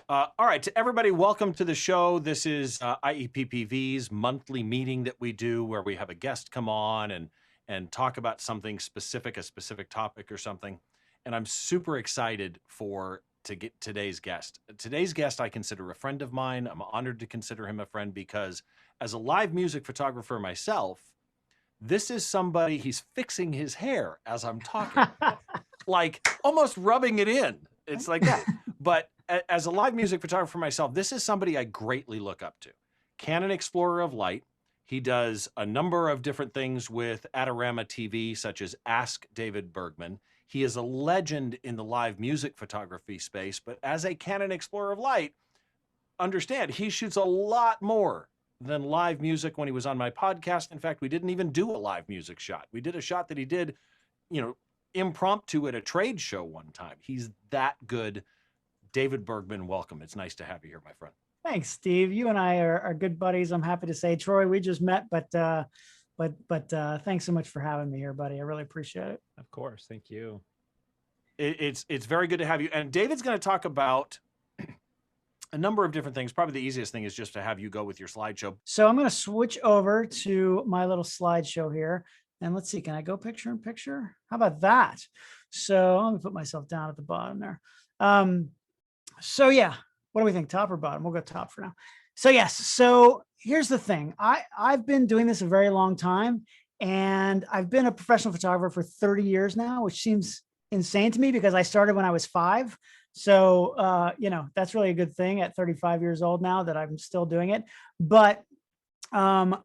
All right, to everybody, welcome to the show. This is IEPPV's monthly meeting that we do where we have a guest come on and talk about something specific, a specific topic or something. And I'm super excited to get today's guest. Today's guest I consider a friend of mine. I'm honored to consider him a friend because as a live music photographer myself, this is somebody, he's fixing his hair as I'm talking, like almost rubbing it in. It's like that. But as a live music photographer myself, this is somebody I greatly look up to. Canon Explorer of Light. He does a number of different things with Adorama TV, such as Ask David Bergman. He is a legend in the live music photography space, but as a Canon Explorer of Light, understand, he shoots a lot more than live music when he was on my podcast. In fact, we didn't even do a live music shot. We did a shot that he did, impromptu at a trade show one time. He's that good. David Bergman, welcome. It's nice to have you here, my friend. Thanks, Steve. You and I are good buddies. I'm happy to say, Troy, we just met, but thanks so much for having me here, buddy. I really appreciate it. Of course. Thank you. It's very good to have you. And David's going to talk about a number of different things. Probably the easiest thing is just to have you go with your slideshow. So I'm going to switch over to my little slideshow here. And let's see, can I go picture in picture? How about that? So let me put myself down at the bottom there. So yeah, what do we think? Top or bottom? We'll go top for now. So yes. So here's the thing. I've been doing this a very long time, and I've been a professional photographer for 30 years now, which seems insane to me because I started when I was 5. So, that's really a good thing at 35 years old now that I'm still doing it. But I've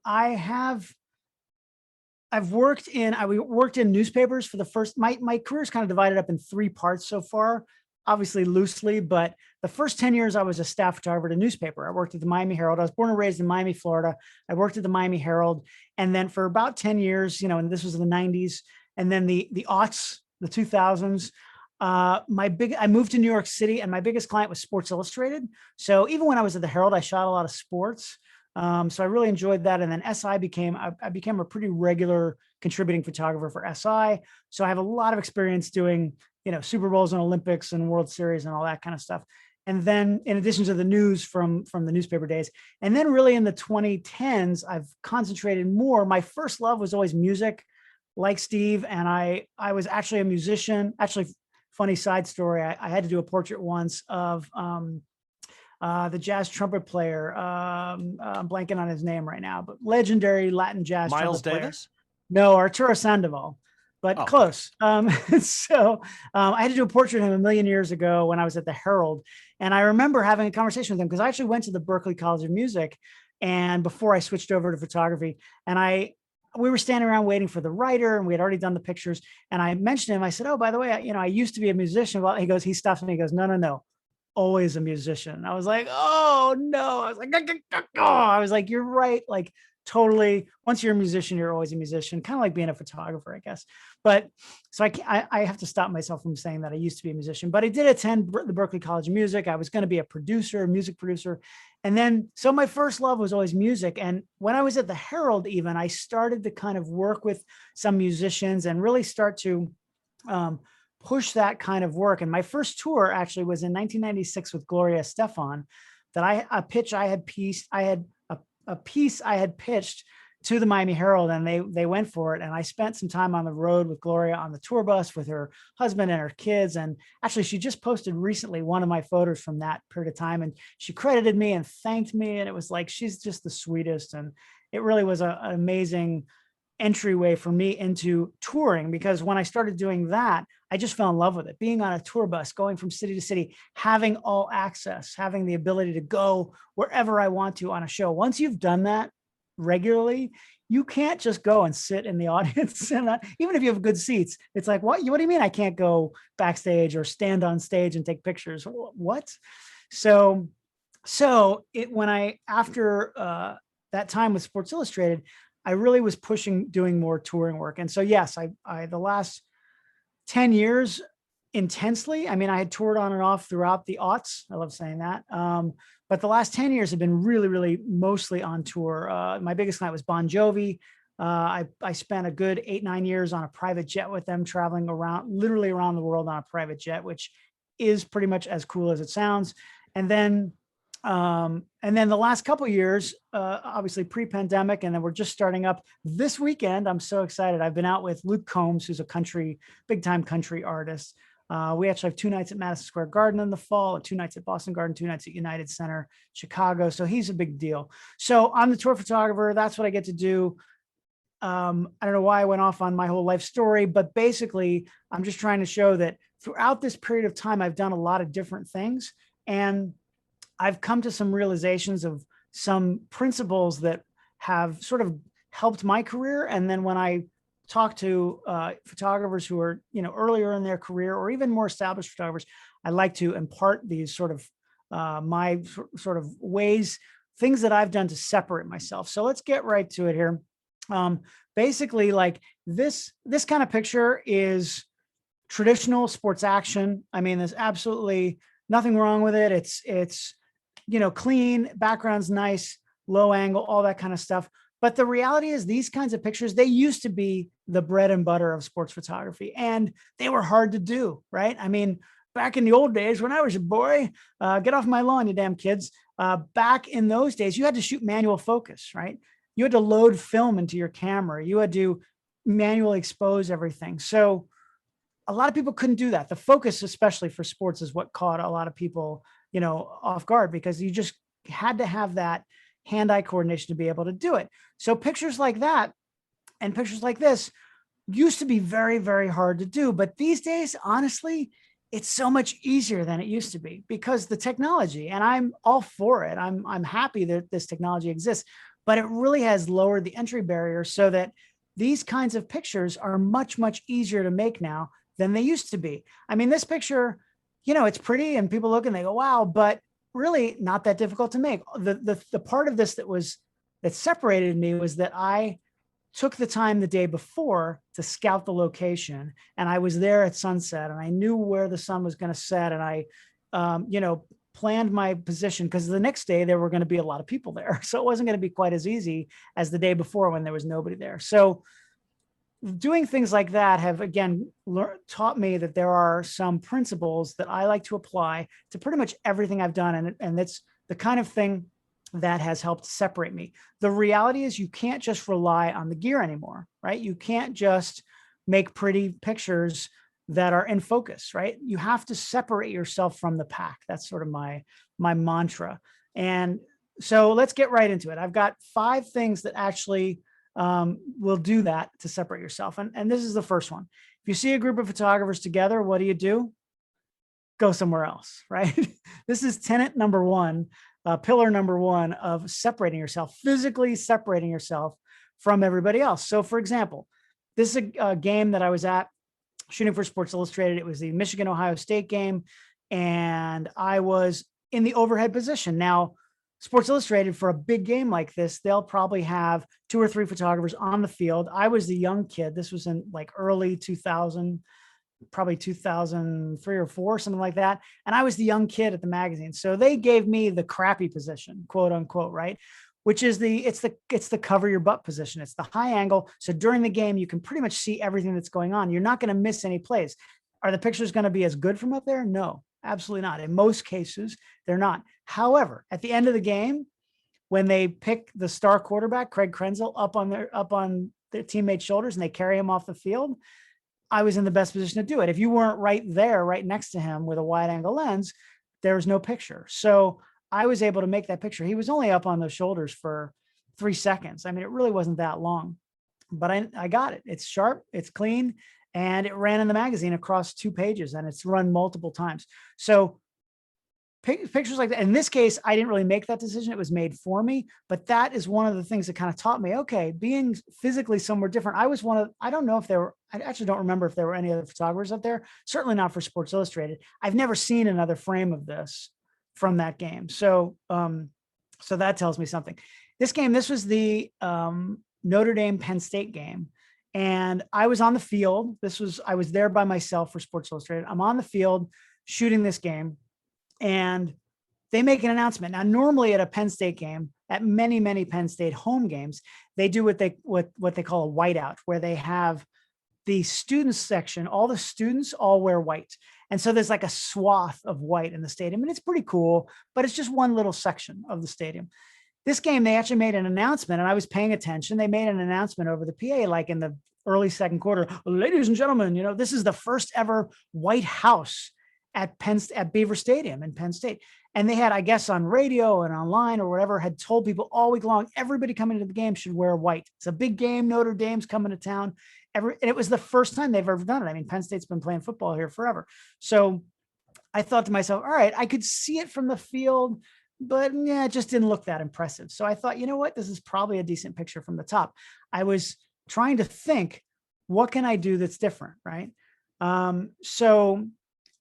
worked in newspapers for the first, my career's kind of divided up in 3 parts so far, obviously loosely, but the first 10 years I was a staff photographer at a newspaper. I worked at the Miami Herald. I was born and raised in Miami, Florida. I worked at the Miami Herald. And then for about 10 years, and this was in the 90s, and then the aughts, the 2000s, I moved to New York City, and my biggest client was Sports Illustrated. So even when I was at the Herald, I shot a lot of sports. So I really enjoyed that. And then I became a pretty regular contributing photographer for SI. So I have a lot of experience doing, Super Bowls and Olympics and World Series and all that kind of stuff. And then in addition to the news from the newspaper days, and then really in the 2010s, I've concentrated more. My first love was always music, like Steve. And I was actually a musician. Actually, funny side story. I had to do a portrait once of, the jazz trumpet player. I'm blanking on his name right now, but legendary Latin jazz Miles trumpet Davis? Player. No, Arturo Sandoval, but close. So I had to do a portrait of him a million years ago when I was at the Herald. And I remember having a conversation with him because I actually went to the Berklee College of Music, and before I switched over to photography, and we were standing around waiting for the writer, and we had already done the pictures. And I mentioned to him, I said, oh, by the way, I used to be a musician. Well, he stops me. He goes, no. Always a musician. I was like, oh no. I was like, you're right. Like totally. Once you're a musician, you're always a musician, kind of like being a photographer, I guess. But so I have to stop myself from saying that I used to be a musician, but I did attend the Berklee College of Music. I was going to be a music producer. And then, so my first love was always music. And when I was at the Herald, even, I started to kind of work with some musicians and really start to, push that kind of work. And my first tour actually was in 1996 with Gloria, Estefan, that a piece I had pitched to the Miami Herald, and they went for it. And I spent some time on the road with Gloria on the tour bus with her husband and her kids. And actually, she just posted recently one of my photos from that period of time, and she credited me and thanked me. And it was like, she's just the sweetest. And it really was an amazing entryway for me into touring, because when I started doing that, I just fell in love with it. Being on a tour bus, going from city to city, having all access, having the ability to go wherever I want to on a show. Once you've done that regularly, you can't just go and sit in the audience. And even if you have good seats, it's like, what do you mean I can't go backstage or stand on stage and take pictures? What? So after that time with Sports Illustrated, I really was doing more touring work. And so, yes, I the last 10 years intensely, I mean, I had toured on and off throughout the aughts. I love saying that. But the last 10 years have been really, really mostly on tour. My biggest client was Bon Jovi. I spent a good 8-9 years on a private jet with them, traveling literally around the world on a private jet, which is pretty much as cool as it sounds. And then the last couple of years, obviously pre-pandemic, and then we're just starting up this weekend. I'm so excited. I've been out with Luke Combs, who's a big time country artist. We actually have 2 nights at Madison Square Garden in the fall, 2 nights at Boston Garden, 2 nights at United Center, Chicago. So he's a big deal. So I'm the tour photographer. That's what I get to do. I don't know why I went off on my whole life story, but basically I'm just trying to show that throughout this period of time, I've done a lot of different things, and I've come to some realizations of some principles that have sort of helped my career. And then when I talk to photographers who are, earlier in their career or even more established photographers, I like to impart these sort of my sort of ways, things that I've done to separate myself. So let's get right to it here. Basically, like this kind of picture is traditional sports action. I mean, there's absolutely nothing wrong with it. It's clean, background's nice, low angle, all that kind of stuff. But the reality is these kinds of pictures, they used to be the bread and butter of sports photography, and they were hard to do, right? I mean, back in the old days when I was a boy, get off my lawn, you damn kids. Back in those days, you had to shoot manual focus, right? You had to load film into your camera. You had to manually expose everything. So a lot of people couldn't do that. The focus, especially for sports, is what caught a lot of people, off guard, because you just had to have that hand-eye coordination to be able to do it. So pictures like that and pictures like this used to be very, very hard to do. But these days, honestly, it's so much easier than it used to be because the technology, and I'm all for it. I'm happy that this technology exists, but it really has lowered the entry barrier so that these kinds of pictures are much, much easier to make now than they used to be. I mean, this picture, it's pretty and people look and they go, wow, but really not that difficult to make. The part of this that separated me was that I took the time the day before to scout the location, and I was there at sunset and I knew where the sun was going to set. And I, planned my position because the next day there were going to be a lot of people there. So it wasn't going to be quite as easy as the day before when there was nobody there. So doing things like that have, again, taught me that there are some principles that I like to apply to pretty much everything I've done. And that's the kind of thing that has helped separate me. The reality is you can't just rely on the gear anymore, right? You can't just make pretty pictures that are in focus, right? You have to separate yourself from the pack. That's sort of my mantra. And so let's get right into it. I've got 5 things that actually will do that to separate yourself. And this is the first one. If you see a group of photographers together, what do? Go somewhere else, right? This is tenet number 1, pillar number 1 of separating yourself, physically separating yourself from everybody else. So for example, this is a game that I was at shooting for Sports Illustrated. It was the Michigan-Ohio State game, and I was in the overhead position. Now, Sports Illustrated, for a big game like this, they'll probably have 2 or 3 photographers on the field. I was the young kid. This was in like early 2000, probably 2003 or 4, something like that. And I was the young kid at the magazine. So they gave me the crappy position, quote unquote, right? Which is it's the cover your butt position. It's the high angle. So during the game, you can pretty much see everything that's going on. You're not going to miss any plays. Are the pictures going to be as good from up there? No, absolutely not. In most cases, they're not. However, at the end of the game, when they pick the star quarterback, Craig Krenzel, up on their teammates' shoulders and they carry him off the field, I was in the best position to do it. If you weren't right there, right next to him with a wide angle lens, there was no picture. So I was able to make that picture. He was only up on those shoulders for 3 seconds. I mean, it really wasn't that long, but I got it. It's sharp, it's clean, and it ran in the magazine across 2 pages, and it's run multiple times. So pictures like that. In this case, I didn't really make that decision. It was made for me, but that is one of the things that kind of taught me, okay, being physically somewhere different. I don't know if I actually don't remember if there were any other photographers up there, certainly not for Sports Illustrated. I've never seen another frame of this from that game. So, so that tells me something. This was the Notre Dame Penn State game. And I was on the field. I was there by myself for Sports Illustrated. I'm on the field shooting this game, and they make an announcement. Now, normally at a Penn State game, at many Penn State home games, they do what they call a whiteout, where they have the students section, all the students all wear white. And so there's like a swath of white in the stadium, and it's pretty cool, but it's just one little section of the stadium. This game, they actually made an announcement, and I was paying attention. They made an announcement over the PA, like in the early second quarter, ladies and gentlemen, this is the first ever White House at Beaver Stadium in Penn State. And they had, I guess, on radio and online or whatever, had told people all week long, everybody coming to the game should wear white. It's a big game. Notre Dame's coming to town. And it was the first time they've ever done it. I mean, Penn State's been playing football here forever. So I thought to myself, all right, I could see it from the field, but yeah, it just didn't look that impressive. So I thought, you know what, this is probably a decent picture from the top. I was trying to think, what can I do that's different, right? So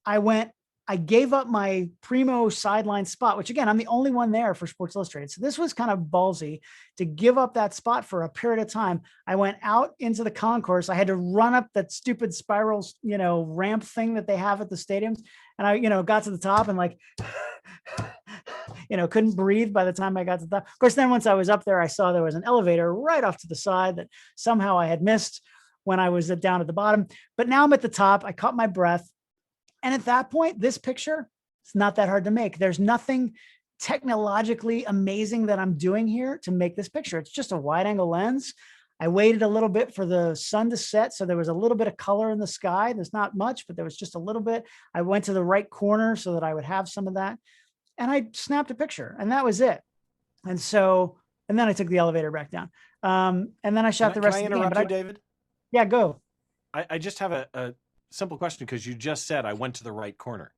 I gave up my primo sideline spot, which again, I'm the only one there for Sports Illustrated. So this was kind of ballsy to give up that spot for a period of time. I went out into the concourse. I had to run up that stupid spiral, ramp thing that they have at the stadiums. And I, got to the top and like, couldn't breathe by the time I got to the top. Of course, then once I was up there, I saw there was an elevator right off to the side that somehow I had missed when I was down at the bottom. But now I'm at the top. I caught my breath. And at that point, this picture, it's not that hard to make. There's nothing technologically amazing that I'm doing here to make this picture. It's just a wide angle lens. I waited a little bit for the sun to set. So there was a little bit of color in the sky. There's not much, but there was just a little bit. I went to the right corner so that I would have some of that. And I snapped a picture, and that was it. And then I took the elevator back down. And then I shot the rest of the game. Can I interrupt you, David? Yeah, go. I just have a simple question, because you just said I went to the right corner.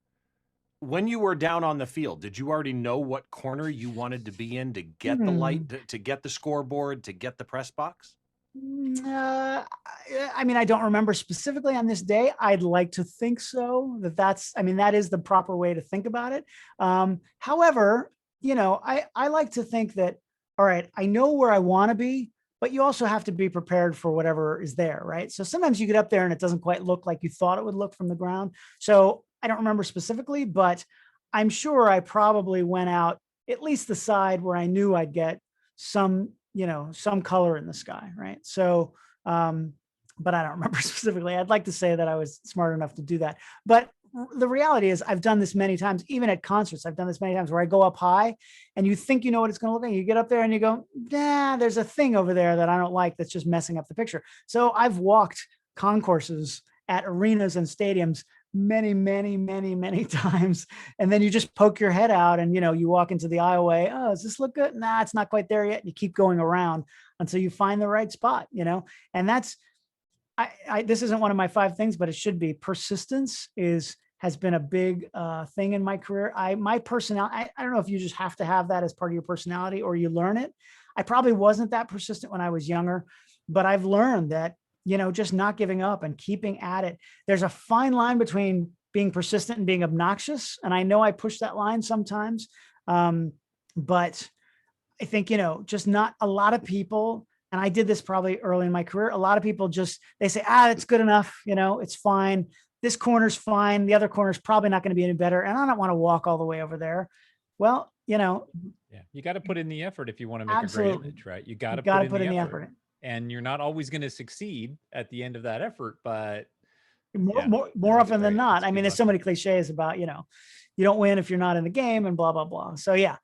When you were down on the field, did you already know what corner you wanted to be in to get the light, to get the scoreboard, to get the press box? I mean, I don't remember specifically on this day. I'd like to think so, that is the proper way to think about it. However, I like to think that, all right, I know where I want to be, but you also have to be prepared for whatever is there, right? So sometimes you get up there and it doesn't quite look like you thought it would look from the ground. So I don't remember specifically, but I'm sure I probably went out at least the side where I knew I'd get some color in the sky, right? So, but I don't remember specifically. I'd like to say that I was smart enough to do that. But the reality is I've done this many times, even at concerts. I've done this many times where I go up high and you think you know what it's going to look like. You get up there and you go, nah, there's a thing over there that I don't like that's just messing up the picture. So I've walked concourses at arenas and stadiums many, many, many, many times. And then you just poke your head out and, you walk into the aisleway. Oh, does this look good? Nah, it's not quite there yet. And you keep going around until you find the right spot, and that's, this isn't one of my 5 things, but it should be. Persistence has been a big thing in my career. My personality, I don't know if you just have to have that as part of your personality or you learn it. I probably wasn't that persistent when I was younger, but I've learned that, just not giving up and keeping at it. There's a fine line between being persistent and being obnoxious. And I know I push that line sometimes. But I think, just not a lot of people, and I did this probably early in my career. A lot of people they say, it's good enough. It's fine. This corner's fine. The other corner's probably not going to be any better. And I don't want to walk all the way over there. Well, yeah, you got to put in the effort if you want to make a great image, right? You got to put in the effort. And you're not always going to succeed at the end of that effort, but more often than not. I mean, there's so many cliches about, you don't win if you're not in the game and blah, blah, blah. So yeah.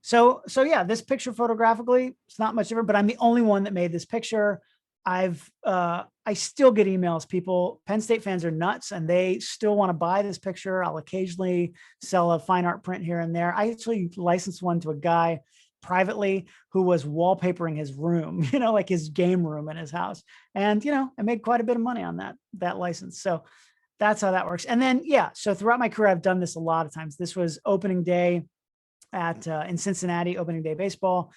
So yeah, this picture photographically, it's not much of it, but I'm the only one that made this picture. I still get emails. Penn State fans are nuts and they still want to buy this picture. I'll occasionally sell a fine art print here and there. I actually licensed one to a guy privately who was wallpapering his room, like his game room in his house. And, I made quite a bit of money on that license. So that's how that works. And then, so throughout my career, I've done this a lot of times. This was opening day in Cincinnati, opening day baseball.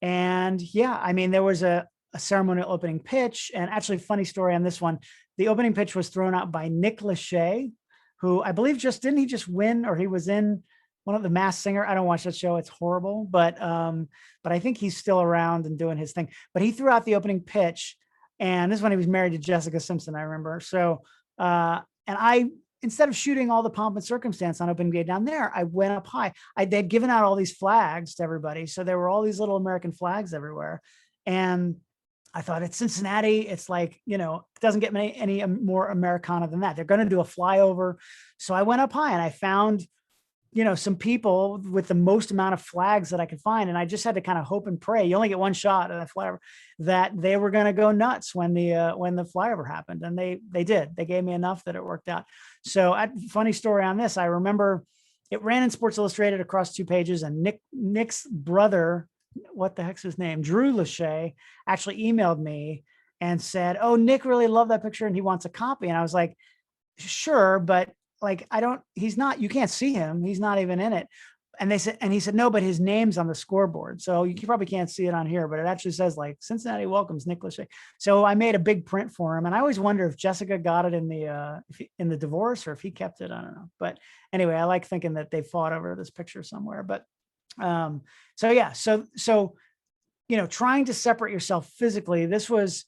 And there was a ceremonial opening pitch. And actually, funny story on this one, the opening pitch was thrown out by Nick Lachey, who I believe didn't he just win, or he was in one of the Masked Singer. I don't watch that show. It's horrible, but I think he's still around and doing his thing. But he threw out the opening pitch, and this is when he was married to Jessica Simpson, I remember. So, and I, instead of shooting all the pomp and circumstance on opening day down there, I went up high. They'd given out all these flags to everybody. So there were all these little American flags everywhere. And I thought, it's Cincinnati. It's like, it doesn't get any more Americana than that. They're going to do a flyover. So I went up high and I found, some people with the most amount of flags that I could find. And I just had to kind of hope and pray. You only get one shot at that flyover, that they were going to go nuts when the flyover happened. And they did. They gave me enough that it worked out. So funny story on this. I remember it ran in Sports Illustrated across 2 pages, and Nick's brother, what the heck's his name? Drew Carey, actually emailed me and said, "Oh, Nick really loved that picture and he wants a copy." And I was like, "Sure, but like, you can't see him. He's not even in it." And he said, "No, but his name's on the scoreboard. So you probably can't see it on here, but it actually says like Cincinnati welcomes Nick Lachey." So I made a big print for him. And I always wonder if Jessica got it in the divorce or if he kept it. I don't know. But anyway, I like thinking that they fought over this picture somewhere, but so yeah, so trying to separate yourself physically. This was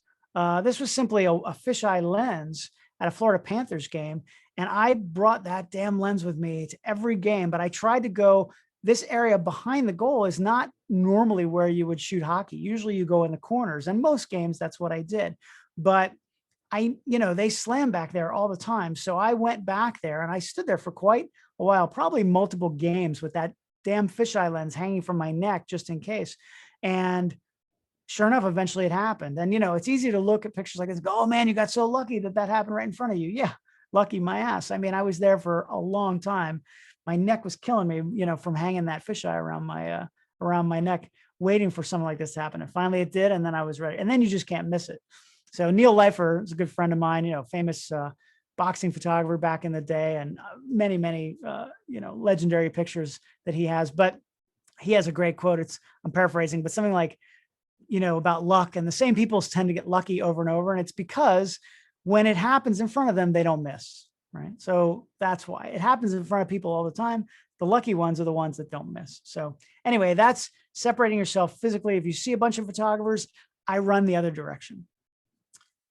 simply a fisheye lens at a Florida Panthers game, and I brought that damn lens with me to every game. But I tried to go. This area behind the goal is not normally where you would shoot hockey. Usually, you go in the corners, and most games that's what I did. But they slam back there all the time, so I went back there and I stood there for quite a while, probably multiple games with that damn fisheye lens hanging from my neck just in case. And sure enough, eventually it happened. And, it's easy to look at pictures like this and go, "Oh man, you got so lucky that happened right in front of you." Yeah. Lucky my ass. I mean, I was there for a long time. My neck was killing me, from hanging that fisheye around my neck, waiting for something like this to happen. And finally it did. And then I was ready. And then you just can't miss it. So Neil Leifer is a good friend of mine, famous, boxing photographer back in the day, and many, legendary pictures that he has. But he has a great quote. I'm paraphrasing, but something like, about luck, and the same people tend to get lucky over and over. And it's because when it happens in front of them, they don't miss, right? So that's why it happens in front of people all the time. The lucky ones are the ones that don't miss. So anyway, that's separating yourself physically. If you see a bunch of photographers, I run the other direction.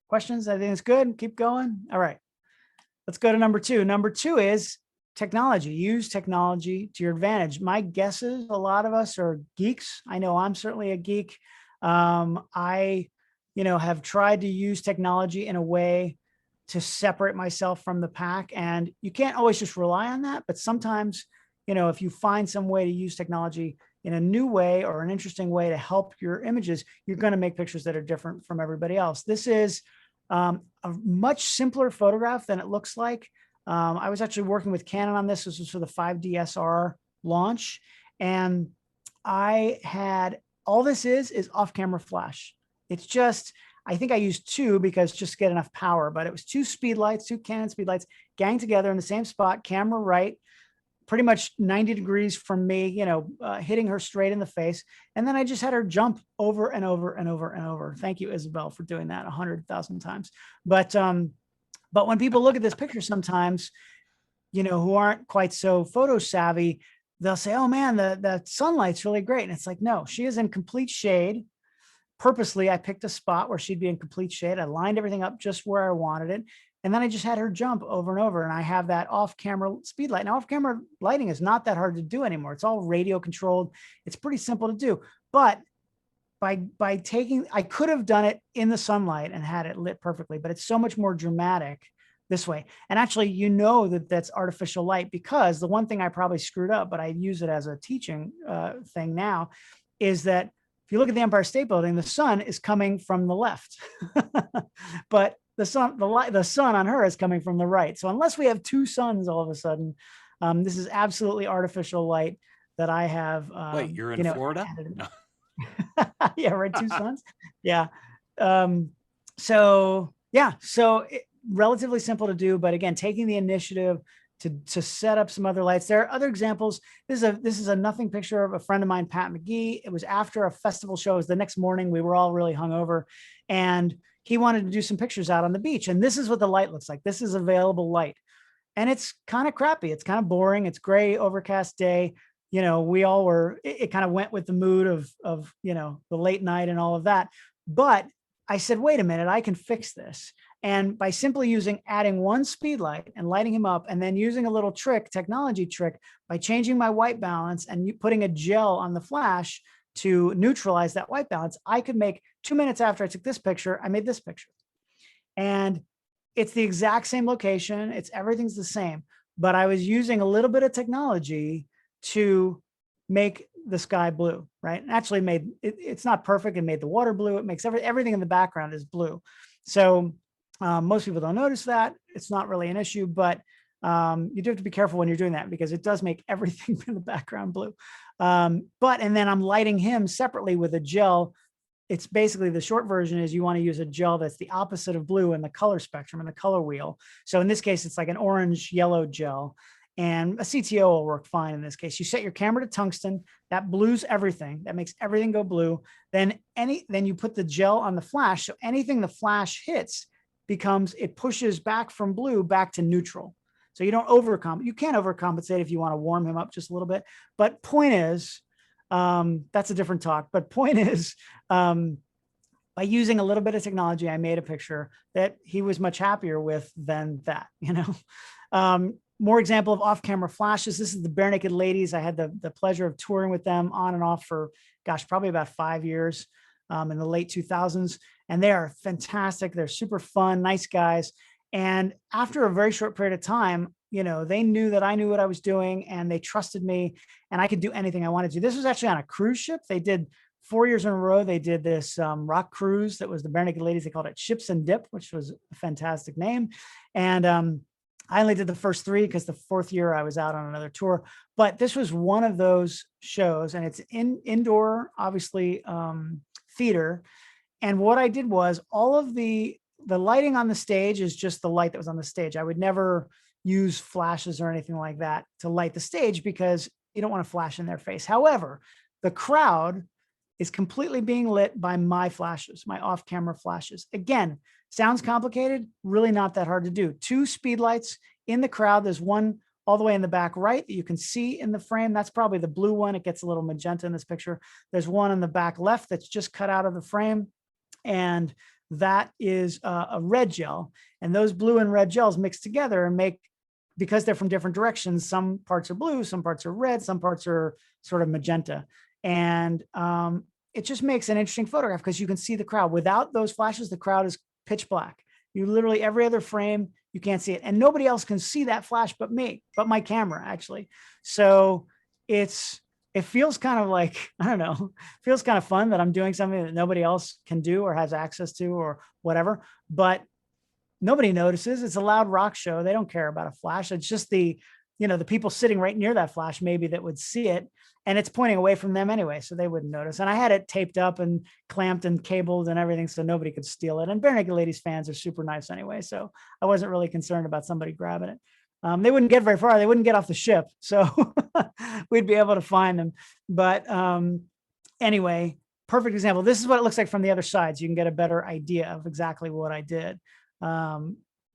Questions? I think it's good. Keep going. All right. Let's go to number 2. Number 2 is technology. Use technology to your advantage. My guess is a lot of us are geeks. I know I'm certainly a geek. I have tried to use technology in a way to separate myself from the pack. And you can't always just rely on that. But sometimes, if you find some way to use technology in a new way or an interesting way to help your images, you're going to make pictures that are different from everybody else. This is a much simpler photograph than it looks like. I was actually working with Canon on this. This was for the 5DSR launch. And I had, all this is off-camera flash. It's just, I think I used 2 because just to get enough power, but it was 2 speed lights, 2 Canon speed lights ganged together in the same spot, camera right, pretty much 90 degrees from me, hitting her straight in the face. And then I just had her jump over and over and over and over. Thank you, Isabel, for doing that 100,000 times. But when people look at this picture sometimes, who aren't quite so photo savvy, they'll say, "Oh man, the sunlight's really great." And it's like, no, she is in complete shade. Purposely, I picked a spot where she'd be in complete shade. I lined everything up just where I wanted it. And then I just had her jump over and over. And I have that off-camera speed light. Now, off-camera lighting is not that hard to do anymore. It's all radio controlled. It's pretty simple to do. But by taking, I could have done it in the sunlight and had it lit perfectly, but it's so much more dramatic this way. And actually, that's artificial light, because the one thing I probably screwed up, but I use it as a teaching thing now, is that if you look at the Empire State Building, the sun is coming from the left, but the sun on her is coming from the right. So unless we have 2 suns all of a sudden, this is absolutely artificial light that I have. Wait, you're in Florida? No. Yeah, right. 2 suns. Yeah. So relatively simple to do, but again, taking the initiative to set up some other lights. There are other examples. This is a nothing picture of a friend of mine, Pat McGee. It was after a festival show. It was the next morning. We were all really hungover, and he wanted to do some pictures out on the beach. And this is what the light looks like. This is available light, and it's kind of crappy. It's kind of boring. It's gray, overcast day. We all were. It kind of went with the mood of the late night and all of that. But I said, wait a minute, I can fix this. And by simply adding 1 speed light and lighting him up, and then using a little technology trick, by changing my white balance and putting a gel on the flash, to neutralize that white balance, I could make 2 minutes after I took this picture, I made this picture. And it's the exact same location. Everything's the same, but I was using a little bit of technology to make the sky blue, right? And actually it's not perfect. It made the water blue. It makes everything in the background is blue. So most people don't notice that. It's not really an issue, but you do have to be careful when you're doing that because it does make everything in the background blue. And then I'm lighting him separately with a gel. It's basically, the short version is you want to use a gel that's the opposite of blue in the color spectrum and the color wheel. So in this case, it's like an orange yellow gel, and a CTO will work fine in this case. You set your camera to tungsten, that blues everything, that makes everything go blue. Then you put the gel on the flash. So anything the flash hits it pushes back from blue back to neutral. So you don't overcompensate. You can overcompensate if you want to warm him up just a little bit. But point is, that's a different talk. But point is, by using a little bit of technology, I made a picture that he was much happier with than that, More example of off-camera flashes. This is the Barenaked Ladies. I had the pleasure of touring with them on and off for, probably about 5 years in the late 2000s. And they are fantastic. They're super fun, nice guys. And after a very short period of time, they knew that I knew what I was doing and they trusted me and I could do anything I wanted to. This was actually on a cruise ship. They did 4 years in a row. They did this rock cruise that was the Barenaked Ladies. They called it Ships and Dip, which was a fantastic name. And I only did the first 3 because the 4th year I was out on another tour. But this was one of those shows, and it's indoor, obviously, theater. And what I did was all of the lighting on the stage is just the light that was on the stage. I would never use flashes or anything like that to light the stage because you don't want to flash in their face. However, the crowd is completely being lit by my flashes, my off-camera flashes. Again, sounds complicated, really not that hard to do. 2 speed lights in the crowd. There's one all the way in the back right that you can see in the frame. That's probably the blue one. It gets a little magenta in this picture. There's one in the back left that's just cut out of the frame. And that is a red gel. And those blue and red gels mix together and make, because they're from different directions, some parts are blue, some parts are red, some parts are sort of magenta. And it just makes an interesting photograph because you can see the crowd. Without those flashes, the crowd is pitch black. You literally, every other frame, you can't see it. And nobody else can see that flash but me, but my camera, actually. So it feels kind of like, I don't know, feels kind of fun that I'm doing something that nobody else can do or has access to or whatever, but nobody notices. It's a loud rock show. They don't care about a flash. It's just the people sitting right near that flash maybe that would see it, and it's pointing away from them anyway, so they wouldn't notice. And I had it taped up and clamped and cabled and everything so nobody could steal it. And Barenaked Ladies fans are super nice anyway, so I wasn't really concerned about somebody grabbing it. They wouldn't get very far. They wouldn't get off the ship, so we'd be able to find them. But anyway, perfect example. This is what it looks like from the other side, so you can get a better idea of exactly what I did.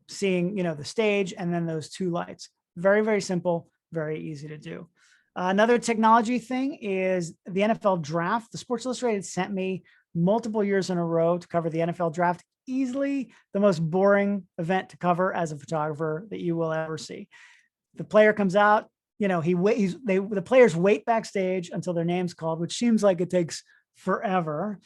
Seeing, the stage and then those 2 lights. Very, very simple, very easy to do. Another technology thing is the NFL draft. The Sports Illustrated sent me multiple years in a row to cover the NFL draft. Easily the most boring event to cover as a photographer that you will ever see. The player comes out, the players wait backstage until their name's called, which seems like it takes forever.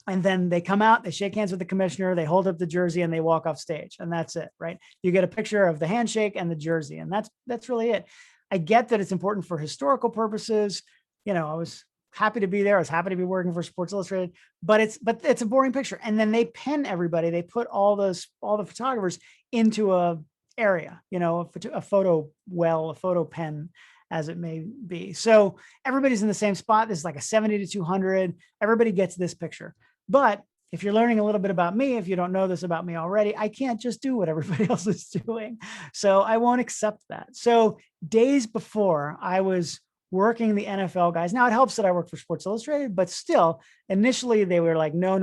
And then they come out, they shake hands with the commissioner, they hold up the jersey and they walk off stage. And that's it, right? You get a picture of the handshake and the jersey. And that's really it. I get that it's important for historical purposes. I was happy to be there. I was happy to be working for Sports Illustrated, but it's a boring picture. And then they pen everybody. They put all the photographers into a area, a photo well, a photo pen, as it may be. So everybody's in the same spot. This is like a 70 to 200. Everybody gets this picture. But if you're learning a little bit about me, if you don't know this about me already, I can't just do what everybody else is doing. So I won't accept that. So days before, I was working the NFL guys. Now it helps that I work for Sports Illustrated, but still, initially they were like, no.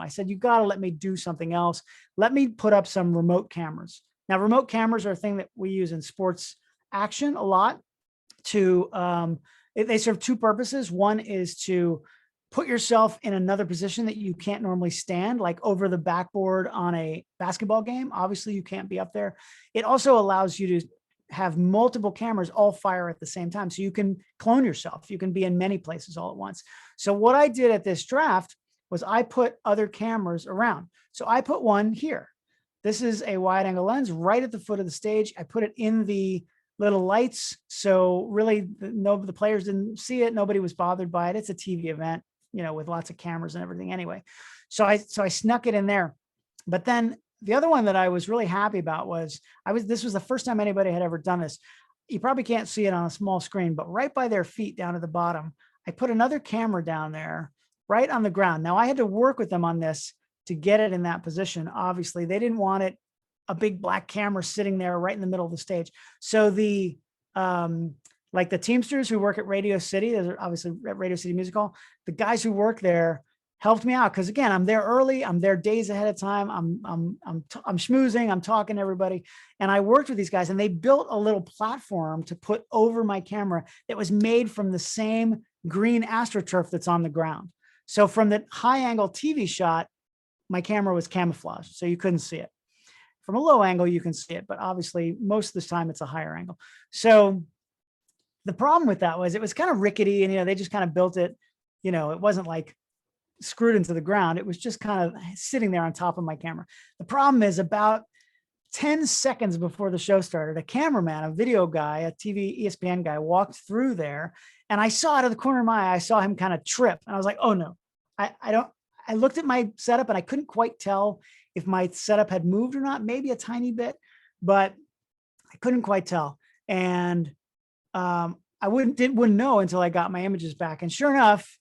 I said, you got to let me do something else. Let me put up some remote cameras. Now, remote cameras are a thing that we use in sports action a lot. They serve 2 purposes. One is to put yourself in another position that you can't normally stand, like over the backboard on a basketball game. Obviously, you can't be up there. It also allows you to have multiple cameras all fire at the same time. So you can clone yourself. You can be in many places all at once. So what I did at this draft was I put other cameras around. So I put one here. This is a wide angle lens right at the foot of the stage. I put it in the little lights. So really the players didn't see it. Nobody was bothered by it. It's a TV event, you know, with lots of cameras and everything anyway. So I snuck it in there. But then the other one that I was really happy about was this was the first time anybody had ever done this. You probably can't see it on a small screen, but right by their feet down at the bottom, I put another camera down there right on the ground. Now I had to work with them on this to get it in that position. Obviously they didn't want it, a big black camera sitting there right in the middle of the stage. So the, like the Teamsters who work at Radio City, there's obviously at Radio City Music Hall, the guys who work there helped me out. Cause again, I'm there early, I'm there days ahead of time. I'm schmoozing, I'm talking to everybody. And I worked with these guys and they built a little platform to put over my camera that was made from the same green AstroTurf that's on the ground. So from the high angle TV shot, my camera was camouflaged, so you couldn't see it. From a low angle, you can see it, but obviously most of the time it's a higher angle. So the problem with that was it was kind of rickety and, you know, they just kind of built it, you know, it wasn't like screwed into the ground. It was just kind of sitting there on top of my camera. The problem is about 10 seconds before the show started, a cameraman, a video guy, a TV ESPN guy walked through there and I saw out of the corner of my eye, I saw him kind of trip. And I was like, oh no, I looked at my setup and I couldn't quite tell if my setup had moved or not, maybe a tiny bit, but I couldn't quite tell. And I wouldn't know until I got my images back. And sure enough,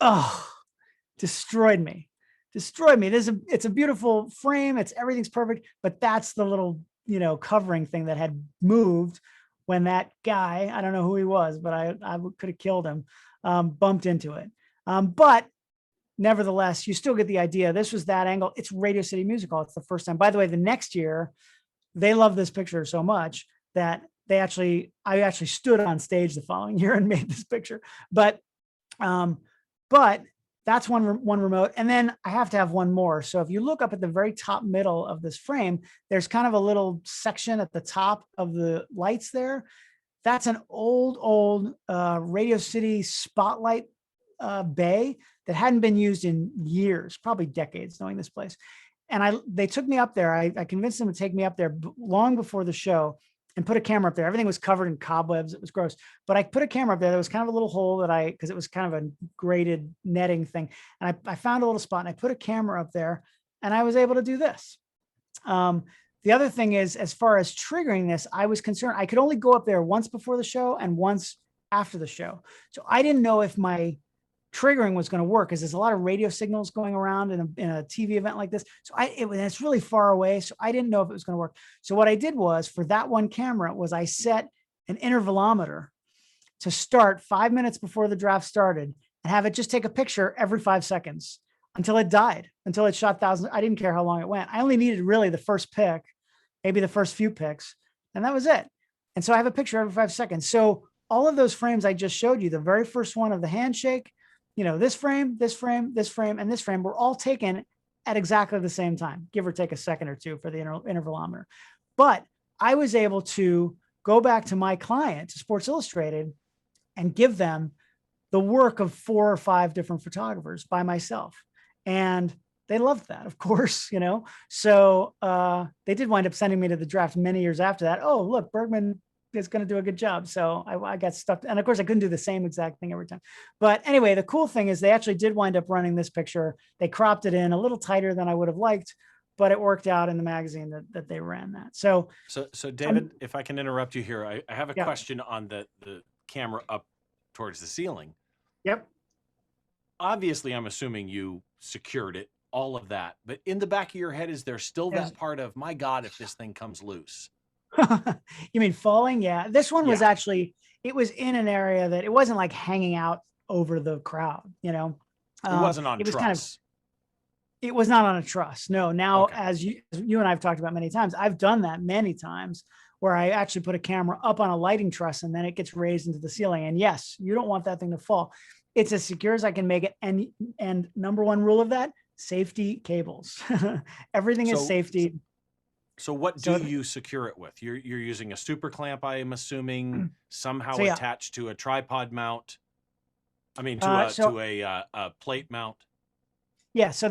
oh, destroyed me. It's a beautiful frame. Everything's perfect, but that's the little, you know, covering thing that had moved when that guy, I don't know who he was, but I could have killed him, bumped into it. But nevertheless, you still get the idea. This was that angle. It's Radio City Music Hall. It's the first time. By the way, the next year, they loved this picture so much that I actually stood on stage the following year and made this picture. But that's one remote. And then I have to have one more. So if you look up at the very top middle of this frame, there's kind of a little section at the top of the lights there. That's an old Radio City spotlight bay that hadn't been used in years, probably decades, knowing this place. And they took me up there. I convinced them to take me up there long before the show and put a camera up there. Everything was covered in cobwebs. It was gross, but I put a camera up there. There was kind of a little hole because it was kind of a graded netting thing. And I found a little spot and I put a camera up there and I was able to do this. The other thing is, as far as triggering this, I was concerned I could only go up there once before the show and once after the show. So I didn't know if my triggering was going to work because there's a lot of radio signals going around in a TV event like this. So it's really far away. So I didn't know if it was going to work. So what I did was for that one camera was I set an intervalometer to start 5 minutes before the draft started and have it just take a picture every 5 seconds until it died, until it shot thousands. I didn't care how long it went. I only needed really the first pick, maybe the first few picks, and that was it. And so I have a picture every 5 seconds. So all of those frames I just showed you, the very first one of the handshake, you know, this frame, this frame, this frame, and this frame were all taken at exactly the same time, give or take a second or two for the intervalometer. But I was able to go back to my client, to Sports Illustrated, and give them the work of 4 or 5 different photographers by myself. And they loved that, of course, you know. So they did wind up sending me to the draft many years after that. Oh, look, Bergman is going to do a good job. So I got stuck. And of course I couldn't do the same exact thing every time. But anyway, the cool thing is they actually did wind up running this picture. They cropped it in a little tighter than I would have liked, but it worked out in the magazine that they ran that. So David, if I can interrupt you here, I have a question on the camera up towards the ceiling. Yep. Obviously, I'm assuming you secured it, all of that, but in the back of your head, is there still that part of, my God, if this thing comes loose? You mean falling? Yeah. This one was actually, it was in an area that it wasn't like hanging out over the crowd, you know. It wasn't on truss. It was not on a truss. No. Now, as you and I've talked about many times, I've done that many times where I actually put a camera up on a lighting truss and then it gets raised into the ceiling. And yes, you don't want that thing to fall. It's as secure as I can make it. And number one rule of that, safety cables. Everything is safety. So what do you secure it with? You're using a super clamp, I am assuming, somehow attached to a tripod mount. I mean, to a plate mount. Yeah. So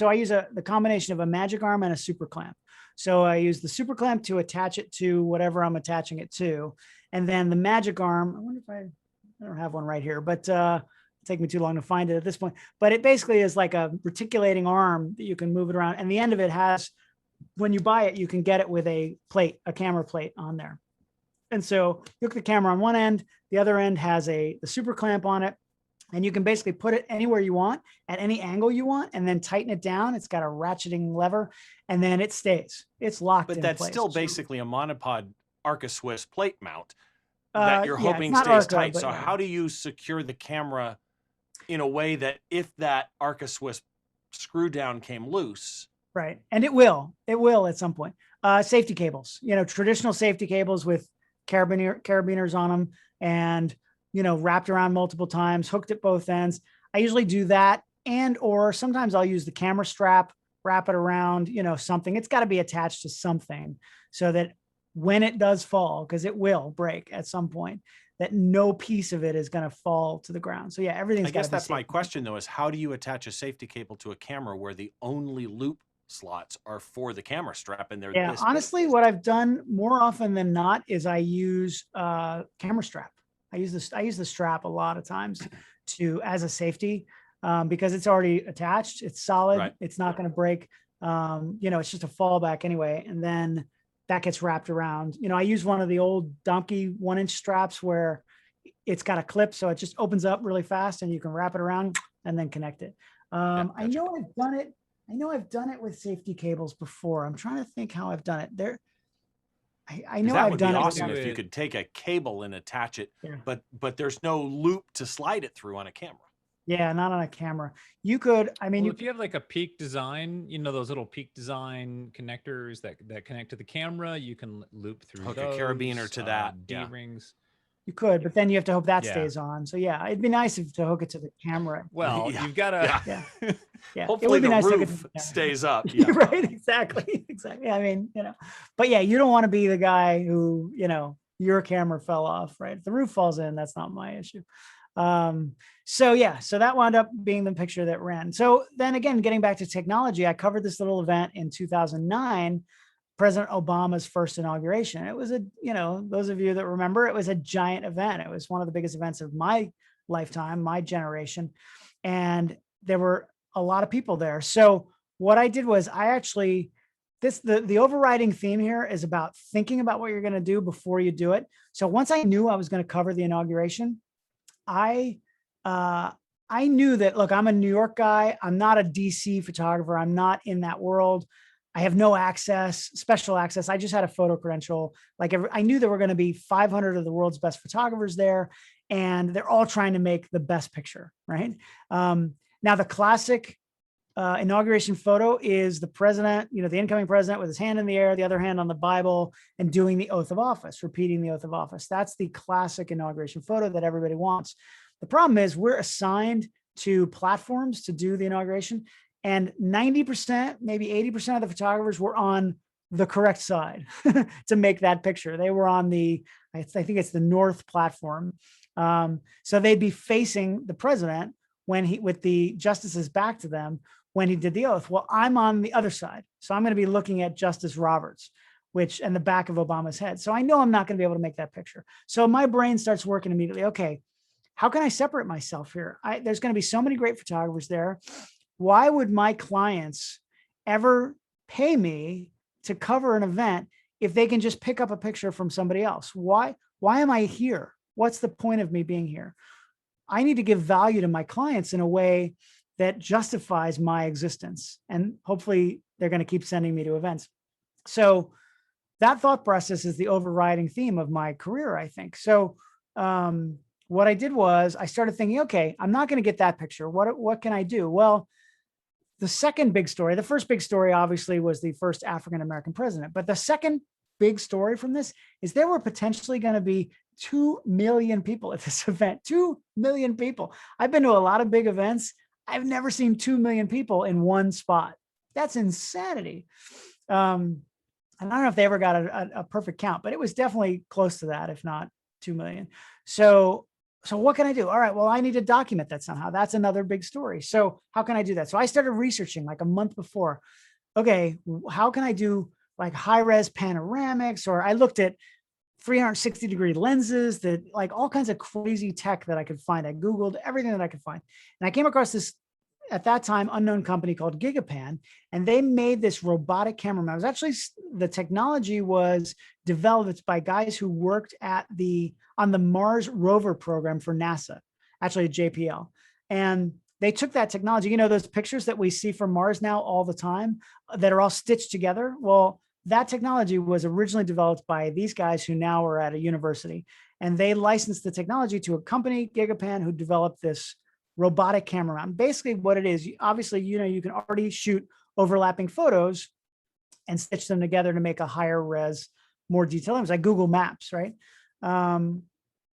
I use the combination of a magic arm and a super clamp. So I use the super clamp to attach it to whatever I'm attaching it to, and then the magic arm. I wonder if I don't have one right here, but it'll take me too long to find it at this point. But it basically is like a reticulating arm that you can move it around, and the end of it has, when you buy it, you can get it with a camera plate on there. And so you hook the camera on one end, the other end has the super clamp on it, and you can basically put it anywhere you want at any angle you want, and then tighten it down. It's got a ratcheting lever, and then it stays. It's locked in place. But that's still basically a monopod Arca Swiss plate mount that you're hoping stays tight. So how do you secure the camera in a way that if that Arca Swiss screw down came loose? Right. And it will at some point. Safety cables, traditional safety cables with carabiners on them, and, wrapped around multiple times, hooked at both ends. I usually do that. Or sometimes I'll use the camera strap, wrap it around, something. It's got to be attached to something so that when it does fall, because it will break at some point, that no piece of it is going to fall to the ground. So yeah, everything's got to be I guess that's my question though, is how do you attach a safety cable to a camera where the only loop slots are for the camera strap, and they're honestly, what I've done more often than not is I use camera strap. I use the strap a lot of times as a safety, because it's already attached. It's solid. Right. It's not going to break. It's just a fallback anyway. And then that gets wrapped around. I use one of the old donkey 1-inch straps where it's got a clip, so it just opens up really fast, and you can wrap it around and then connect it. Gotcha. I know I've done it with safety cables before. I'm trying to think how I've done it. I know I've done it. That would be awesome if you could take a cable and attach it, but there's no loop to slide it through on a camera. Yeah, not on a camera. You could, if you have like a peak design, those little peak design connectors that connect to the camera, you can loop through a carabiner to that. D-rings. You could, but then you have to hope that stays on. So yeah, it'd be nice to hook it to the camera. Well, you've got to. Yeah. Hopefully the roof stays up. Yeah. Right. Exactly. But yeah, you don't want to be the guy who, your camera fell off, right? If the roof falls in, that's not my issue. So that wound up being the picture that ran. So then again, getting back to technology, I covered this little event in 2009, President Obama's first inauguration. It was those of you that remember, it was a giant event. It was one of the biggest events of my lifetime, my generation. And there were a lot of people there. So what I did was the overriding theme here is about thinking about what you're going to do before you do it. So once I knew I was going to cover the inauguration, I knew that, look, I'm a New York guy. I'm not a DC photographer. I'm not in that world. I have no special access. I just had a photo credential. I knew there were going to be 500 of the world's best photographers there, and they're all trying to make the best picture, right? Now, the classic inauguration photo is the president, the incoming president with his hand in the air, the other hand on the Bible, and doing the oath of office, repeating the oath of office. That's the classic inauguration photo that everybody wants. The problem is we're assigned to platforms to do the inauguration, and 90%, maybe 80% of the photographers were on the correct side to make that picture. They were on I think it's the North platform. So they'd be facing the president with the justices back to them when he did the oath. Well, I'm on the other side. So I'm going to be looking at Justice Roberts, and the back of Obama's head. So I know I'm not going to be able to make that picture. So my brain starts working immediately. Okay, how can I separate myself here? There's going to be so many great photographers there. Why would my clients ever pay me to cover an event if they can just pick up a picture from somebody else? Why am I here? What's the point of me being here? I need to give value to my clients in a way that justifies my existence. And hopefully they're going to keep sending me to events. So that thought process is the overriding theme of my career, I think. So what I did was I started thinking, okay, I'm not going to get that picture. What can I do? Well, the second big story, the first big story obviously was the first African-American president. But the second big story from this is there were potentially going to be 2 million people at this event. 2 million people. I've been to a lot of big events. I've never seen 2 million people in one spot. That's insanity. And I don't know if they ever got a perfect count, but it was definitely close to that, if not 2 million. So what can I do? All right, well, I need to document that somehow. That's another big story. So how can I do that? So I started researching like a month before. Okay, how can I do like high res panoramics? Or I looked at 360-degree lenses, that like all kinds of crazy tech that I could find. I Googled everything that I could find. And I came across this, at that time, unknown company called Gigapan, and they made this robotic camera. It was actually, the technology was developed by guys who worked on the Mars rover program for NASA, actually at JPL. And they took that technology, those pictures that we see from Mars now all the time that are all stitched together. Well, that technology was originally developed by these guys who now are at a university, and they licensed the technology to a company, Gigapan, who developed this robotic camera mount. Basically what it is, obviously, you can already shoot overlapping photos and stitch them together to make a higher res, more detailed image, like Google Maps, right?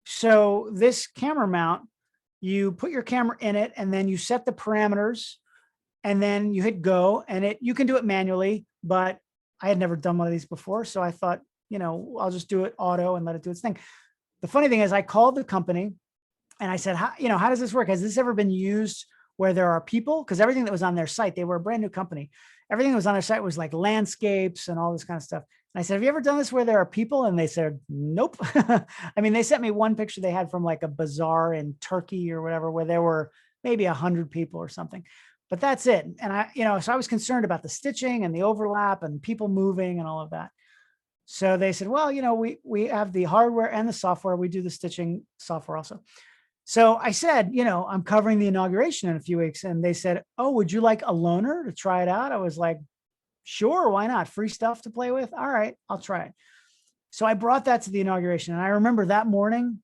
So this camera mount, you put your camera in it, and then you set the parameters, and then you hit go, and you can do it manually, but I had never done one of these before. So I thought, I'll just do it auto and let it do its thing. The funny thing is I called the company and I said, how does this work? Has this ever been used where there are people? Because everything that was on their site, they were a brand new company. Everything that was on their site was like landscapes and all this kind of stuff. And I said, have you ever done this where there are people? And they said, nope. I mean, they sent me one picture they had from like a bazaar in Turkey or whatever, where there were maybe 100 people or something. But that's it. And so I was concerned about the stitching and the overlap and people moving and all of that. So they said, well, we have the hardware and the software. We do the stitching software also. So I said, I'm covering the inauguration in a few weeks. And they said, oh, would you like a loaner to try it out? I was like, sure, why not? Free stuff to play with. All right, I'll try it. So I brought that to the inauguration. And I remember that morning,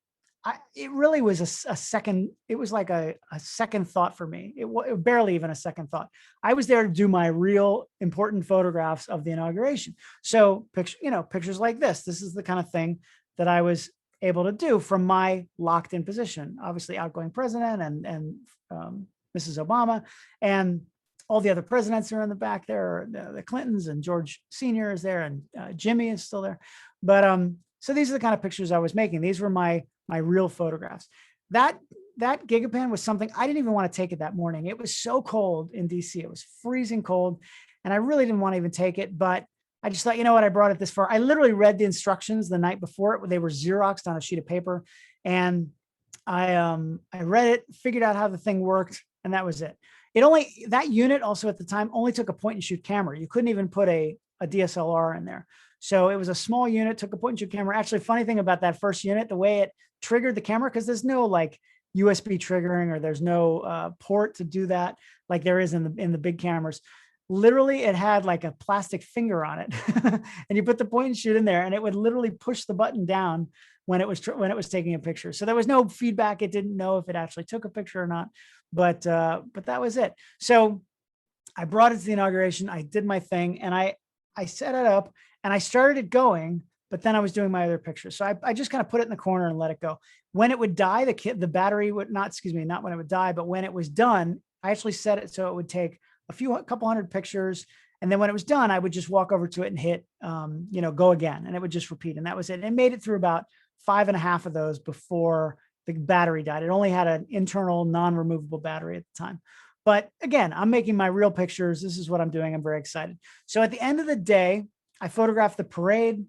it really was a second. It was like a second thought for me. It barely even a second thought. I was there to do my real important photographs of the inauguration. So pictures like this. This is the kind of thing that I was able to do from my locked in position. Obviously, outgoing president and Mrs. Obama and all the other presidents are in the back there. The Clintons and George Sr. is there, and Jimmy is still there. But so these are the kind of pictures I was making. These were my real photographs. That Gigapan was something I didn't even want to take it that morning. It was so cold in DC. It was freezing cold, and I really didn't want to even take it. But I just thought, you know what, I brought it this far. I literally read the instructions the night before. They were Xeroxed on a sheet of paper, and I read it, figured out how the thing worked, and that was it. That unit also at the time only took a point and shoot camera. You couldn't even put a DSLR in there. So it was a small unit, took a point and shoot camera. Actually, funny thing about that first unit, the way it triggered the camera, because there's no like USB triggering or there's no port to do that like there is in the big cameras. Literally, it had like a plastic finger on it, and you put the point and shoot in there, and it would literally push the button down when it was taking a picture. So there was no feedback. It didn't know if it actually took a picture or not, but that was it. So I brought it to the inauguration. I did my thing, and I set it up, and I started it going, but then I was doing my other pictures. So I just kind of put it in the corner and let it go. When it would die, the battery would not when it would die, but when it was done, I actually set it so it would take a couple hundred pictures. And then when it was done, I would just walk over to it and hit, go again, and it would just repeat. And that was it. And it made it through about 5.5 of those before the battery died. It only had an internal non-removable battery at the time. But again, I'm making my real pictures. This is what I'm doing. I'm very excited. So at the end of the day, I photographed the parade.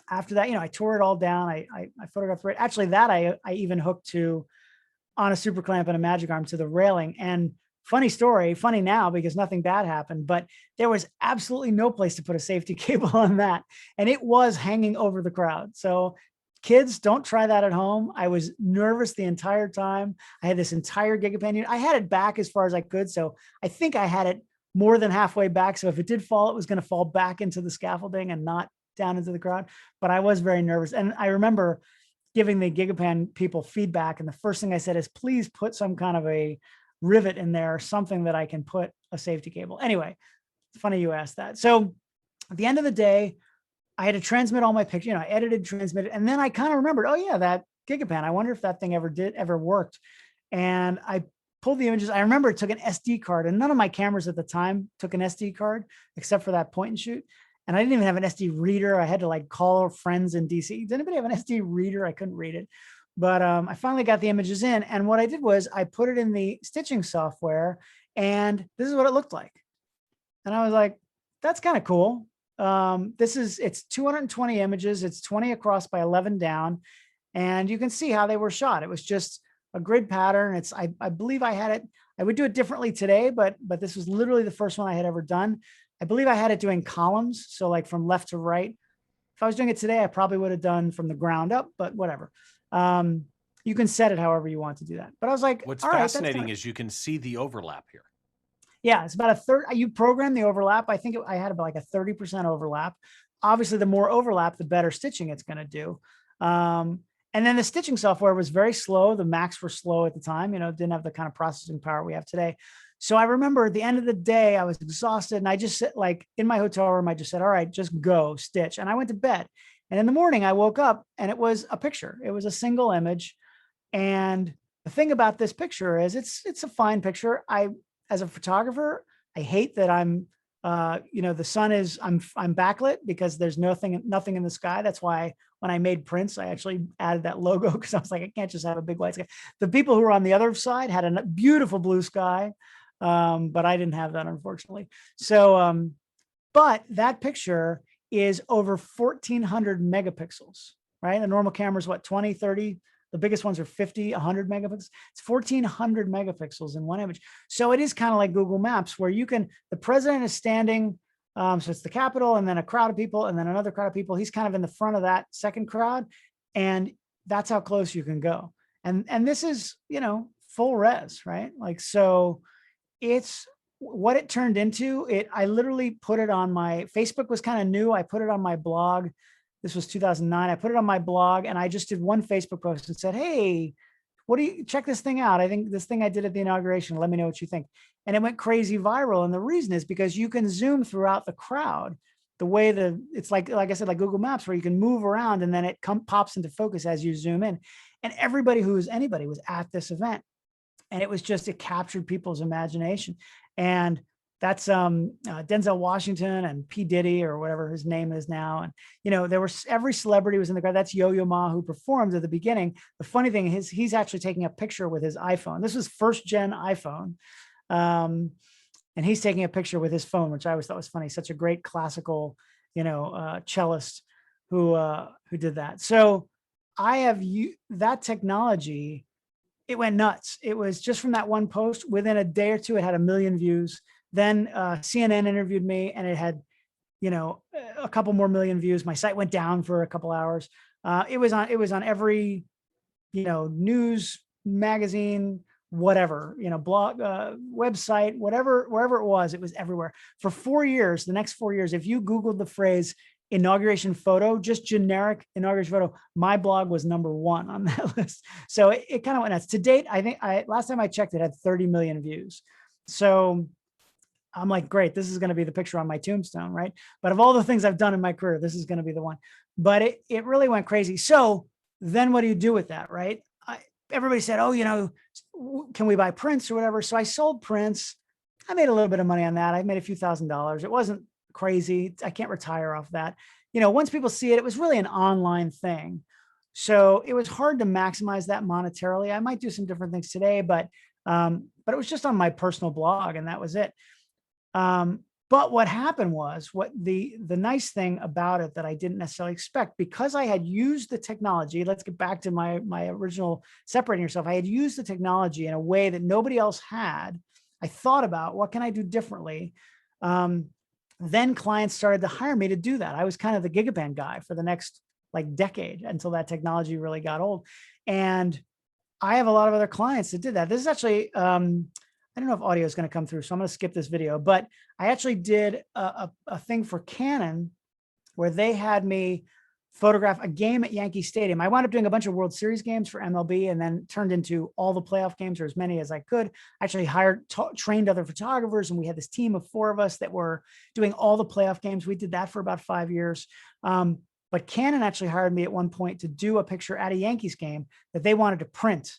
After that, I tore it all down. I photographed the parade. Actually, that I even hooked to on a super clamp and a magic arm to the railing. And funny story, funny now because nothing bad happened, but there was absolutely no place to put a safety cable on that. And it was hanging over the crowd. So kids, don't try that at home. I was nervous the entire time. I had this entire Gigapan unit. I had it back as far as I could. So I think I had it more than halfway back. So if it did fall, it was going to fall back into the scaffolding and not down into the crowd. But I was very nervous. And I remember giving the Gigapan people feedback. And the first thing I said is, please put some kind of a rivet in there, something that I can put a safety cable. Anyway, it's funny you asked that. So at the end of the day, I had to transmit all my pictures, I edited, transmitted, and then I kind of remembered, oh yeah, that Gigapan, I wonder if that thing ever worked. And I pulled the images. I remember it took an SD card, and none of my cameras at the time took an SD card except for that point and shoot. And I didn't even have an SD reader. I had to like call friends in DC. Does anybody have an SD reader? I couldn't read it. But I finally got the images in. And what I did was I put it in the stitching software, and this is what it looked like. And I was like, that's kind of cool. It's 220 images. It's 20 across by 11 down. And you can see how they were shot. It was just a grid pattern. I believe I had it. I would do it differently today, but this was literally the first one I had ever done. I believe I had it doing columns. So like from left to right. If I was doing it today, I probably would have done from the ground up, but whatever. You can set it however you want to do that. But I was like, what's fascinating is you can see the overlap here. Yeah, it's about a third. You program the overlap. I think I had about like a 30% overlap. Obviously, the more overlap, the better stitching it's going to do. And then the stitching software was very slow. The Macs were slow at the time, didn't have the kind of processing power we have today. So I remember at the end of the day, I was exhausted, and I just said, like in my hotel room, I just said, all right, just go stitch. And I went to bed. And in the morning I woke up and it was a picture. It was a single image. And the thing about this picture is it's a fine picture. As a photographer, I hate that I'm, the sun is, I'm backlit because there's nothing in the sky. That's why when I made prints, I actually added that logo, because I was like, I can't just have a big white sky. The people who were on the other side had a beautiful blue sky, but I didn't have that, unfortunately. So, but that picture is over 1,400 megapixels, right? A normal camera is what, 20, 30? The biggest ones are 50, 100 megapixels. It's 1,400 megapixels in one image. So it is kind of like Google Maps, where the president is standing, so it's the Capitol, and then a crowd of people, and then another crowd of people. He's kind of in the front of that second crowd, and that's how close you can go. And this is, full res, right? Like, so it's what it turned into. I literally put it on my Facebook, was kind of new. I put it on my blog. This was 2009. I put it on my blog, and I just did one Facebook post and said, hey, check this thing out. I think this thing I did at the inauguration, let me know what you think. And it went crazy viral. And the reason is because you can zoom throughout the crowd the way it's like I said, like Google Maps, where you can move around and then it pops into focus as you zoom in. And anybody was at this event. And it captured people's imagination. And that's Denzel Washington and P. Diddy, or whatever his name is now. And, every celebrity was in the crowd. That's Yo-Yo Ma, who performed at the beginning. The funny thing is he's actually taking a picture with his iPhone. This was first gen iPhone. And he's taking a picture with his phone, which I always thought was funny. Such a great classical, cellist who did that. So I have that technology. It went nuts. It was just from that one post. Within a day or two, it had 1 million views. Then CNN interviewed me, and it had, a couple more million views. My site went down for a couple hours. It was on every, news magazine, whatever, blog, website, wherever it was everywhere. For 4 years, the next 4 years, if you Googled the phrase inauguration photo, just generic inauguration photo, my blog was #1 on that list. So it kind of went nuts. To date, I think last time I checked, it had 30 million views. So I'm like, great, this is going to be the picture on my tombstone, right? But of all the things I've done in my career, this is going to be the one. But it really went crazy. So then what do you do with that, right? Everybody said, oh, can we buy prints or whatever? So I sold prints. I made a little bit of money on that. I made a few $1,000s. It wasn't crazy. I can't retire off that. Once people see it, it was really an online thing. So it was hard to maximize that monetarily. I might do some different things today, but it was just on my personal blog, and that was it. But what happened was, what the nice thing about it that I didn't necessarily expect, because I had used the technology, let's get back to my original separating yourself. I had used the technology in a way that nobody else had. I thought about, what can I do differently? Then clients started to hire me to do that. I was kind of the gigaband guy for the next decade, until that technology really got old. And I have a lot of other clients that did that. This is actually, I don't know if audio is going to come through, so I'm going to skip this video, but I actually did a thing for Canon where they had me photograph a game at Yankee Stadium. I wound up doing a bunch of World Series games for MLB, and then turned into all the playoff games, or as many as I could. I actually trained other photographers, and we had this team of 4 of us that were doing all the playoff games. We did that for about 5 years. But Canon actually hired me at one point to do a picture at a Yankees game that they wanted to print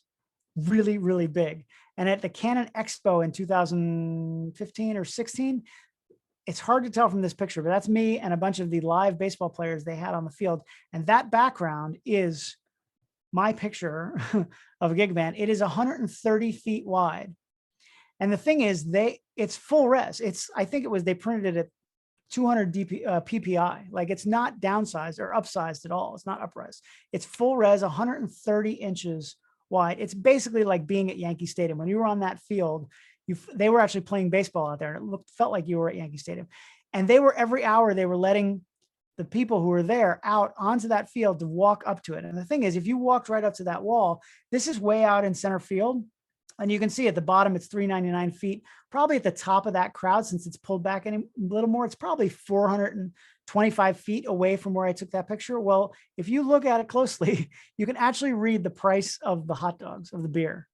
really, really big. And at the Canon Expo in 2015 or 16, it's hard to tell from this picture, but that's me and a bunch of the live baseball players they had on the field. And that background is my picture of a gig band. It is 130 feet wide. And the thing is, it's full res. I think they printed it at 200 PPI. Like, it's not downsized or upsized at all. It's not upres. It's full res, 130 inches wide. It's basically like being at Yankee Stadium. When you were on that field, they were actually playing baseball out there, and it felt like you were at Yankee Stadium. And every hour they were letting the people who were there out onto that field to walk up to it. And the thing is, if you walked right up to that wall, this is way out in center field. And you can see at the bottom, it's 399 feet, probably at the top of that crowd, since it's pulled back a little more, it's probably 425 feet away from where I took that picture. Well, if you look at it closely, you can actually read the price of the hot dogs, of the beer.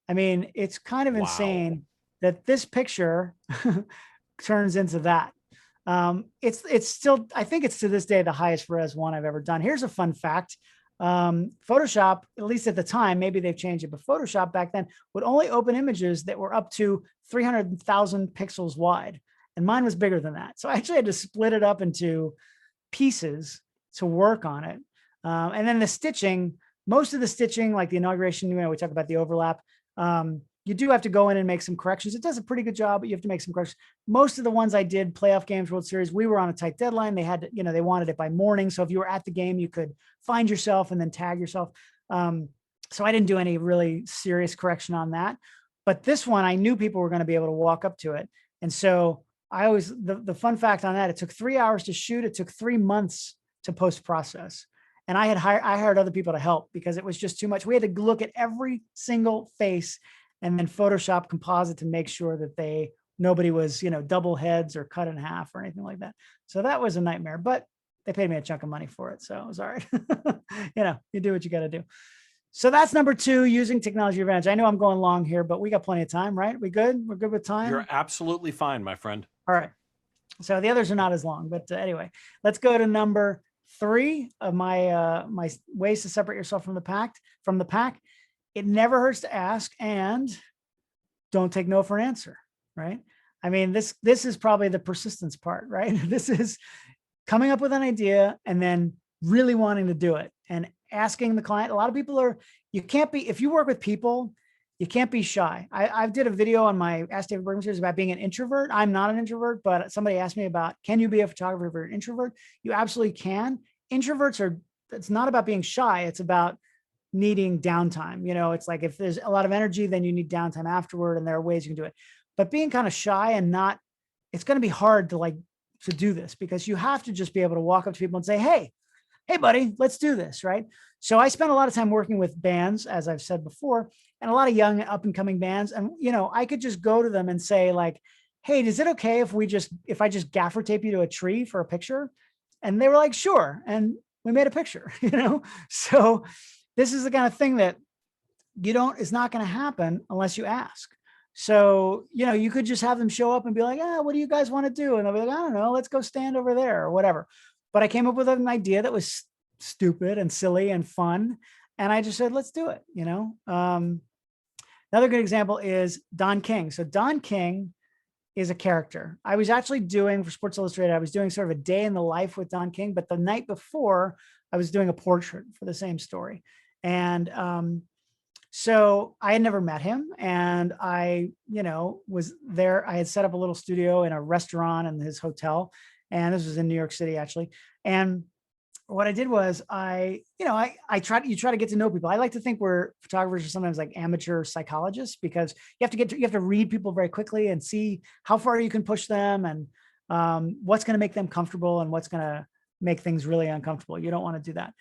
I mean, it's kind of insane that this picture turns into that. It's still, I think it's to this day, the highest res one I've ever done. Here's a fun fact. Photoshop, at least at the time, maybe they've changed it, but Photoshop back then would only open images that were up to 300,000 pixels wide. And mine was bigger than that. So I actually had to split it up into pieces to work on it. And then the stitching, most of the stitching, like the inauguration, we talk about the overlap. You do have to go in and make some corrections. It does a pretty good job, but you have to make some corrections. Most of the ones I did, playoff games, World Series, we were on a tight deadline. They had to, they wanted it by morning. So if you were at the game, you could find yourself and then tag yourself. So I didn't do any really serious correction on that. But this one, I knew people were going to be able to walk up to it. And so the fun fact on that, it took 3 hours to shoot. It took 3 months to post-process. And I hired other people to help because it was just too much. We had to look at every single face and then Photoshop composite to make sure that nobody was, double heads or cut in half or anything like that. So that was a nightmare, but they paid me a chunk of money for it. So it was all right. You do what you got to do. So that's number 2, using technology advantage. I know I'm going long here, but we got plenty of time, right? We good? We're good with time? You're absolutely fine, my friend. All right. So the others are not as long, but anyway, let's go to number 3 of my ways to separate yourself from the pack. It never hurts to ask, and don't take no for an answer, right? I mean, this is probably the persistence part, right? This is coming up with an idea and then really wanting to do it and asking the client. A lot of people if you work with people, you can't be shy. I did a video on my Ask David Bergman series about being an introvert. I'm not an introvert, but somebody asked me about, can you be a photographer if you're an introvert? You absolutely can. Introverts it's not about being shy. It's about needing downtime. It's like, if there's a lot of energy, then you need downtime afterward, and there are ways you can do it. But being kind of shy and it's going to be hard to do this, because you have to just be able to walk up to people and say, hey buddy, let's do this. Right. So I spent a lot of time working with bands, as I've said before, and a lot of young up and coming bands. And, I could just go to them and say, like, hey, is it okay if I just gaffer tape you to a tree for a picture? And they were like, sure. And we made a picture, so this is the kind of thing that it's not going to happen unless you ask. So, you could just have them show up and be like, what do you guys want to do? And they'll be like, I don't know, let's go stand over there or whatever. But I came up with an idea that was stupid and silly and fun. And I just said, let's do it. Another good example is Don King. So Don King is a character. I was actually doing, for Sports Illustrated, I was doing sort of a day in the life with Don King, but the night before I was doing a portrait for the same story. And so I had never met him, and I, was there. I had set up a little studio in a restaurant in his hotel, and this was in New York City, actually. And what I did was you try to get to know people. I like to think photographers are sometimes like amateur psychologists, because you have to read people very quickly and see how far you can push them, and what's going to make them comfortable and what's going to make things really uncomfortable. You don't want to do that.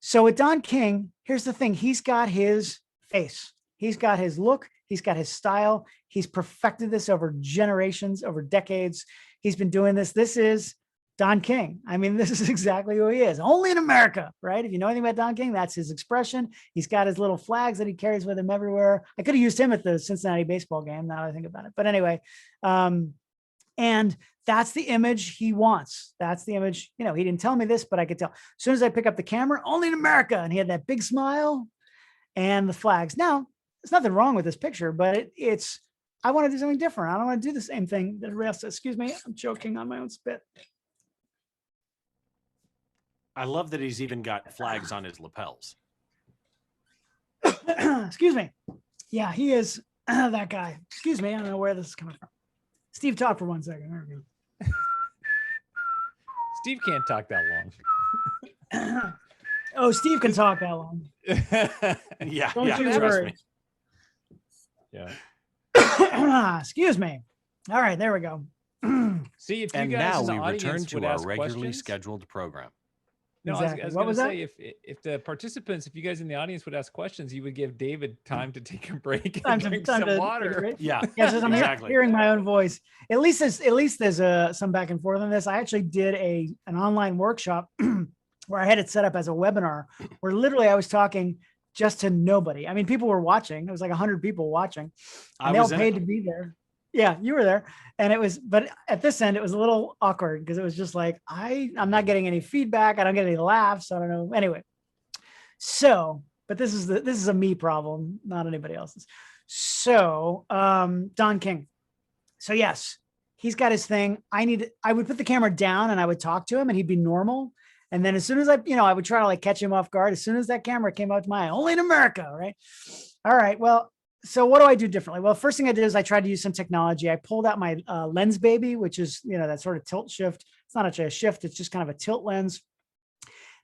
So with Don King, here's the thing. He's got his face. He's got his look. He's got his style. He's perfected this over generations, over decades. He's been doing this. This is Don King. I mean, this is exactly who he is. Only in America, right? If you know anything about Don King, that's his expression. He's got his little flags that he carries with him everywhere. I could have used him at the Cincinnati baseball game, now that I think about it. But anyway, and that's the image he wants. That's the image, he didn't tell me this, but I could tell. As soon as I pick up the camera, only in America. And he had that big smile and the flags. Now, there's nothing wrong with this picture, but it's I want to do something different. I don't want to do the same thing that everybody else does. Excuse me, I'm choking on my own spit. I love that he's even got flags on his lapels. Excuse me. Yeah, he is that guy. Excuse me, I don't know where this is coming from. Steve, talk for 1 second. There we go. Steve can't talk that long. Oh, Steve can talk that long. Yeah, Don't yeah, you trust worry. me. Yeah. Excuse me. All right, there we go. See, if you And guys now in the we audience return to would our ask regularly questions- scheduled program. No, Exactly. I was What going was to that? say, if the participants, if you guys in the audience would ask questions, you would give David time to take a break and Time to- drink time some to- water. Yeah, Yes, I'm exactly. hearing my own voice. At least there's some back and forth on this. I actually did an online workshop where I had it set up as a webinar, where literally I was talking just to nobody. I mean, people were watching. It was like 100 people watching, and they all paid to be there. Yeah, you were there, and but at this end, it was a little awkward because it was just like I'm not getting any feedback. I don't get any laughs. I don't know. Anyway, so. But this is a me problem, not anybody else's. So Don King. So yes, he's got his thing. I would put the camera down and I would talk to him and he'd be normal. And then as soon as I would try to like catch him off guard, as soon as that camera came out to my eye, only in America, right? All right, well, so what do I do differently? Well, first thing I did is I tried to use some technology. I pulled out my lens baby, which is, that sort of tilt shift. It's not actually a shift. It's just kind of a tilt lens.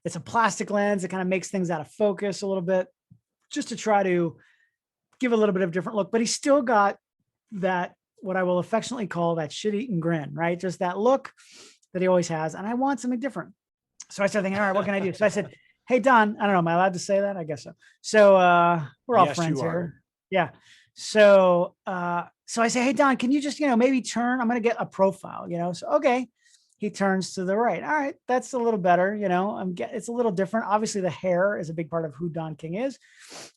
It's a plastic lens. It kind of makes things out of focus a little bit, just to try to give a little bit of a different look. But he's still got that, what I will affectionately call that shit-eating grin, right? Just that look that he always has. And I want something different. So I started thinking, all right, what can I do? So I said, hey, Don, I don't know, am I allowed to say that? I guess so. So we're all friends here. Yeah. So so I say, hey, Don, can you just, maybe turn, I'm going to get a profile, so, okay. He turns to the right. All right, that's a little better. It's a little different. Obviously, the hair is a big part of who Don King is.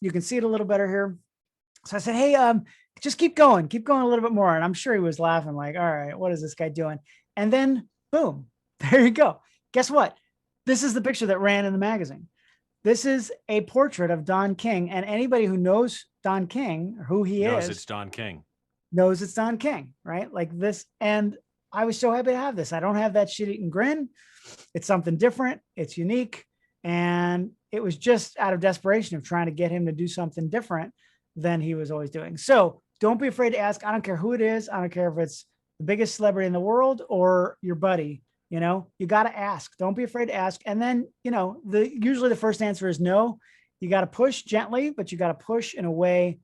You can see it a little better here. So I said, hey, just keep going a little bit more. And I'm sure he was laughing like, all right, what is this guy doing? And then boom, there you go. Guess what? This is the picture that ran in the magazine. This is a portrait of Don King. And anybody who knows Don King or who he knows is it's Don King. Knows it's Don King, right? Like this. And I was so happy to have this. I don't have that shit-eating grin. It's something different. It's unique. And it was just out of desperation of trying to get him to do something different than he was always doing. So don't be afraid to ask. I don't care who it is. I don't care if it's the biggest celebrity in the world or your buddy. You got to ask. Don't be afraid to ask. And then, usually the first answer is no. You got to push gently, but you got to push in a way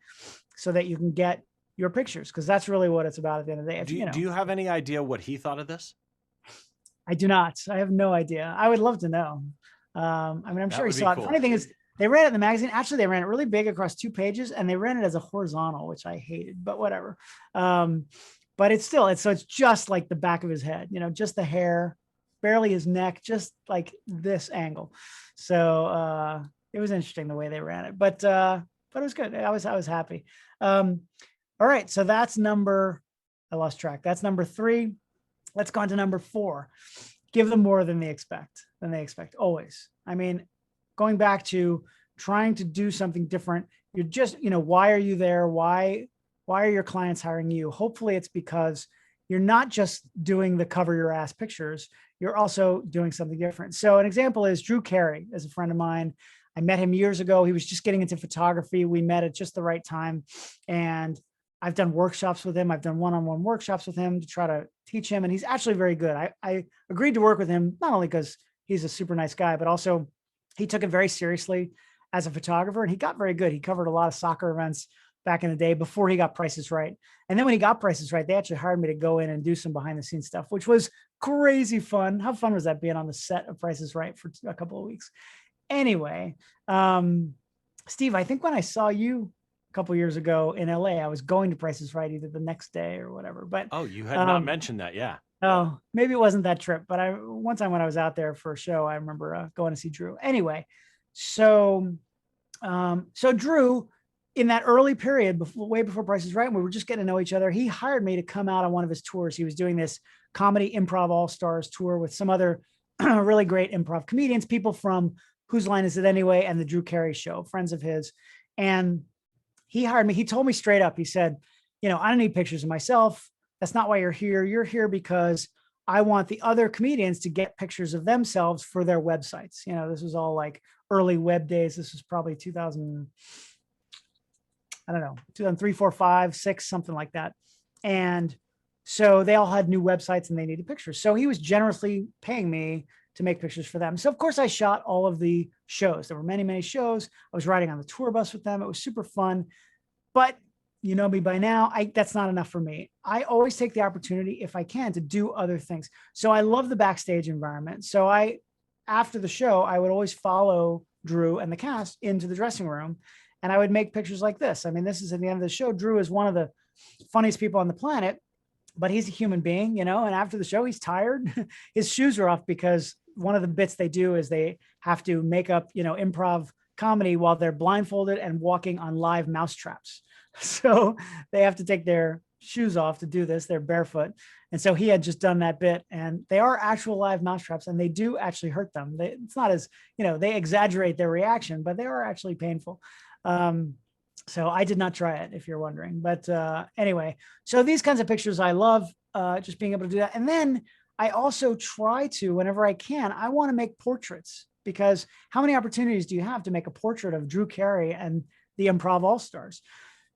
so that you can get your pictures, because that's really what it's about at the end of the day. Do you have any idea what he thought of this? I do not. I have no idea. I would love to know. I'm sure he saw it. Cool. Funny thing is, they ran it in the magazine. Actually, they ran it really big across 2 pages, and they ran it as a horizontal, which I hated, but whatever. But it's just like the back of his head, just the hair, barely his neck, just like this angle. So it was interesting the way they ran it, but it was good. I was happy. All right, so that's I lost track. That's number 3. Let's go on to number 4. Give them more than they expect, always. I mean, going back to trying to do something different, you're just, why are you there? Why are your clients hiring you? Hopefully it's because you're not just doing the cover your ass pictures, you're also doing something different. So an example is Drew Carey is a friend of mine. I met him years ago. He was just getting into photography. We met at just the right time. And I've done workshops with him. I've done one-on-one workshops with him to try to teach him. And he's actually very good. I agreed to work with him, not only because he's a super nice guy, but also he took it very seriously as a photographer, and he got very good. He covered a lot of soccer events back in the day before he got Prices Right. And then when he got Prices Right, they actually hired me to go in and do some behind the scenes stuff, which was crazy fun. How fun was that being on the set of Prices Right for a couple of weeks? Anyway, Steve, I think when I saw you a couple of years ago in LA, I was going to Prices Right either the next day or whatever. But you had not mentioned that, yeah. Oh, maybe it wasn't that trip, but one time when I was out there for a show, I remember going to see Drew. Anyway, so Drew, in that early period, way before Price is Right, and we were just getting to know each other, he hired me to come out on one of his tours. He was doing this comedy improv all-stars tour with some other really great improv comedians, people from Whose Line Is It Anyway? And the Drew Carey Show, friends of his. And he hired me. He told me straight up, he said, I don't need pictures of myself. That's not why you're here. You're here because I want the other comedians to get pictures of themselves for their websites. This was all like early web days. This was probably 2000, I don't know, 2003, 4, 5, 6, something like that. And so they all had new websites and they needed pictures. So he was generously paying me to make pictures for them. So of course I shot all of the shows. There were many, many shows. I was riding on the tour bus with them. It was super fun. But you know me by now, that's not enough for me. I always take the opportunity, if I can, to do other things. So I love the backstage environment. So after the show, I would always follow Drew and the cast into the dressing room, and I would make pictures like this. I mean, this is at the end of the show. Drew is one of the funniest people on the planet, but he's a human being, and after the show, he's tired. His shoes are off because one of the bits they do is they have to make up, improv comedy while they're blindfolded and walking on live mouse traps. So they have to take their shoes off to do this. They're barefoot. And so he had just done that bit, and they are actual live mouse traps, and they do actually hurt them. It's not as, they exaggerate their reaction, but they are actually painful. So I did not try it, if you're wondering. But anyway, so these kinds of pictures I love, just being able to do that. And then I also try to, whenever I can, I want to make portraits, because how many opportunities do you have to make a portrait of Drew Carey and the Improv All-Stars?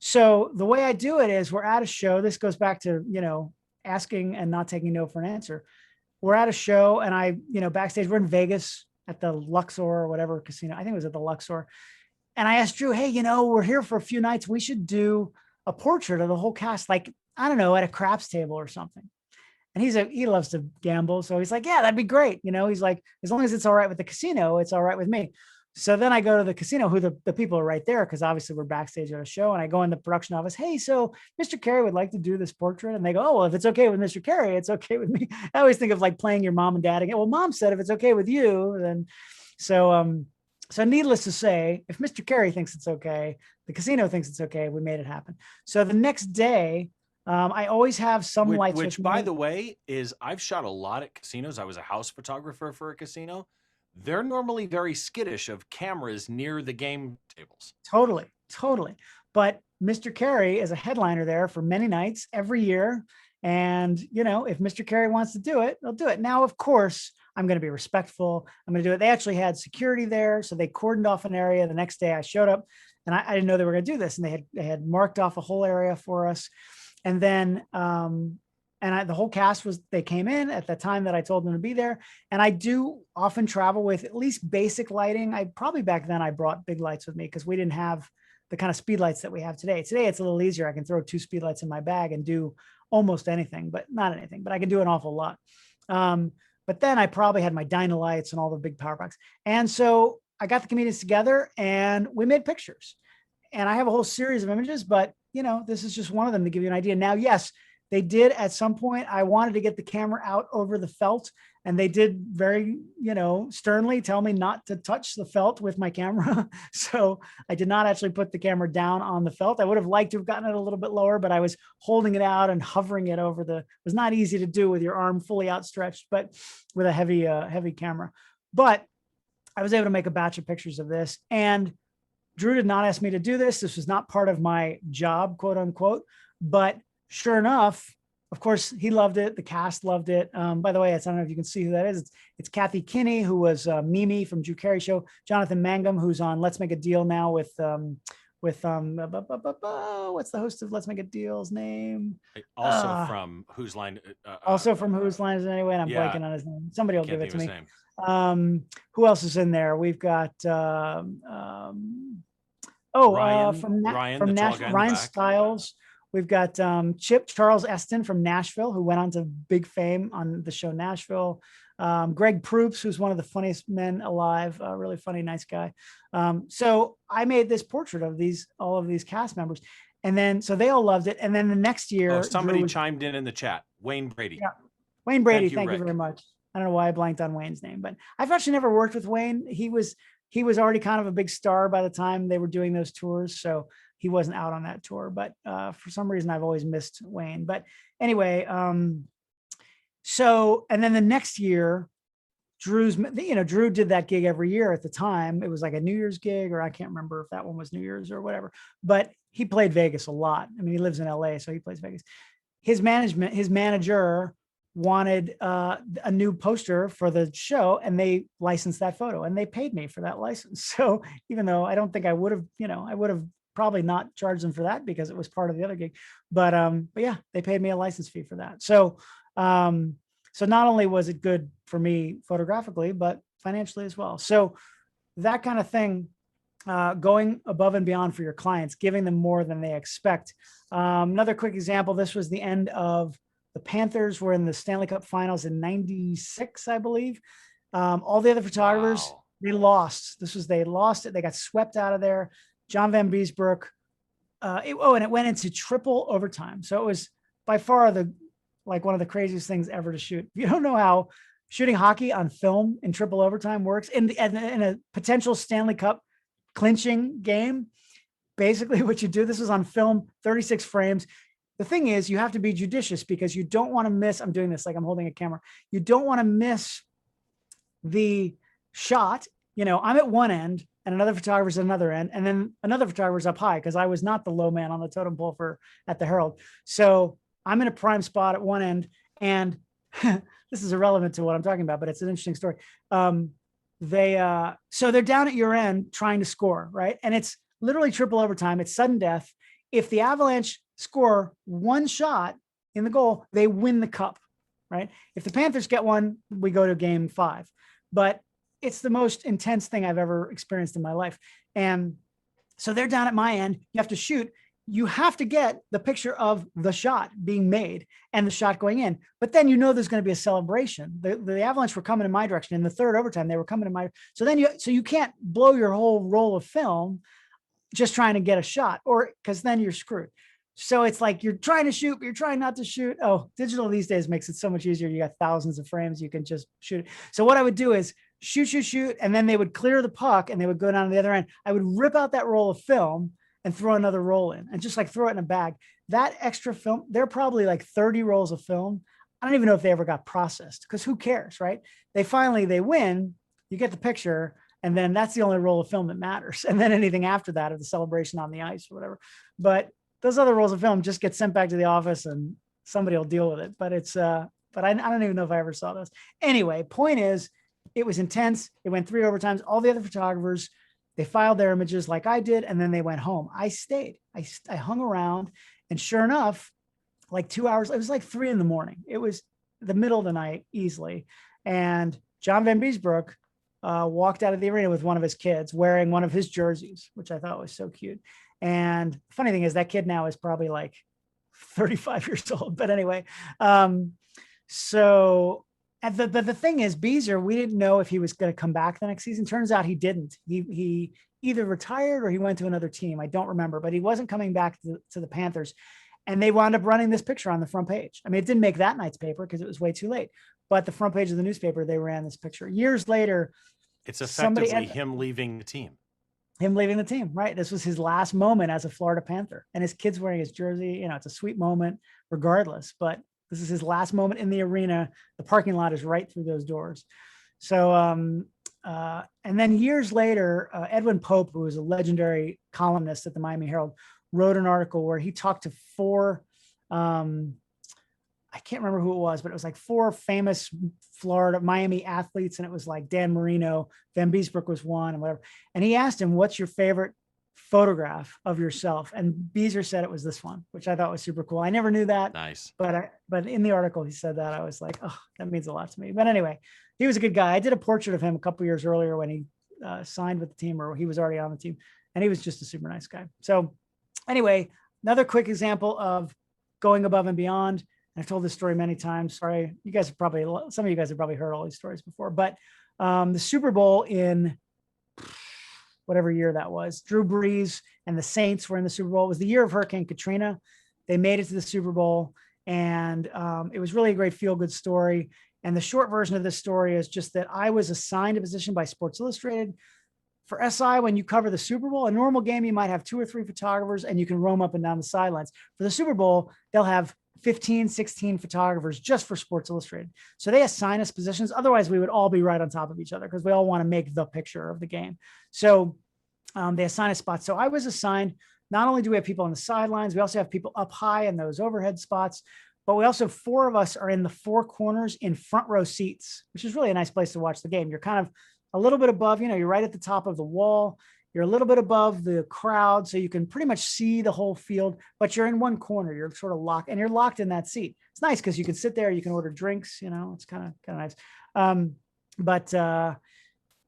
So the way I do it is, we're at a show. This goes back to, asking and not taking no for an answer. We're at a show, and backstage, we're in Vegas at the Luxor or whatever casino. I think it was at the Luxor. And I asked Drew, hey, we're here for a few nights. We should do a portrait of the whole cast, like, I don't know, at a craps table or something. And he loves to gamble. So he's like, yeah, that'd be great. He's like, as long as it's all right with the casino, it's all right with me. So then I go to the casino, who the people are right there, because obviously we're backstage at a show, and I go in the production office. Hey, so Mr. Carey would like to do this portrait. And they go, oh, well, if it's okay with Mr. Carey, it's okay with me. I always think of like playing your mom and dad again. Well, mom said if it's okay with you, then so needless to say, if Mr. Carey thinks it's okay, the casino thinks it's okay, we made it happen. So the next day, I always have some lights. Which, by the way, I've shot a lot at casinos. I was a house photographer for a casino. They're normally very skittish of cameras near the game tables. Totally. But Mr. Carey is a headliner there for many nights every year. And, if Mr. Carey wants to do it, they'll do it. Now, of course, I'm going to be respectful. I'm going to do it. They actually had security there, so they cordoned off an area. The next day I showed up, and I didn't know they were going to do this. And they had marked off a whole area for us. And then, the whole cast they came in at the time that I told them to be there. And I do often travel with at least basic lighting. Back then I brought big lights with me, because we didn't have the kind of speed lights that we have today. Today, it's a little easier. I can throw 2 speed lights in my bag and do almost anything, but not anything, but I can do an awful lot. But then I probably had my Dyna lights and all the big power packs. And so I got the comedians together and we made pictures, and I have a whole series of images, but this is just one of them to give you an idea. Now, yes, they did at some point, I wanted to get the camera out over the felt, and they did very, sternly tell me not to touch the felt with my camera. So I did not actually put the camera down on the felt. I would have liked to have gotten it a little bit lower, but I was holding it out and hovering it over it was not easy to do with your arm fully outstretched, but with a heavy camera. But I was able to make a batch of pictures of this, and Drew did not ask me to do this. This was not part of my job, quote unquote, but sure enough, of course, he loved it. The cast loved it. By the way, I don't know if you can see who that is. It's Kathy Kinney, who was Mimi from Drew Carey Show. Jonathan Mangum, who's on Let's Make a Deal now with what's the host of Let's Make a Deal's name? Also from Whose Line? Also from Whose Line Is It Anyway? And I'm blanking on his name. Somebody will give it to me. Who else is in there? We've got Ryan Stiles. We've got Charles Eston from Nashville, who went on to big fame on the show Nashville. Greg Proops, who's one of the funniest men alive, really funny, nice guy. So I made this portrait of all of these cast members. And then, so they all loved it. And then the next year, somebody chimed in the chat, Wayne Brady. Yeah. Wayne Brady. Thank you very much. I don't know why I blanked on Wayne's name, but I've actually never worked with Wayne. He was already kind of a big star by the time they were doing those tours. So he wasn't out on that tour, but for some reason I've always missed Wayne. But anyway, and then the next year, Drew did that gig every year at the time. It was like a New Year's gig, or I can't remember if that one was New Year's or whatever, but he played Vegas a lot. I mean, he lives in LA, so he plays Vegas. His manager wanted a new poster for the show, and they licensed that photo, and they paid me for that license. So even though I don't think I would have probably not charged them for that because it was part of the other gig, but yeah, they paid me a license fee for that. So so not only was it good for me photographically, but financially as well. So that kind of thing, going above and beyond for your clients, giving them more than they expect. Another quick example, this was the end of the Panthers were in the Stanley Cup Finals in '96, I believe. All the other photographers, they lost. They lost it. They got swept out of there. John Van Beesbroek. And it went into triple overtime. So it was by far one of the craziest things ever to shoot. If you don't know how shooting hockey on film in triple overtime works in a potential Stanley Cup clinching game, basically what you do, this is on film, 36 frames. The thing is, you have to be judicious because you don't want to miss, I'm doing this like I'm holding a camera. You don't want to miss the shot. I'm at one end and another photographer's at another end, and then another photographer's up high because I was not the low man on the totem pole at the Herald. So I'm in a prime spot at one end, and this is irrelevant to what I'm talking about, but it's an interesting story. So they're down at your end trying to score, right? And it's literally triple overtime. It's sudden death. If the Avalanche score one shot in the goal, they win the cup, right? If the Panthers get one, we go to game 5. But it's the most intense thing I've ever experienced in my life. And so they're down at my end. You have to shoot. You have to get the picture of the shot being made and the shot going in. But then there's going to be a celebration. The Avalanche were coming in my direction. In the third overtime, they were coming in my. So you can't blow your whole roll of film just trying to get a shot, or because then you're screwed. So it's like you're trying to shoot, but you're trying not to shoot. Oh, digital these days makes it so much easier. You got thousands of frames. You can just shoot it. So what I would do is shoot. And then they would clear the puck and they would go down to the other end. I would rip out that roll of film and throw another roll in and just like throw it in a bag. That extra film, they're probably like 30 rolls of film. I don't even know if they ever got processed because who cares, right? They win, you get the picture, and then that's the only roll of film that matters. And then anything after that or the celebration on the ice or whatever. But those other rolls of film just get sent back to the office and somebody will deal with it. But I don't even know if I ever saw those. Anyway, point is, it was intense. It went 3 overtimes. All the other photographers, they filed their images like I did, and then they went home. I stayed. I hung around, and sure enough, like 2 hours, it was like 3 a.m. It was the middle of the night easily. And John Van Beesbroek walked out of the arena with one of his kids wearing one of his jerseys, which I thought was so cute. And the funny thing is that kid now is probably like 35 years old. But anyway, but the thing is, Beezer, we didn't know if he was going to come back the next season. Turns out he didn't. He either retired or he went to another team. I don't remember, but he wasn't coming back to the Panthers. And they wound up running this picture on the front page. I mean, it didn't make that night's paper because it was way too late. But the front page of the newspaper, they ran this picture. Years later, it's effectively him leaving the team. Him leaving the team, right? This was his last moment as a Florida Panther. And his kid's wearing his jersey. It's a sweet moment regardless. But this is his last moment in the arena. The parking lot is right through those doors. So, and then years later, Edwin Pope, who was a legendary columnist at the Miami Herald, wrote an article where he talked to 4, I can't remember who it was, but it was like 4 famous Miami athletes. And it was like Dan Marino, Van Beesbroek was one and whatever. And he asked him, what's your favorite photograph of yourself? And Beezer said it was this one, which I thought was super cool. I never knew that. Nice. But in the article, he said that. I was like, oh, that means a lot to me. But anyway, he was a good guy. I did a portrait of him a couple years earlier when he signed with the team, or he was already on the team. And he was just a super nice guy. So anyway, another quick example of going above and beyond. I've told this story many times. Sorry, some of you guys have probably heard all these stories before, but the Super Bowl in whatever year that was, Drew Brees and the Saints were in the Super Bowl. It was the year of Hurricane Katrina. They made it to the Super Bowl, and it was really a great feel-good story. And the short version of this story is just that I was assigned a position by Sports Illustrated. For SI, when you cover the Super Bowl, a normal game, you might have 2 or 3 photographers and you can roam up and down the sidelines. For the Super Bowl, they'll have 15, 16 photographers just for Sports Illustrated. So they assign us positions. Otherwise, we would all be right on top of each other because we all want to make the picture of the game. So they assign us spots. So I was assigned, not only do we have people on the sidelines, we also have people up high in those overhead spots, but we also, 4 of us are in the 4 corners in front row seats, which is really a nice place to watch the game. You're kind of a little bit above, you're right at the top of the wall. You're a little bit above the crowd, so you can pretty much see the whole field, but you're in one corner. You're sort of locked, and you're locked in that seat. It's nice because you can sit there, you can order drinks, it's kind of nice.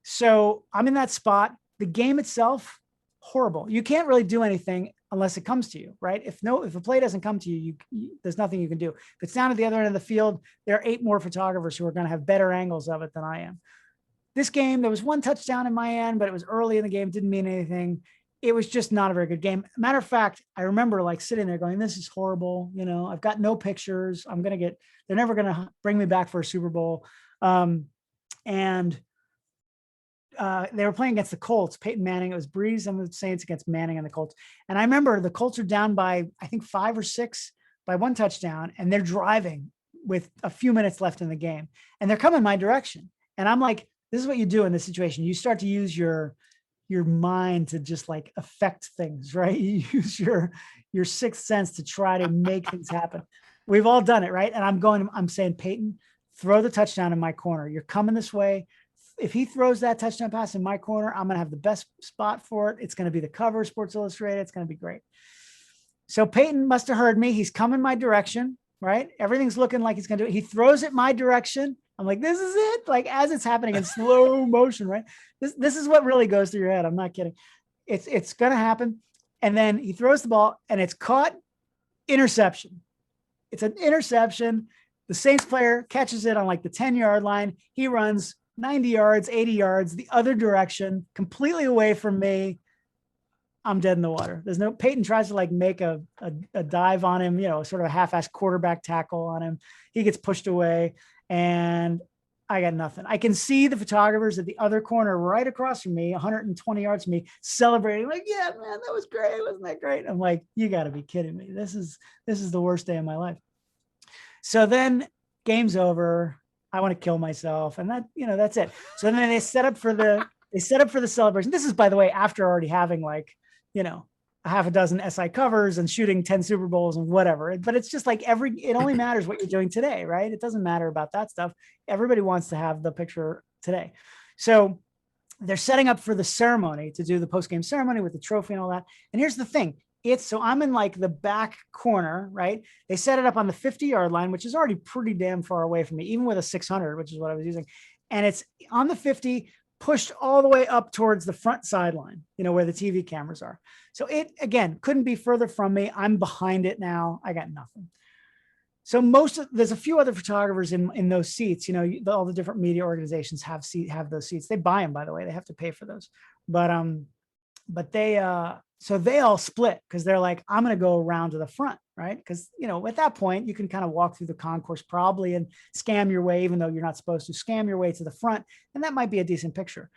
So I'm in that spot. The game itself, horrible. You can't really do anything unless it comes to you, right? If a play doesn't come to you, there's nothing you can do. If it's down at the other end of the field, there are 8 more photographers who are going to have better angles of it than I am. This game, there was 1 touchdown in my end, but it was early in the game, didn't mean anything. It was just not a very good game. Matter of fact, I remember like sitting there going, this is horrible. I've got no pictures. They're never going to bring me back for a Super Bowl. And they were playing against the Colts, Peyton Manning. It was Breeze and the Saints against Manning and the Colts. And I remember the Colts are down by, I think 5 or 6 by 1 touchdown, and they're driving with a few minutes left in the game, and they're coming my direction. And I'm like, this is what you do in this situation. You start to use your mind to just like affect things, right? You use your 6th sense to try to make things happen. We've all done it, right? And I'm saying, Peyton, throw the touchdown in my corner. You're coming this way. If he throws that touchdown pass in my corner, I'm going to have the best spot for it. It's going to be the cover of Sports Illustrated. It's going to be great. So Peyton must have heard me. He's coming my direction, right? Everything's looking like he's going to do it. He throws it my direction. I'm like, this is it. Like as it's happening in slow motion, right? This is what really goes through your head. I'm not kidding. It's going to happen. And then he throws the ball and it's caught. Interception. It's an interception. The Saints player catches it on like the 10-yard line. He runs 90 yards, 80 yards, the other direction, completely away from me. I'm dead in the water. Peyton tries to like make a dive on him, sort of a half-assed quarterback tackle on him. He gets pushed away and I got nothing. I can see the photographers at the other corner right across from me, 120 yards from me, celebrating like, yeah, man, that was great. Wasn't that great? I'm like, you gotta be kidding me. This is the worst day of my life. So then game's over. I want to kill myself. And that's it. So then they set up for the celebration. This is, by the way, after already having like, a half a dozen SI covers and shooting 10 Super Bowls and whatever. But it's just like it only matters what you're doing today, right? It doesn't matter about that stuff. Everybody wants to have the picture today. So they're setting up for the ceremony to do the post-game ceremony with the trophy and all that. And here's the thing. So I'm in like the back corner, right? They set it up on the 50-yard line, which is already pretty damn far away from me, even with a 600, which is what I was using. And it's on the 50, pushed all the way up towards the front sideline, where the TV cameras are. So it, again, couldn't be further from me. I'm behind it now. I got nothing. So there's a few other photographers in those seats. All the different media organizations have those seats. They buy them, by the way. They have to pay for those. But they all split because they're like, I'm going to go around to the front, right? Because, at that point, you can kind of walk through the concourse probably and scam your way, even though you're not supposed to, scam your way to the front. And that might be a decent picture.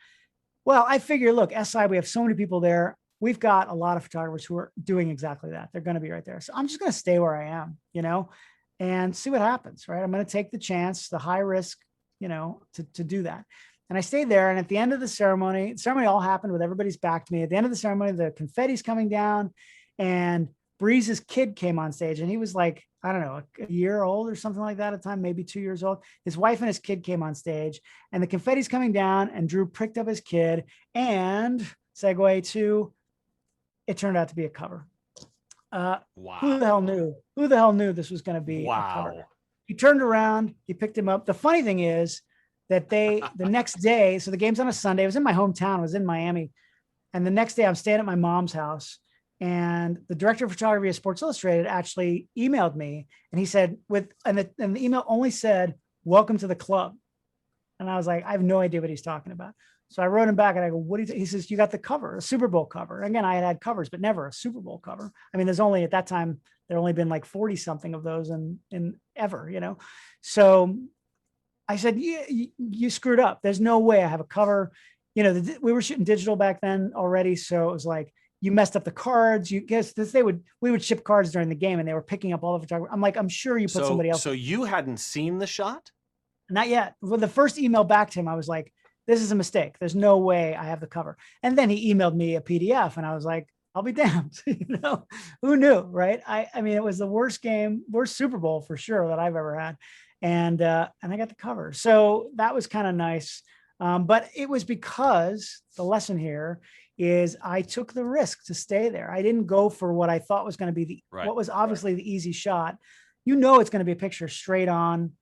Well, I figure, look, SI, we have so many people there. We've got a lot of photographers who are doing exactly that. They're going to be right there. So I'm just going to stay where I am, and see what happens, right? I'm going to take the chance, the high risk, to do that. And I stayed there. And at the end of the ceremony all happened with everybody's back to me. At the end of the ceremony, the confetti's coming down and Breeze's kid came on stage and he was like, I don't know, a year old or something like that at the time, maybe 2 years old. His wife and his kid came on stage and the confetti's coming down and Drew picked up his kid and segue to, it turned out to be a cover. Wow. Who the hell knew this was going to be a cover? He turned around, he picked him up. The funny thing is, that the next day, so the game's on a Sunday. It was in my hometown. I was in Miami. And the next day I'm staying at my mom's house and the director of photography of Sports Illustrated actually emailed me and he said, and the email only said, welcome to the club. And I was like, I have no idea what he's talking about. So I wrote him back and I go, what do you, he says, you got the cover, a Super Bowl cover. And again, I had covers, but never a Super Bowl cover. I mean, there's only at that time, there only been like 40 something of those in ever, So I said, yeah, you screwed up. There's no way I have a cover. We were shooting digital back then already. So it was like, you messed up the cards. You guess this, we would ship cards during the game and they were picking up all the photography. I'm like, I'm sure you put somebody else. So you hadn't seen the shot? Not yet. With the first email back to him, I was like, this is a mistake. There's no way I have the cover. And then he emailed me a PDF and I was like, I'll be damned. Who knew, right? I mean, it was the worst Super Bowl for sure that I've ever had. And I got the cover. So that was kind of nice. But it was because the lesson here is I took the risk to stay there. I didn't go for what I thought was going to be what was obviously the easy shot. It's going to be a picture straight on,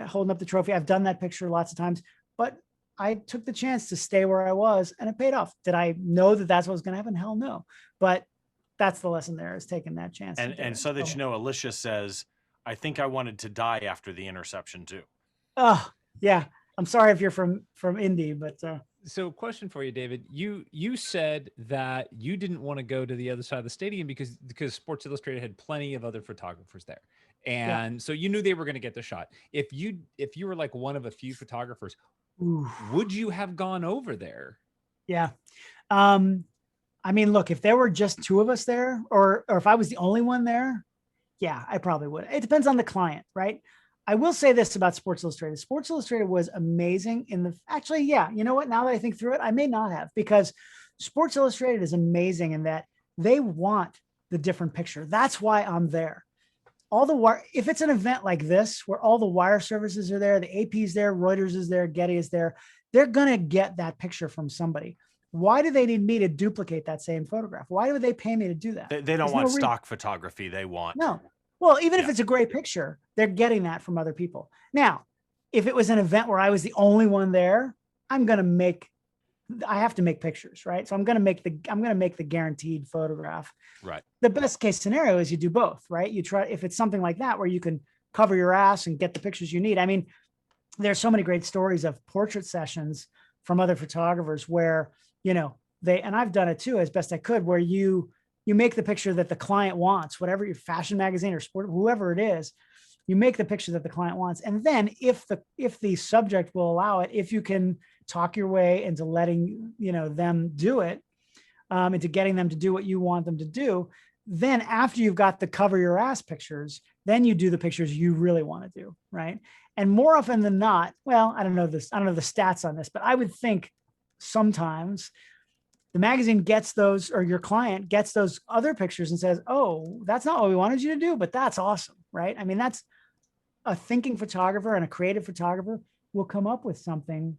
holding up the trophy. I've done that picture lots of times, but I took the chance to stay where I was and it paid off. Did I know that that's what was going to happen? Hell no. But that's the lesson there, is taking that chance. And so that, Alicia says, I think I wanted to die after the interception too. Oh yeah. I'm sorry if you're from Indy, but so question for you, David. You said that you didn't want to go to the other side of the stadium because Sports Illustrated had plenty of other photographers there. And so you knew they were going to get the shot. If you were like one of a few photographers, would you have gone over there? Yeah. I mean, look, if there were just two of us there, or if I was the only one there, yeah, I probably would. It depends on the client, right? I will say this about Sports Illustrated. Sports Illustrated was amazing you know what? Now that I think through it, I may not have, because Sports Illustrated is amazing in that they want the different picture. That's why I'm there. If it's an event like this, where all the wire services are there, the AP's there, Reuters is there, Getty is there, they're going to get that picture from somebody. Why do they need me to duplicate that same photograph? Why do they pay me to do that? They don't want stock photography. They want. No. Well, even if it's a great picture, they're getting that from other people. Now, if it was an event where I was the only one there, I have to make pictures, right? So I'm going to make the guaranteed photograph. Right. The best case scenario is you do both, right? You try, if it's something like that where you can cover your ass and get the pictures you need. I mean, there's so many great stories of portrait sessions from other photographers where, and I've done it too, as best I could, where you make the picture that the client wants, whatever your fashion magazine or sport, whoever it is, you make the picture that the client wants. And then if the subject will allow it, if you can talk your way into letting, them do it, into getting them to do what you want them to do, then after you've got the cover your ass pictures, then you do the pictures you really want to do. Right. And more often than not, well, I don't know the stats on this, but I would think sometimes the magazine gets those, or your client gets those other pictures and says, oh, that's not what we wanted you to do, but that's awesome. Right. I mean, that's a thinking photographer and a creative photographer will come up with something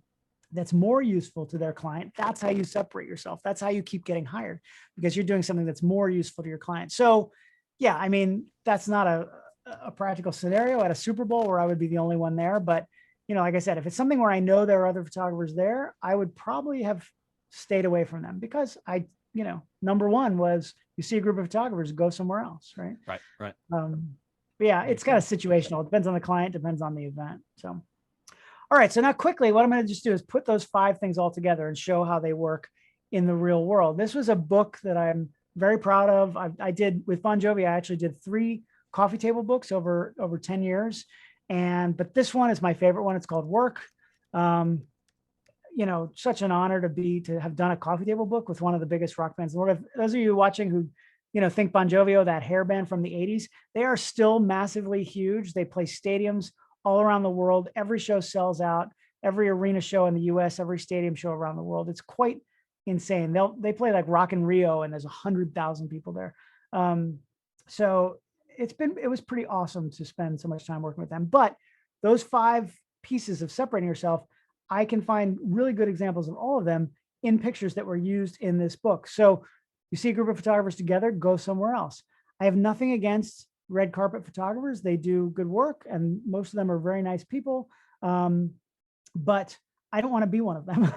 that's more useful to their client. That's how you separate yourself. That's how you keep getting hired, because you're doing something that's more useful to your client. So yeah, I mean, that's not a practical scenario at a Super Bowl where I would be the only one there. But, like I said, if it's something where I know there are other photographers there, I would probably have stayed away from them, because number one was, you see a group of photographers, go somewhere else. Right. Right. But yeah, it's kind of situational. It depends on the client, depends on the event. So, all right. So now quickly, what I'm going to just do is put those 5 things all together and show how they work in the real world. This was a book that I'm very proud of. I did with Bon Jovi. I actually did 3 coffee table books over 10 years. But this one is my favorite one. It's called Work. Such an honor to have done a coffee table book with one of the biggest rock bands in the world. If those of you watching who, think Bon Jovi, that hair band from the 80s, they are still massively huge. They play stadiums all around the world. Every show sells out, every arena show in the US, every stadium show around the world. It's quite insane. They play like Rock in Rio and there's 100,000 people there. So it was pretty awesome to spend so much time working with them. But those 5 pieces of separating yourself, I can find really good examples of all of them in pictures that were used in this book. So you see a group of photographers together, go somewhere else. I have nothing against red carpet photographers. They do good work and most of them are very nice people. But I don't want to be one of them.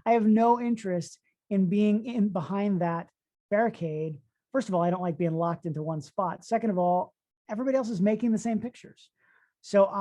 I have no interest in being behind that barricade. First of all, I don't like being locked into one spot. Second of all, everybody else is making the same pictures. So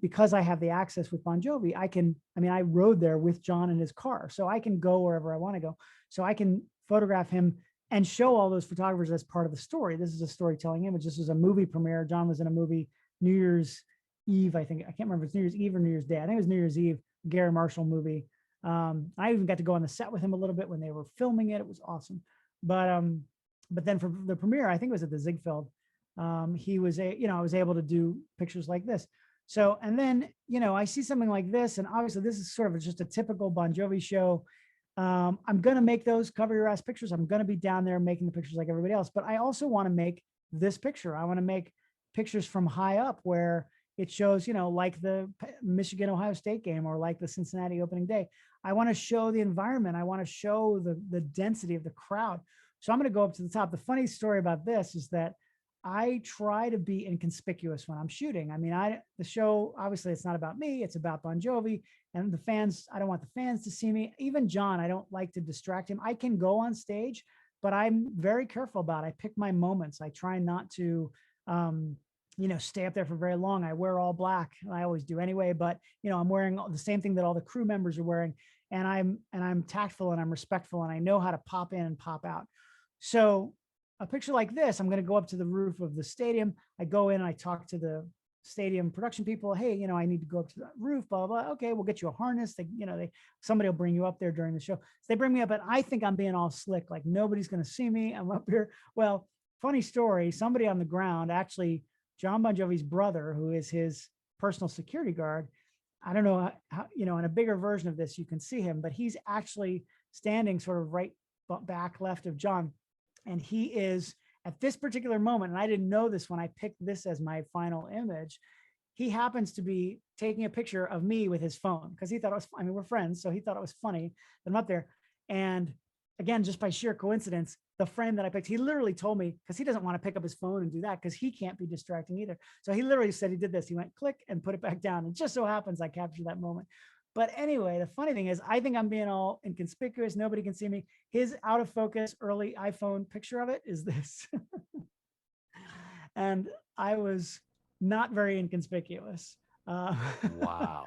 because I have the access with Bon Jovi, I rode there with John in his car, so I can go wherever I want to go. So I can photograph him and show all those photographers as part of the story. This is a storytelling image. This was a movie premiere. John was in a movie New Year's Eve, I think. I can't remember if it's New Year's Eve or New Year's Day. I think it was New Year's Eve, Gary Marshall movie. I even got to go on the set with him a little bit when they were filming it. It was awesome. but then for the premiere, I think it was at the Ziegfeld, he was I was able to do pictures like this. So, and then, I see something like this, and obviously this is sort of just a typical Bon Jovi show. I'm going to make those cover your ass pictures. I'm going to be down there making the pictures like everybody else, but I also want to make this picture. I want to make pictures from high up where it shows, like the Michigan Ohio State game or like the Cincinnati opening day. I want to show the environment. I want to show the density of the crowd. So I'm going to go up to the top. The funny story about this is that I try to be inconspicuous when I'm shooting. I mean, the show, obviously it's not about me, it's about Bon Jovi and the fans. I don't want the fans to see me. Even John, I don't like to distract him. I can go on stage, but I'm very careful about it. I pick my moments. I try not to, stay up there for very long. I wear all black. I always do anyway, but I'm wearing the same thing that all the crew members are wearing. And I'm tactful and I'm respectful and I know how to pop in and pop out. So a picture like this, I'm going to go up to the roof of the stadium. I go in and I talk to the stadium production people. Hey, I need to go up to the roof, blah, blah, blah. Okay, we'll get you a harness. Somebody will bring you up there during the show. So they bring me up and I think I'm being all slick. Like nobody's going to see me. I'm up here. Well, funny story. Somebody on the ground, actually John Bon Jovi's brother, who is his personal security guard. I don't know how, in a bigger version of this, you can see him, but he's actually standing sort of right back left of John. And he is at this particular moment, and I didn't know this when I picked this as my final image, he happens to be taking a picture of me with his phone because he thought it was, we're friends. So he thought it was funny that I'm up there. And again, just by sheer coincidence, the frame that I picked, he literally told me, because he doesn't want to pick up his phone and do that because he can't be distracting either. So he literally said he did this. He went click and put it back down. And just so happens I captured that moment. But anyway, the funny thing is, I think I'm being all inconspicuous. Nobody can see me. His out of focus early iPhone picture of it is this. And I was not very inconspicuous. Wow.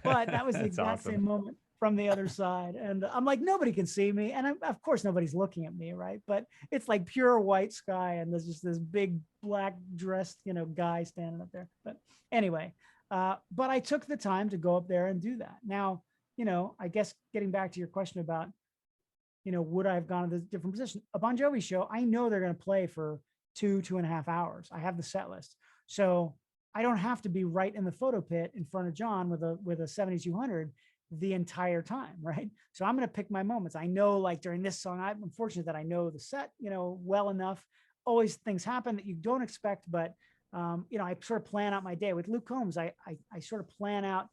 But that was the exact same moment from the other side. And I'm like, nobody can see me. And of course, nobody's looking at me, right? But it's like pure white sky. And there's just this big black dressed, guy standing up there. But anyway, but I took the time to go up there and do that. Now, I guess getting back to your question about, would I have gone to this different position? A Bon Jovi show, I know they're going to play for 2.5 hours. I have the set list. So I don't have to be right in the photo pit in front of John with a 7200 the entire time, right? So I'm going to pick my moments. I know, like during this song, I'm fortunate that I know the set, well enough. Always things happen that you don't expect, but I sort of plan out my day. With Luke Combs, I sort of plan out,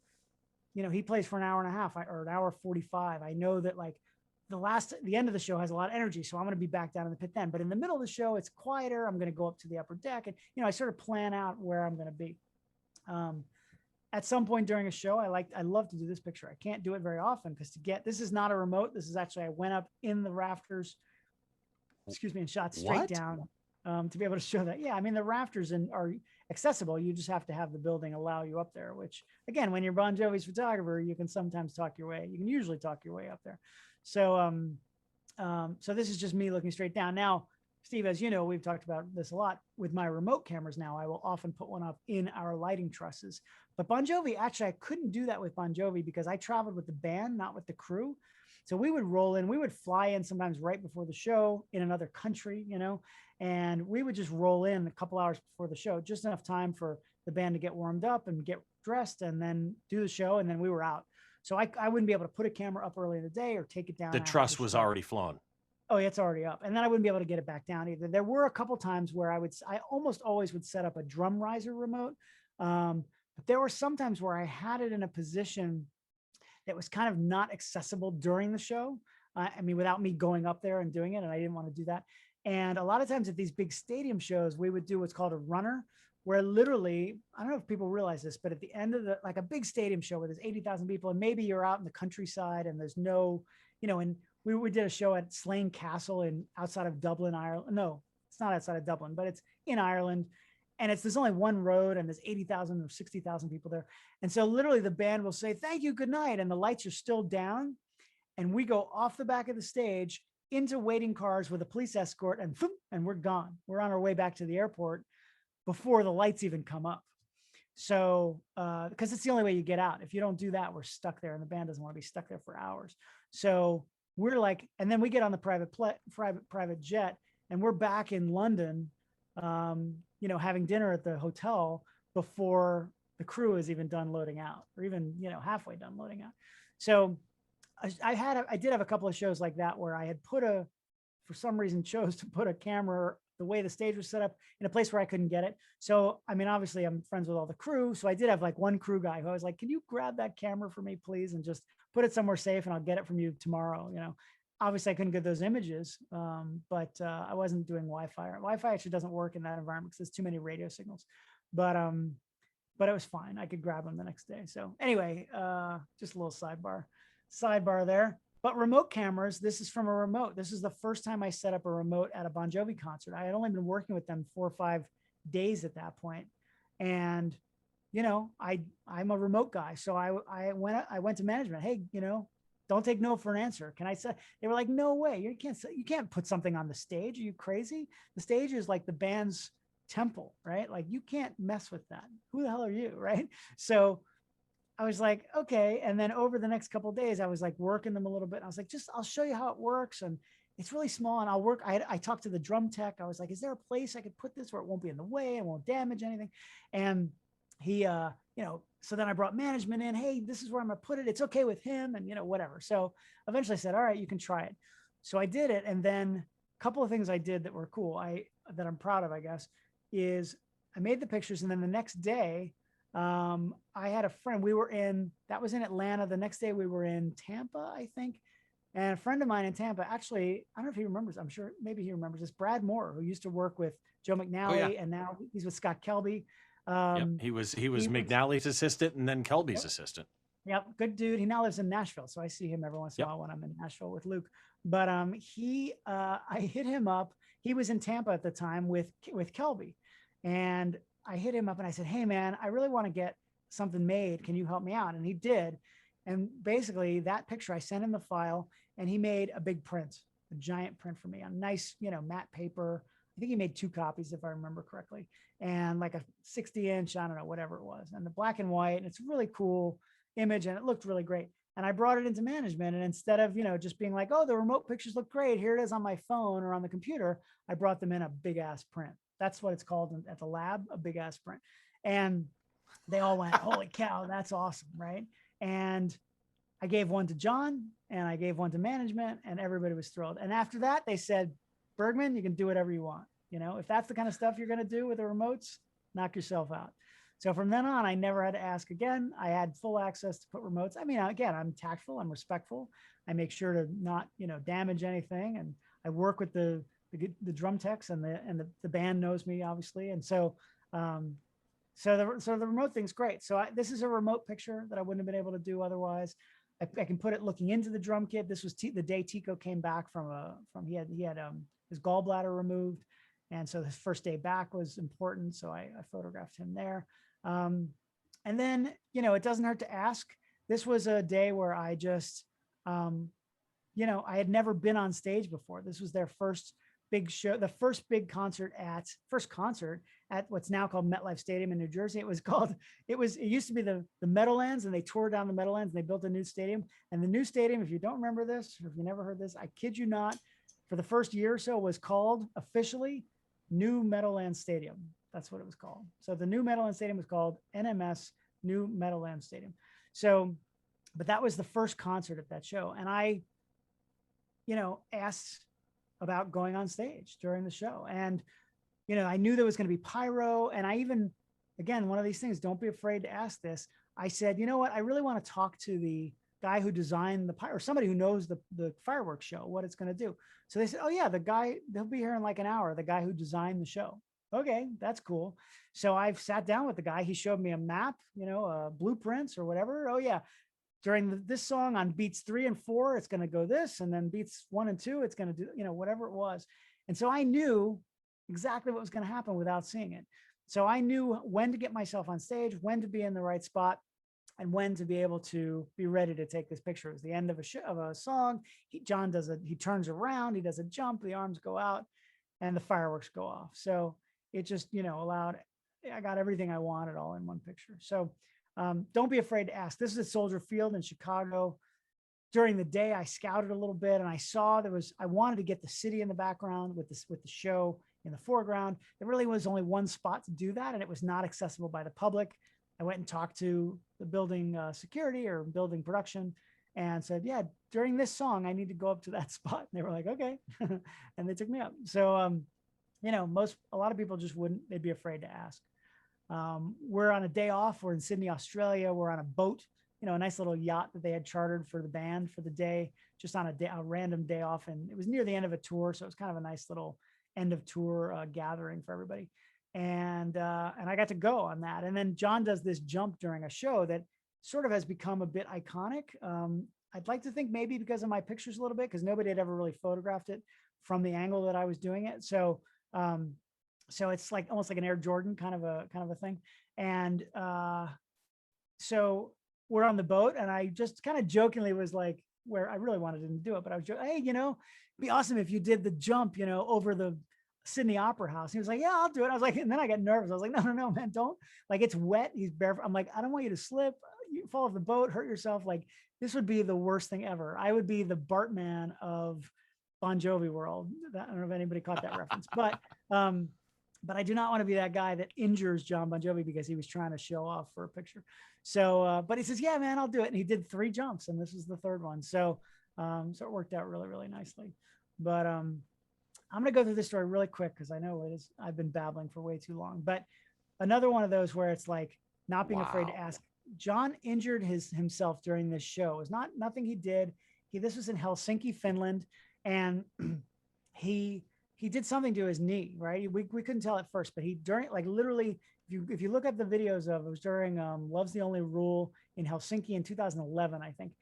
he plays for an hour and a half or an hour 45. I know that like the end of the show has a lot of energy. So I'm going to be back down in the pit then, but in the middle of the show, it's quieter. I'm going to go up to the upper deck and, I sort of plan out where I'm going to be. At some point during a show, I love to do this picture. I can't do it very often because this is not a remote. This is actually, I went up in the rafters, and shot straight down. To be able to show that. Yeah, the rafters are accessible. You just have to have the building allow you up there, which again, when you're Bon Jovi's photographer, you can sometimes you can usually talk your way up there. So, so this is just me looking straight down. Now, Steve, as you know, we've talked about this a lot with my remote cameras. Now I will often put one up in our lighting trusses, but Bon Jovi, actually, I couldn't do that with Bon Jovi because I traveled with the band, not with the crew. So we would roll in, we would fly in sometimes right before the show in another country, and we would just roll in a couple hours before the show, just enough time for the band to get warmed up and get dressed and then do the show. And then we were out. So I wouldn't be able to put a camera up early in the day or take it down. The truss was already flown. Oh, yeah, it's already up. And then I wouldn't be able to get it back down either. There were a couple times where I almost always would set up a drum riser remote. But there were some times where I had it in a position that was kind of not accessible during the show. Without me going up there and doing it, and I didn't want to do that. And a lot of times at these big stadium shows, we would do what's called a runner, where literally, I don't know if people realize this, but at the end of like a big stadium show where there's 80,000 people, and maybe you're out in the countryside and there's no, and we did a show at Slane Castle outside of Dublin, Ireland. No, it's not outside of Dublin, but it's in Ireland. And there's only one road and there's 80,000 or 60,000 people there. And so literally the band will say, thank you, good night. And the lights are still down. And we go off the back of the stage into waiting cars with a police escort and we're gone. We're on our way back to the airport before the lights even come up. So, because it's the only way you get out. If you don't do that, we're stuck there and the band doesn't want to be stuck there for hours. So we're like, and then we get on the private jet, and we're back in London, you know, having dinner at the hotel before the crew is even done loading out, or even, you know, halfway done loading out. So I did have a couple of shows like that where I had for some reason chose to put a camera the way the stage was set up in a place where I couldn't get it. So, I mean, obviously I'm friends with all the crew. So I did have like one crew guy who I was like, can you grab that camera for me, please? And just put it somewhere safe and I'll get it from you tomorrow. You know, obviously I couldn't get those images, but I wasn't doing Wi-Fi. Wi-Fi actually doesn't work in that environment because there's too many radio signals, but it was fine. I could grab them the next day. So anyway, just a little sidebar there. But remote cameras, this is from a remote. This is the first time I set up a remote at a Bon Jovi concert. I had only been working with them 4 or 5 days at that point. And, you know, I'm a remote guy. So I went to management. Hey, you know, don't take no for an answer. Can I say? They were like, no way. You can't put something on the stage. Are you crazy? The stage is like the band's temple, right? Like you can't mess with that. Who the hell are you? Right. So I was like, okay. And then over the next couple of days, I was like working them a little bit. I was like, I'll show you how it works. And it's really small and I'll work. I talked to the drum tech. I was like, is there a place I could put this where it won't be in the way? It won't damage anything. And he, you know, so then I brought management in. Hey, this is where I'm going to put it. It's okay with him and, you know, whatever. So eventually I said, all right, you can try it. So I did it. And then a couple of things I did that were cool. That I'm proud of, I guess, is I made the pictures. And then the next day, I had a friend, that was in Atlanta. The next day we were in Tampa, I think. And a friend of mine in Tampa, actually, I don't know if he remembers, I'm sure maybe he remembers this, Brad Moore, who used to work with Joe McNally, and now he's with Scott Kelby. Yep. He was McNally's assistant and then Kelby's assistant. Yep. Good dude. He now lives in Nashville. So I see him every once in a while when I'm in Nashville with Luke. But I hit him up. He was in Tampa at the time with Kelby. And I hit him up and I said, hey man, I really want to get something made. Can you help me out? And he did. And basically that picture, I sent him the file and he made a big print, a giant print for me on nice, you know, matte paper. I think he made 2 copies if I remember correctly, and like a 60-inch, I don't know, whatever it was, and the black and white. And it's a really cool image and it looked really great. And I brought it into management. And instead of, you know, just being like, oh, the remote pictures look great, here it is on my phone or on the computer, I brought them in a big ass print. That's what it's called at the lab, a big ass print. And they all went, holy cow, that's awesome, right? And I gave one to John and I gave one to management and everybody was thrilled. And after that, they said, Bergman, you can do whatever you want. You know, if that's the kind of stuff you're going to do with the remotes, knock yourself out. So from then on, I never had to ask again. I had full access to put remotes. I mean, again, I'm tactful, I'm respectful. I make sure to not, you know, damage anything. And I work with the drum techs and the band knows me obviously. And so, so the remote thing's great. So this is a remote picture that I wouldn't have been able to do otherwise. I can put it looking into the drum kit. This was the day Tico came back he had his gallbladder removed. And so his first day back was important. So I photographed him there. And then, you know, it doesn't hurt to ask. This was a day where I just, you know, I had never been on stage before. This was their first big show, the first concert at what's now called MetLife Stadium in New Jersey. It used to be the Meadowlands, and they tore down the Meadowlands and they built a new stadium. And the new stadium, if you don't remember this, or if you never heard this, I kid you not, for the first year or so was called officially New Meadowlands Stadium. That's what it was called. So the New Meadowlands Stadium was called NMS, New Meadowlands Stadium. So, but that was the first concert at that show. And I, you know, asked about going on stage during the show. And, you know, I knew there was going to be pyro. And I even, again, one of these things, don't be afraid to ask this. I said, you know what, I really want to talk to the guy who designed the pyro, or somebody who knows the fireworks show, what it's going to do. So they said, oh yeah, the guy, they'll be here in like an hour, the guy who designed the show. Okay, that's cool. So I've sat down with the guy. He showed me a map, you know, blueprints or whatever. Oh yeah, during this song on beats 3 and 4, it's going to go this, and then beats 1 and 2, it's going to do, you know, whatever it was. And so I knew exactly what was going to happen without seeing it. So I knew when to get myself on stage, when to be in the right spot, and when to be able to be ready to take this picture. It was the end of a song. John he turns around, he does a jump, the arms go out, and the fireworks go off. So it just, you know, I got everything I wanted all in one picture. So don't be afraid to ask. This is at Soldier Field in Chicago. during the day, I scouted a little bit and I saw I wanted to get the city in the background with the show in the foreground. There really was only one spot to do that, and it was not accessible by the public. I went and talked to the building security or building production and said, yeah, during this song, I need to go up to that spot. And they were like, okay. And they took me up. So, you know, a lot of people just wouldn't, they'd be afraid to ask. We're on a day off. We're in Sydney, Australia. We're on a boat, you know, a nice little yacht that they had chartered for the band for the day, just on a random day off. And it was near the end of a tour. So it was kind of a nice little end of tour gathering for everybody. And I got to go on that. And then John does this jump during a show that sort of has become a bit iconic. I'd like to think maybe because of my pictures a little bit, because nobody had ever really photographed it from the angle that I was doing it. So, so it's like almost like an Air Jordan kind of a thing. And so we're on the boat, and I just kind of jokingly was like, where I really wanted him to do it, but I was joking, hey, you know, it'd be awesome if you did the jump, you know, over the Sydney Opera House. He was like, yeah, I'll do it. I was like, and then I got nervous. I was like, no, man, don't. Like, it's wet. He's barefoot. I'm like, I don't want you to slip. You fall off the boat, hurt yourself. Like, this would be the worst thing ever. I would be the Bartman of Bon Jovi world. I don't know if anybody caught that reference, but I do not want to be that guy that injures John Bon Jovi because he was trying to show off for a picture. So, but he says, yeah, man, I'll do it. And he did 3 jumps, and this was the 3rd one. So, so it worked out really, really nicely. But I'm going to go through this story really quick because I know it is. I've been babbling for way too long. But another one of those where it's like not being afraid to ask. John injured himself during this show. It was nothing he did. This was in Helsinki, Finland, and he did something to his knee. Right, we couldn't tell at first, but during like literally, if you look at the videos of it was during "Love's the Only Rule" in Helsinki in 2011, I think.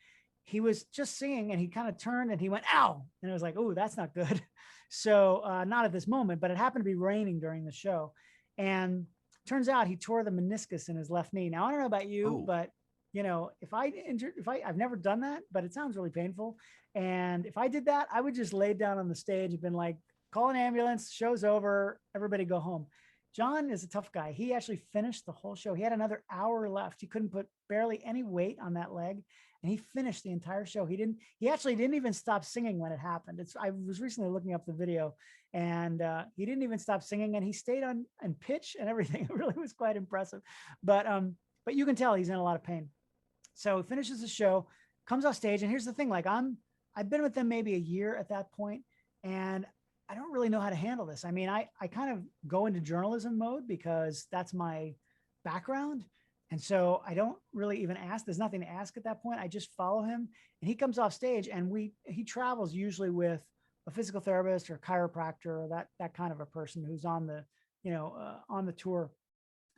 He was just singing and he kind of turned and he went, ow. And it was like, oh, that's not good. So not at this moment, but it happened to be raining during the show. And turns out he tore the meniscus in his left knee. Now, I don't know about you, but you know, I've never done that, but it sounds really painful. And if I did that, I would just lay down on the stage and been like, call an ambulance, show's over, everybody go home. John is a tough guy. He actually finished the whole show. He had another hour left. He couldn't put barely any weight on that leg. And he finished the entire show. He actually didn't even stop singing when it happened. I was recently looking up the video, and he didn't even stop singing, and he stayed on pitch and everything. It really was quite impressive. But you can tell he's in a lot of pain. So he finishes the show, comes off stage. And here's the thing, like I've been with them maybe a year at that point, and I don't really know how to handle this. I mean, I kind of go into journalism mode because that's my background. And so I don't really even ask. There's nothing to ask at that point. I just follow him, and he comes off stage, and he travels usually with a physical therapist or a chiropractor or that kind of a person who's on the, on the tour.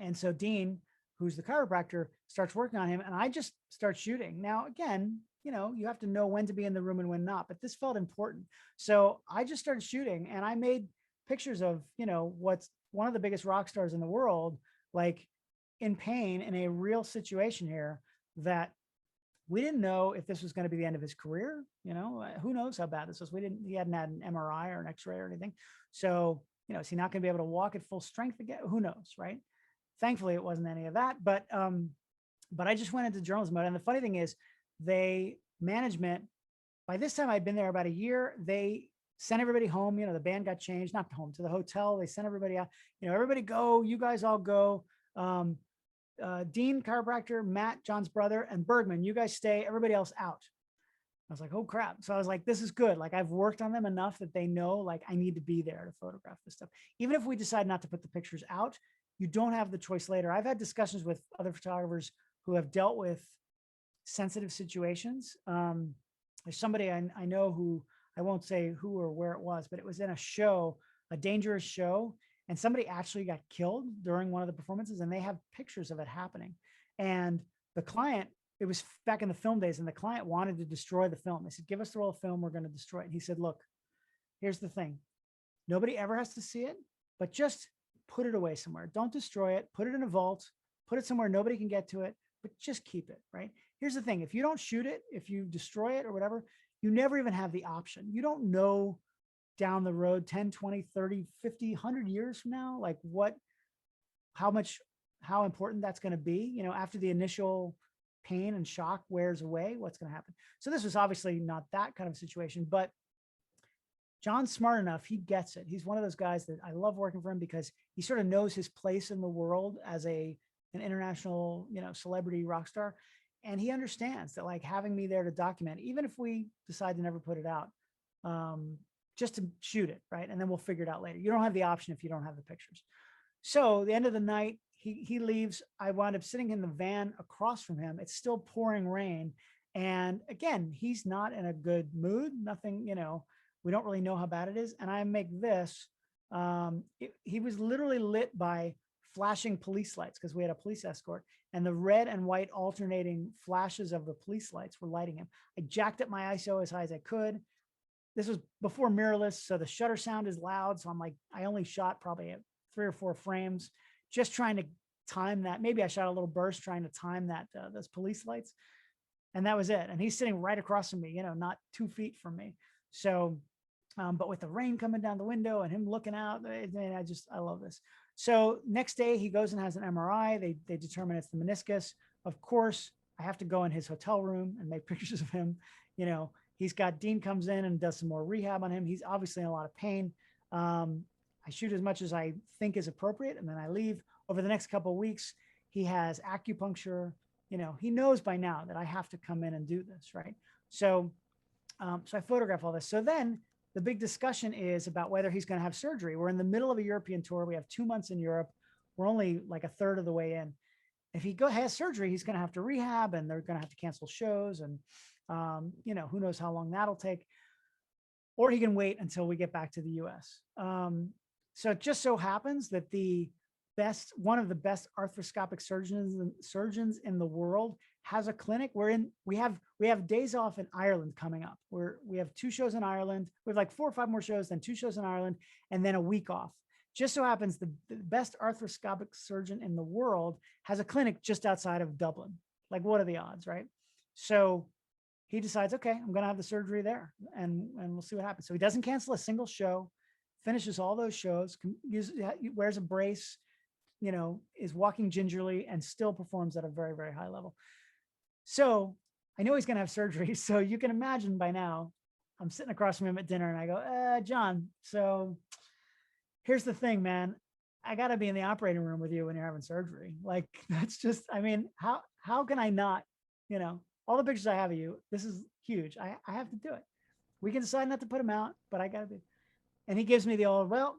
And so Dean, who's the chiropractor, starts working on him, and I just start shooting. Now, again, you have to know when to be in the room and when not, but this felt important. So I just started shooting, and I made pictures of, what's one of the biggest rock stars in the world, like in pain in a real situation here that we didn't know if this was going to be the end of his career. Who knows how bad this was. He hadn't had an MRI or an X-ray or anything. So, is he not going to be able to walk at full strength again? Who knows, right? Thankfully, it wasn't any of that, but I just went into journalism mode. And the funny thing is, management, by this time I'd been there about a year, they sent everybody home. The band got changed, not home, to the hotel. They sent everybody out, everybody go, you guys all go. Dean, chiropractor, Matt, John's brother, and Bergman, you guys stay, everybody else out. I was like, oh crap. So I was like, this is good. Like, I've worked on them enough that they know, like, I need to be there to photograph this stuff. Even if we decide not to put the pictures out, you don't have the choice later. I've had discussions with other photographers who have dealt with sensitive situations. There's somebody I know who, I won't say who or where it was, but it was in a show, a dangerous show. And somebody actually got killed during one of the performances, and they have pictures of it happening. And the client, it was back in the film days, and the client wanted to destroy the film. They said, give us the roll of film, we're going to destroy it. And he said, look, here's the thing. Nobody ever has to see it, but just put it away somewhere. Don't destroy it. Put it in a vault, put it somewhere nobody can get to it, but just keep it, right? Here's the thing. If you don't shoot it, if you destroy it or whatever, you never even have the option. You don't know down the road 10, 20, 30, 50, 100 years from now, like how important that's going to be, after the initial pain and shock wears away, what's going to happen? So this was obviously not that kind of situation, but John's smart enough. He gets it. He's one of those guys that I love working for him because he sort of knows his place in the world as an international, celebrity rock star. And he understands that like having me there to document, even if we decide to never put it out, just to shoot it, right? And then we'll figure it out later. You don't have the option if you don't have the pictures. So the end of the night, he leaves. I wound up sitting in the van across from him. It's still pouring rain. And again, he's not in a good mood. Nothing, we don't really know how bad it is. And I make this. He was literally lit by flashing police lights because we had a police escort, and the red and white alternating flashes of the police lights were lighting him. I jacked up my ISO as high as I could. This was before mirrorless, so the shutter sound is loud. So I'm like, I only shot probably at 3 or 4 frames, just trying to time that. Maybe I shot a little burst trying to time that those police lights, and that was it. And he's sitting right across from me, not 2 feet from me. So, but with the rain coming down the window and him looking out, I love this. So next day he goes and has an MRI. They determine it's the meniscus. Of course, I have to go in his hotel room and make pictures of him. Dean comes in and does some more rehab on him. He's obviously in a lot of pain. I shoot as much as I think is appropriate, and then I leave. Over the next couple of weeks, he has acupuncture. He knows by now that I have to come in and do this, right? So, so I photograph all this. So then the big discussion is about whether he's going to have surgery. We're in the middle of a European tour. We have 2 months in Europe. We're only like a third of the way in. If he has surgery, he's going to have to rehab, and they're going to have to cancel shows. And, who knows how long that'll take, or he can wait until we get back to the US. So it just so happens that one of the best arthroscopic surgeons in the world has a clinic. We have days off in Ireland coming up. We have 2 shows in Ireland. We have like 4 or 5 more shows, then 2 shows in Ireland, and then a week off. Just so happens the best arthroscopic surgeon in the world has a clinic just outside of Dublin. Like, what are the odds, right? So he decides, okay, I'm going to have the surgery there, and we'll see what happens. So he doesn't cancel a single show, finishes all those shows, wears a brace, is walking gingerly, and still performs at a very, very high level. So I know he's going to have surgery. So you can imagine by now, I'm sitting across from him at dinner, and I go, John, so here's the thing, man. I got to be in the operating room with you when you're having surgery. Like, that's just, how can I not, all the pictures I have of you, this is huge. I have to do it. We can decide not to put them out, but I got to be. And he gives me the old, well,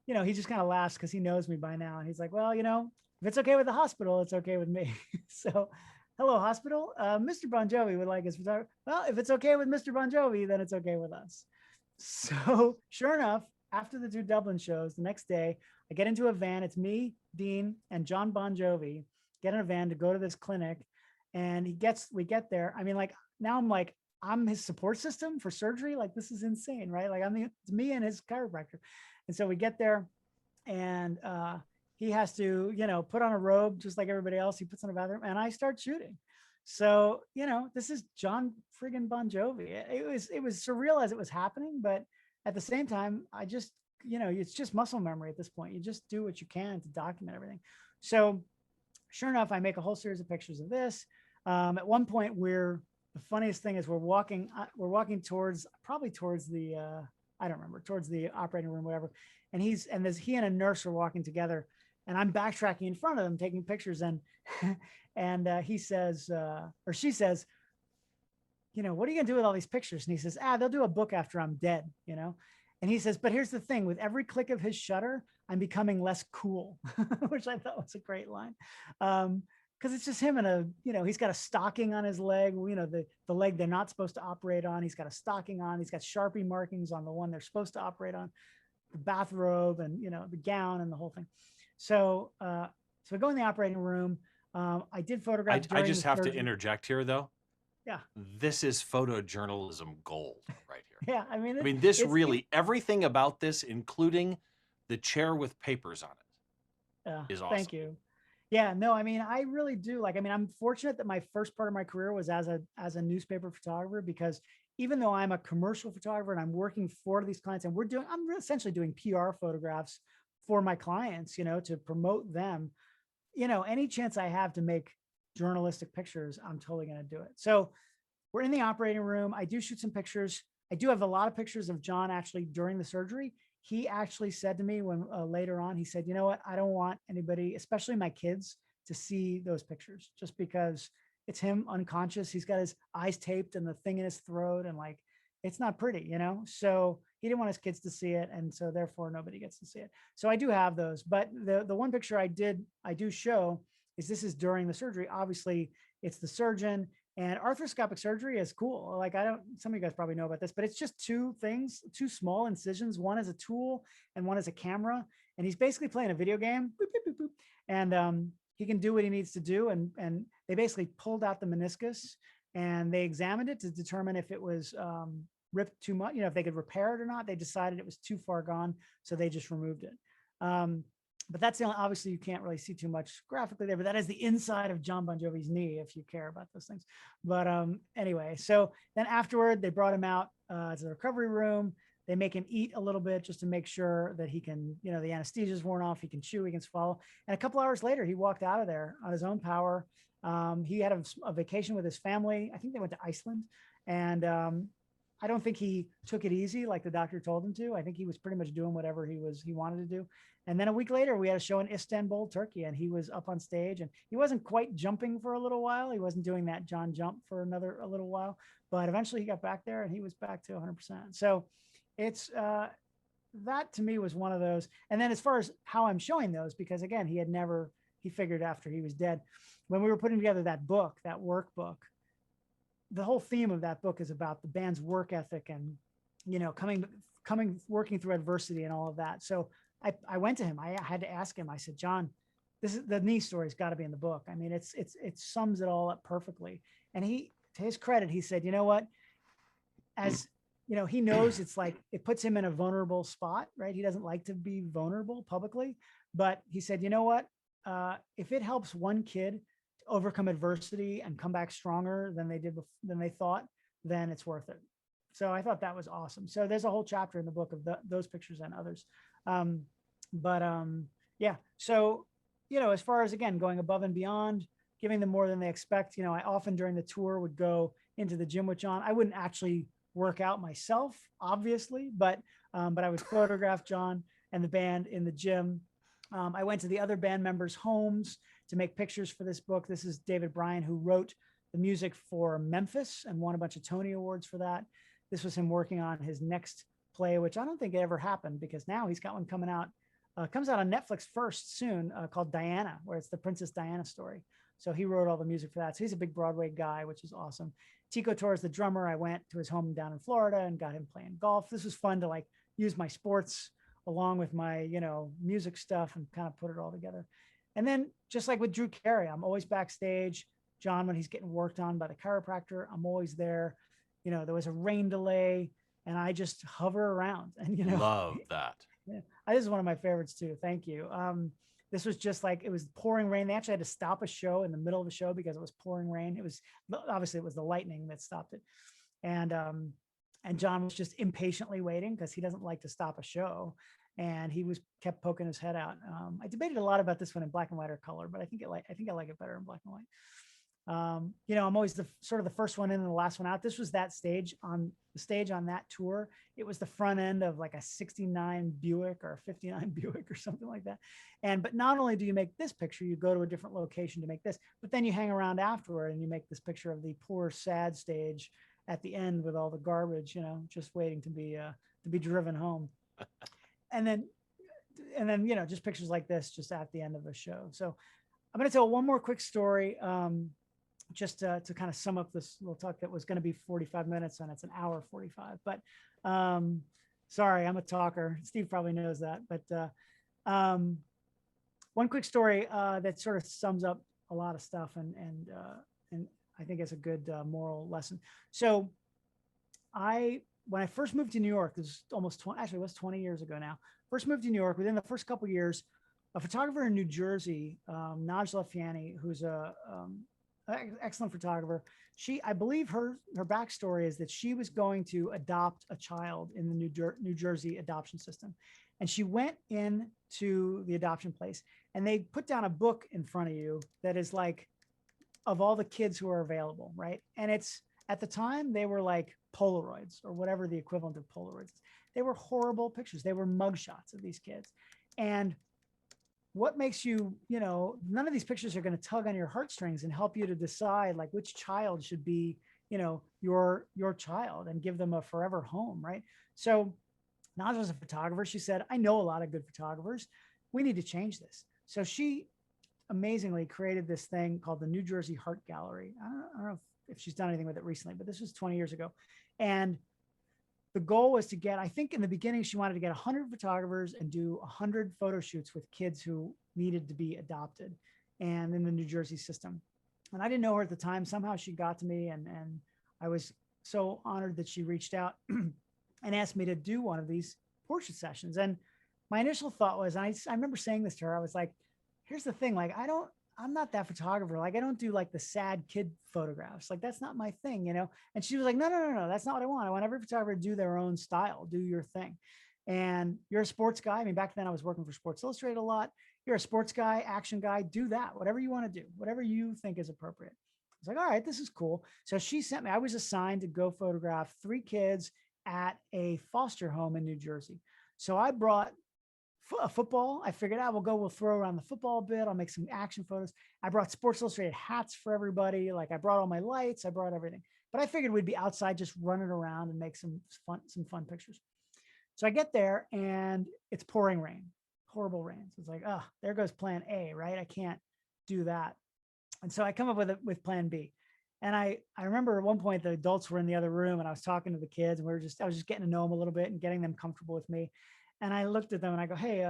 he just kind of laughs because he knows me by now. And he's like, well, if it's okay with the hospital, it's okay with me. So, hello, hospital. Mr. Bon Jovi would like his photography. Well, if it's okay with Mr. Bon Jovi, then it's okay with us. So sure enough, after the 2 Dublin shows, the next day, I get into a van. It's me, Dean, and John Bon Jovi get in a van to go to this clinic. And we get there. Now I'm his support system for surgery. Like, this is insane, right? Like, it's me and his chiropractor. And so we get there, and he has to, put on a robe just like everybody else. He puts on a bathroom, and I start shooting. So, this is John friggin' Bon Jovi. It was surreal as it was happening, but at the same time, I just, it's just muscle memory at this point. You just do what you can to document everything. So sure enough, I make a whole series of pictures of this. At one point, the funniest thing is we're walking towards the, I don't remember, towards the operating room, whatever. And he and a nurse are walking together, and I'm backtracking in front of them, taking pictures. And, he says, or she says, what are you gonna do with all these pictures? And he says, they'll do a book after I'm dead, And he says, but here's the thing, with every click of his shutter, I'm becoming less cool, which I thought was a great line. Because it's just him and he's got a stocking on his leg, the leg they're not supposed to operate on. He's got a stocking on. He's got Sharpie markings on the one they're supposed to operate on, the bathrobe and, the gown and the whole thing. So, so we go in the operating room. I did photograph. I just have to interject here, though. Yeah. This is photojournalism gold right here. Yeah. This really, everything about this, including the chair with papers on it, is awesome. Thank you. Yeah, no, I really do. I'm fortunate that my first part of my career was as a newspaper photographer, because even though I'm a commercial photographer and I'm working for these clients, and I'm essentially doing PR photographs for my clients, to promote them, any chance I have to make journalistic pictures, I'm totally going to do it. So we're in the operating room. I do shoot some pictures. I do have a lot of pictures of John actually during the surgery. He actually said to me when later on, he said, you know what, I don't want anybody, especially my kids, to see those pictures just because it's him unconscious. He's got his eyes taped and the thing in his throat and like, it's not pretty, you know? So he didn't want his kids to see it. And so therefore nobody gets to see it. So I do have those, but the one picture I do show is this is during the surgery. Obviously it's the surgeon, and arthroscopic surgery is cool. Like some of you guys probably know about this, but it's just two small incisions. One is a tool and one is a camera. And he's basically playing a video game. Boop, boop, boop, boop. And he can do what he needs to do. And they basically pulled out the meniscus and they examined it to determine if it was ripped too much, if they could repair it or not. They decided it was too far gone, so they just removed it. But that's the only, obviously you can't really see too much graphically there, but that is the inside of John Bon Jovi's knee, if you care about those things. But anyway, so then afterward, they brought him out to the recovery room. They make him eat a little bit just to make sure that he can, the anesthesia's worn off, he can chew, he can swallow. And a couple hours later, he walked out of there on his own power. He had a vacation with his family. I think they went to Iceland. And I don't think he took it easy like the doctor told him to. I think he was pretty much doing whatever he wanted to do. And then a week later, we had a show in Istanbul, Turkey, and he was up on stage and he wasn't quite jumping for a little while. He wasn't doing that John jump for a little while, but eventually he got back there and he was back to 100%. So it's, that to me was one of those. And then as far as how I'm showing those, because again, he figured after he was dead, when we were putting together that book, that workbook, the whole theme of that book is about the band's work ethic and, working through adversity and all of that. So I went to him. I had to ask him. I said, John, the knee story's got to be in the book. I mean, it sums it all up perfectly. And to his credit, he said, you know what, he knows it's like, it puts him in a vulnerable spot, right? He doesn't like to be vulnerable publicly, but he said, you know what, if it helps one kid overcome adversity and come back stronger than they thought, then it's worth it. So I thought that was awesome. So there's a whole chapter in the book of those pictures and others. Yeah. So, as far as, again, going above and beyond, giving them more than they expect, I often during the tour would go into the gym with John. I wouldn't actually work out myself, obviously, but I would photograph John and the band in the gym. I went to the other band members' homes to make pictures for this book. This is David Bryan, who wrote the music for Memphis and won a bunch of Tony Awards for that. This was him working on his next play, which I don't think it ever happened because now he's got one coming out. Comes out on Netflix first soon, called Diana, where it's the Princess Diana story. So he wrote all the music for that. So he's a big Broadway guy, which is awesome. Tico Torres, the drummer, I went to his home down in Florida and got him playing golf. This was fun to use my sports along with my, music stuff and kind of put it all together. And then just like with Drew Carey, I'm always backstage. John, when he's getting worked on by the chiropractor, I'm always there. There was a rain delay and I just hover around and, love that. Yeah, this is one of my favorites too. Thank you. This was just like, it was pouring rain. They actually had to stop a show in the middle of the show because it was pouring rain. It was the lightning that stopped it. And John was just impatiently waiting because he doesn't like to stop a show. And he kept poking his head out. I debated a lot about this one in black and white or color, but I think I like it better in black and white. I'm always the first one in and the last one out. This was that stage on that tour. It was the front end of like a 69 Buick or a 59 Buick or something like that. But not only do you make this picture, you go to a different location to make this, but then you hang around afterward and you make this picture of the poor, sad stage at the end with all the garbage, just waiting to be driven home. And then, just pictures like this just at the end of the show. So I'm going to tell one more quick story. Just to kind of sum up this little talk that was going to be 45 minutes and it's an hour 45, but sorry, I'm a talker. Steve probably knows that, but one quick story that sort of sums up a lot of stuff and I think it's a good moral lesson. So when I first moved to New York, this was it was 20 years ago now, first moved to New York, within the first couple of years, a photographer in New Jersey, Naj Lafiani, who's a excellent photographer. I believe her backstory is that she was going to adopt a child in the New Jersey adoption system. And she went into the adoption place and they put down a book in front of you that is like of all the kids who are available, right? And it's, at the time, they were like Polaroids or whatever the equivalent of Polaroids is. They were horrible pictures. They were mugshots of these kids. And what makes you, none of these pictures are going to tug on your heartstrings and help you to decide like which child should be, your child and give them a forever home, right? So Naj was a photographer. She said, I know a lot of good photographers. We need to change this. So she amazingly created this thing called the New Jersey Heart Gallery. I don't know if she's done anything with it recently, but this was 20 years ago. And the goal was to get, I think in the beginning, she wanted to get 100 photographers and do 100 photo shoots with kids who needed to be adopted and in the New Jersey system. And I didn't know her at the time. Somehow she got to me, and I was so honored that she reached out and asked me to do one of these portrait sessions. And my initial thought was, I remember saying this to her, I was like, here's the thing, like, I'm not that photographer. Like, I don't do like the sad kid photographs. Like, that's not my thing, And she was like, no, that's not what I want. I want every photographer to do their own style, do your thing. And you're a sports guy. I mean, back then I was working for Sports Illustrated a lot. You're a sports guy, action guy, do that, whatever you want to do, whatever you think is appropriate. I was like, all right, this is cool. So she sent me, I was assigned to go photograph 3 kids at a foster home in New Jersey. So I brought a football. I figured out we'll throw around the football a bit. I'll make some action photos. I brought Sports Illustrated hats for everybody. Like, I brought all my lights, I brought everything, but I figured we'd be outside just running around and make some fun pictures. So I get there and it's pouring rain, horrible rain. So it's like, oh, there goes plan A, right? I can't do that. And so I come up with plan B. And I remember at one point the adults were in the other room and I was talking to the kids and I was just getting to know them a little bit and getting them comfortable with me. And I looked at them and I go, hey,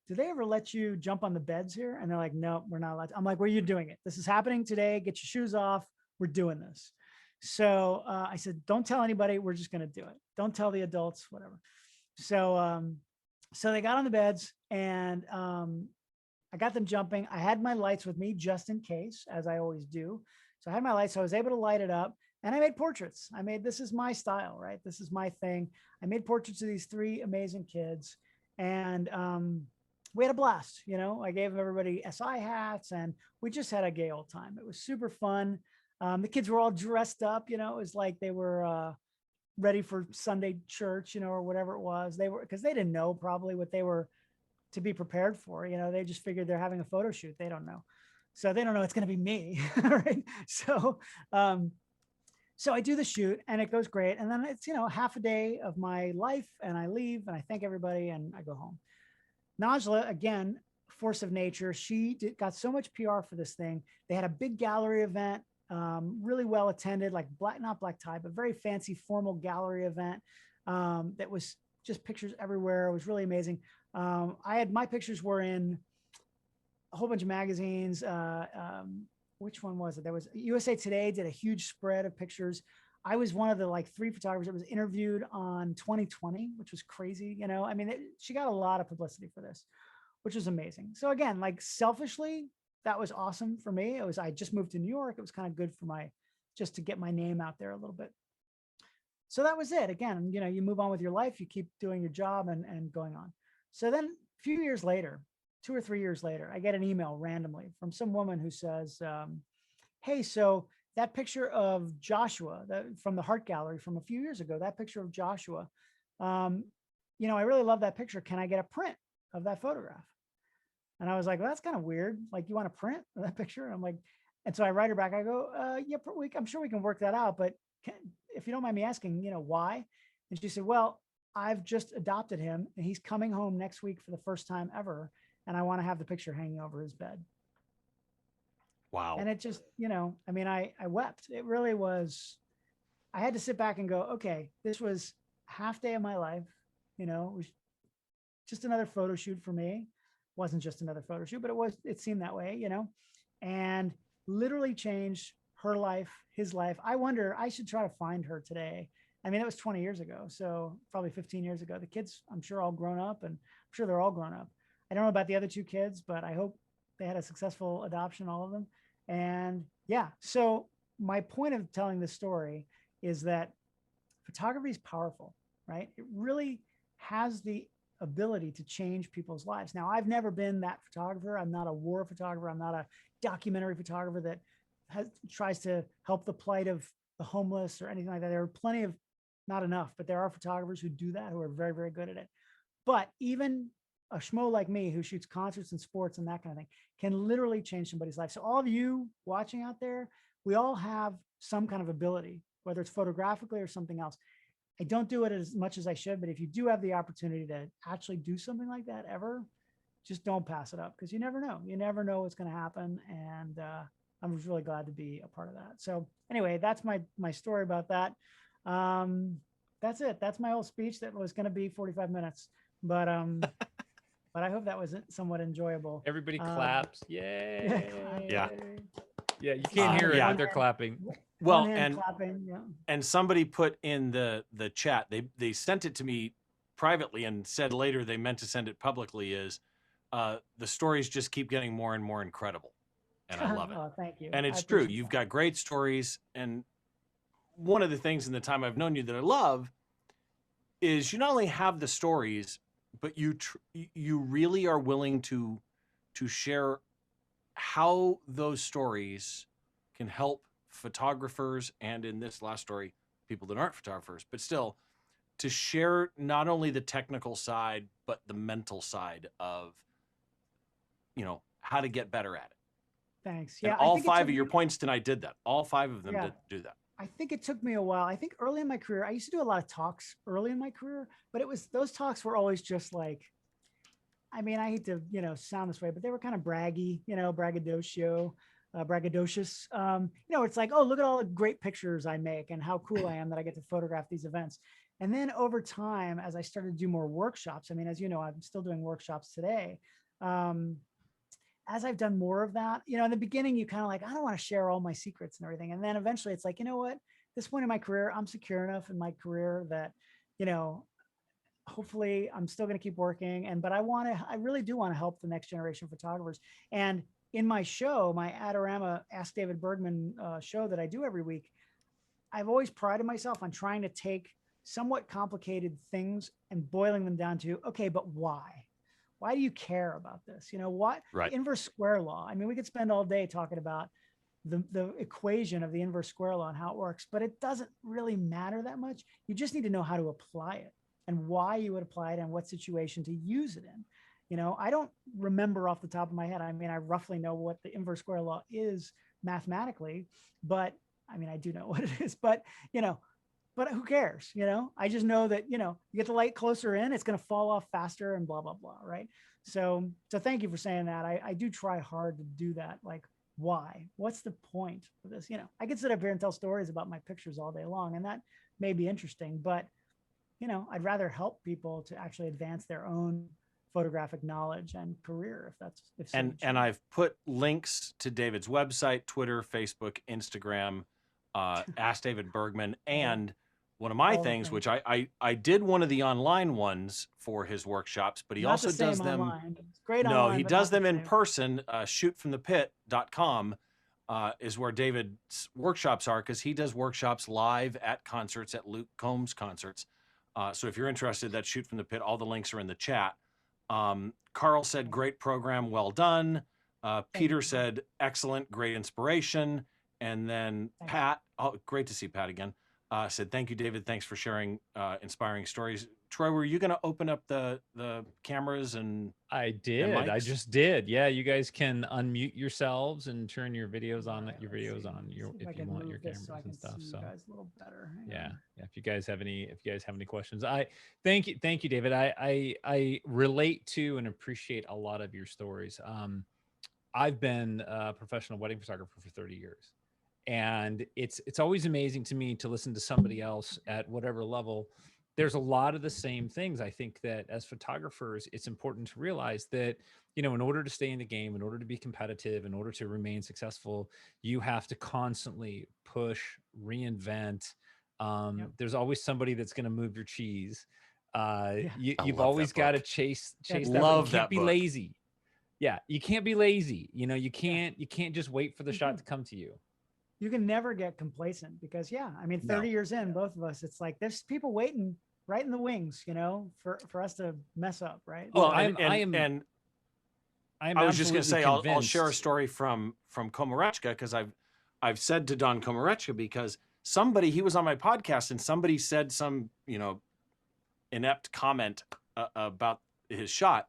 do they ever let you jump on the beds here? And they're like, no, we're not allowed to. I'm like, well, you're doing it. This is happening today. Get your shoes off. We're doing this. So I said, don't tell anybody. We're just going to do it. Don't tell the adults, whatever. So they got on the beds and I got them jumping. I had my lights with me just in case, as I always do. So I had my lights, so I was able to light it up and I made portraits. This is my style, right? This is my thing. I made portraits of these 3 amazing kids and we had a blast. I gave everybody SI hats and we just had a gay old time. It was super fun. The kids were all dressed up, it was like they were ready for Sunday church, or whatever it was. They were, because they didn't know probably what they were to be prepared for. They just figured they're having a photo shoot. They don't know. So they don't know it's going to be me. Right. So I do the shoot and it goes great. And then it's, half a day of my life and I leave and I thank everybody and I go home. Najla, again, force of nature. She got so much PR for this thing. They had a big gallery event, really well attended, like not black tie, but very fancy formal gallery event that was just pictures everywhere. It was really amazing. My pictures were in a whole bunch of magazines. Which one was it? There was USA Today did a huge spread of pictures. I was one of the 3 photographers that was interviewed on 2020, which was crazy. She got a lot of publicity for this, which was amazing. So again, selfishly, that was awesome for me. I just moved to New York. It was kind of good for just to get my name out there a little bit. So that was it. Again, you move on with your life, you keep doing your job and going on. So then a few years later, 2 or 3 years later, I get an email randomly from some woman who says, hey, so that picture of Joshua from the Heart Gallery from a few years ago, that picture of Joshua, I really love that picture. Can I get a print of that photograph? And I was like, well, that's kind of weird. Like, you want a print of that picture? And I'm like, and so I write her back. I go, yeah, I'm sure we can work that out. But if you don't mind me asking, why? And she said, well, I've just adopted him and he's coming home next week for the first time ever. And I want to have the picture hanging over his bed. Wow. And it just, I wept. It really was, I had to sit back and go, okay, this was half day of my life. It was just another photo shoot for me. Wasn't just another photo shoot, but it seemed that way, and literally changed her life, his life. I wonder, I should try to find her today. That was 20 years ago. So probably 15 years ago. The kids, I'm sure, all grown up, and I'm sure they're all grown up. I don't know about the other 2 kids, but I hope they had a successful adoption, all of them. And yeah, so my point of telling this story is that photography is powerful, right? It really has the ability to change people's lives. Now, I've never been that photographer. I'm not a war photographer. I'm not a documentary photographer that tries to help the plight of the homeless or anything like that. There are plenty of, not enough, but there are photographers who do that, who are very, very good at it. But even a schmo like me who shoots concerts and sports and that kind of thing can literally change somebody's life. So all of you watching out there, we all have some kind of ability, whether it's photographically or something else. I don't do it as much as I should, but if you do have the opportunity to actually do something like that ever, just don't pass it up, because you never know. You never know what's going to happen. And I'm just really glad to be a part of that. So anyway, that's my story about that. That's it. That's my whole speech that was going to be 45 minutes, but I hope that was somewhat enjoyable. Everybody claps. Yay. Yeah. Yeah, you can't hear it, yeah. but they're clapping. Well, clapping, yeah. And somebody put in the chat, they sent it to me privately and said later they meant to send it publicly, is the stories just keep getting more and more incredible. And I love it. Oh, thank you. And it's true. You've got great stories. And one of the things in the time I've known you that I love is you not only have the stories, but you really are willing to share how those stories can help photographers, and in this last story, people that aren't photographers, but still to share not only the technical side, but the mental side of, how to get better at it. Thanks. And Yeah. all 5 of your points tonight did that. All 5 of them did do that. I think it took me a while. I think early in my career, I used to do a lot of talks early in my career, but those talks were always just like, I mean, I hate to, sound this way, but they were kind of braggy, braggadocious. It's like, oh, look at all the great pictures I make and how cool I am that I get to photograph these events. And then over time, as I started to do more workshops, I mean, as you know, I'm still doing workshops today. As I've done more of that, in the beginning, you kind of like, I don't want to share all my secrets and everything. And then eventually it's like, you know what, at this point in my career, I'm secure enough in my career that, hopefully I'm still going to keep working. But I really do want to help the next generation of photographers. And in my show, my Adorama Ask David Bergman show that I do every week, I've always prided myself on trying to take somewhat complicated things and boiling them down to, okay, but why? Why do you care about this? What? Right. The inverse square law. I mean, we could spend all day talking about the equation of the inverse square law and how it works, but it doesn't really matter that much. You just need to know how to apply it and why you would apply it and what situation to use it in. I don't remember off the top of my head. I mean, I roughly know what the inverse square law is mathematically, but I mean, I do know what it is, but but who cares? I just know that, you get the light closer in, it's going to fall off faster and blah, blah, blah. Right. So thank you for saying that. I do try hard to do that. Like, why? What's the point of this? I could sit up here and tell stories about my pictures all day long, and that may be interesting, but I'd rather help people to actually advance their own photographic knowledge and career, and I've put links to David's website, Twitter, Facebook, Instagram, Ask David Bergman, and one of my things, which I did one of the online ones for his workshops, but he also does them online. It's great online. No, he does them in person. Shootfromthepit.com is where David's workshops are, because he does workshops live at concerts, at Luke Combs concerts. So if you're interested, that's Shoot from the Pit. All the links are in the chat. Carl said, great program, well done. Peter said, excellent, great inspiration. And then Pat, great to see Pat again, said, thank you, David. Thanks for sharing inspiring stories. Troy, were you going to open up the cameras? And I did. I just did. Yeah, you guys can unmute yourselves and turn your videos on. If you want your cameras and stuff. So guys a little better. Yeah. If you guys have any questions, I thank you, David. I relate to and appreciate a lot of your stories. I've been a professional wedding photographer for 30 years. And it's always amazing to me to listen to somebody else at whatever level. There's a lot of the same things. I think that as photographers, it's important to realize that, in order to stay in the game, in order to be competitive, in order to remain successful, you have to constantly push, reinvent. There's always somebody that's going to move your cheese. You've always got to chase that. You can't be lazy. Yeah, you can't be lazy. You can't just wait for the shot to come to you. You can never get complacent, because 30 years in, both of us, it's like there's people waiting right in the wings, for us to mess up, right? Well, I was just going to say, I'll share a story from Komarechka, because I've said to Don Komarechka, because he was on my podcast and somebody said some, inept comment about his shot.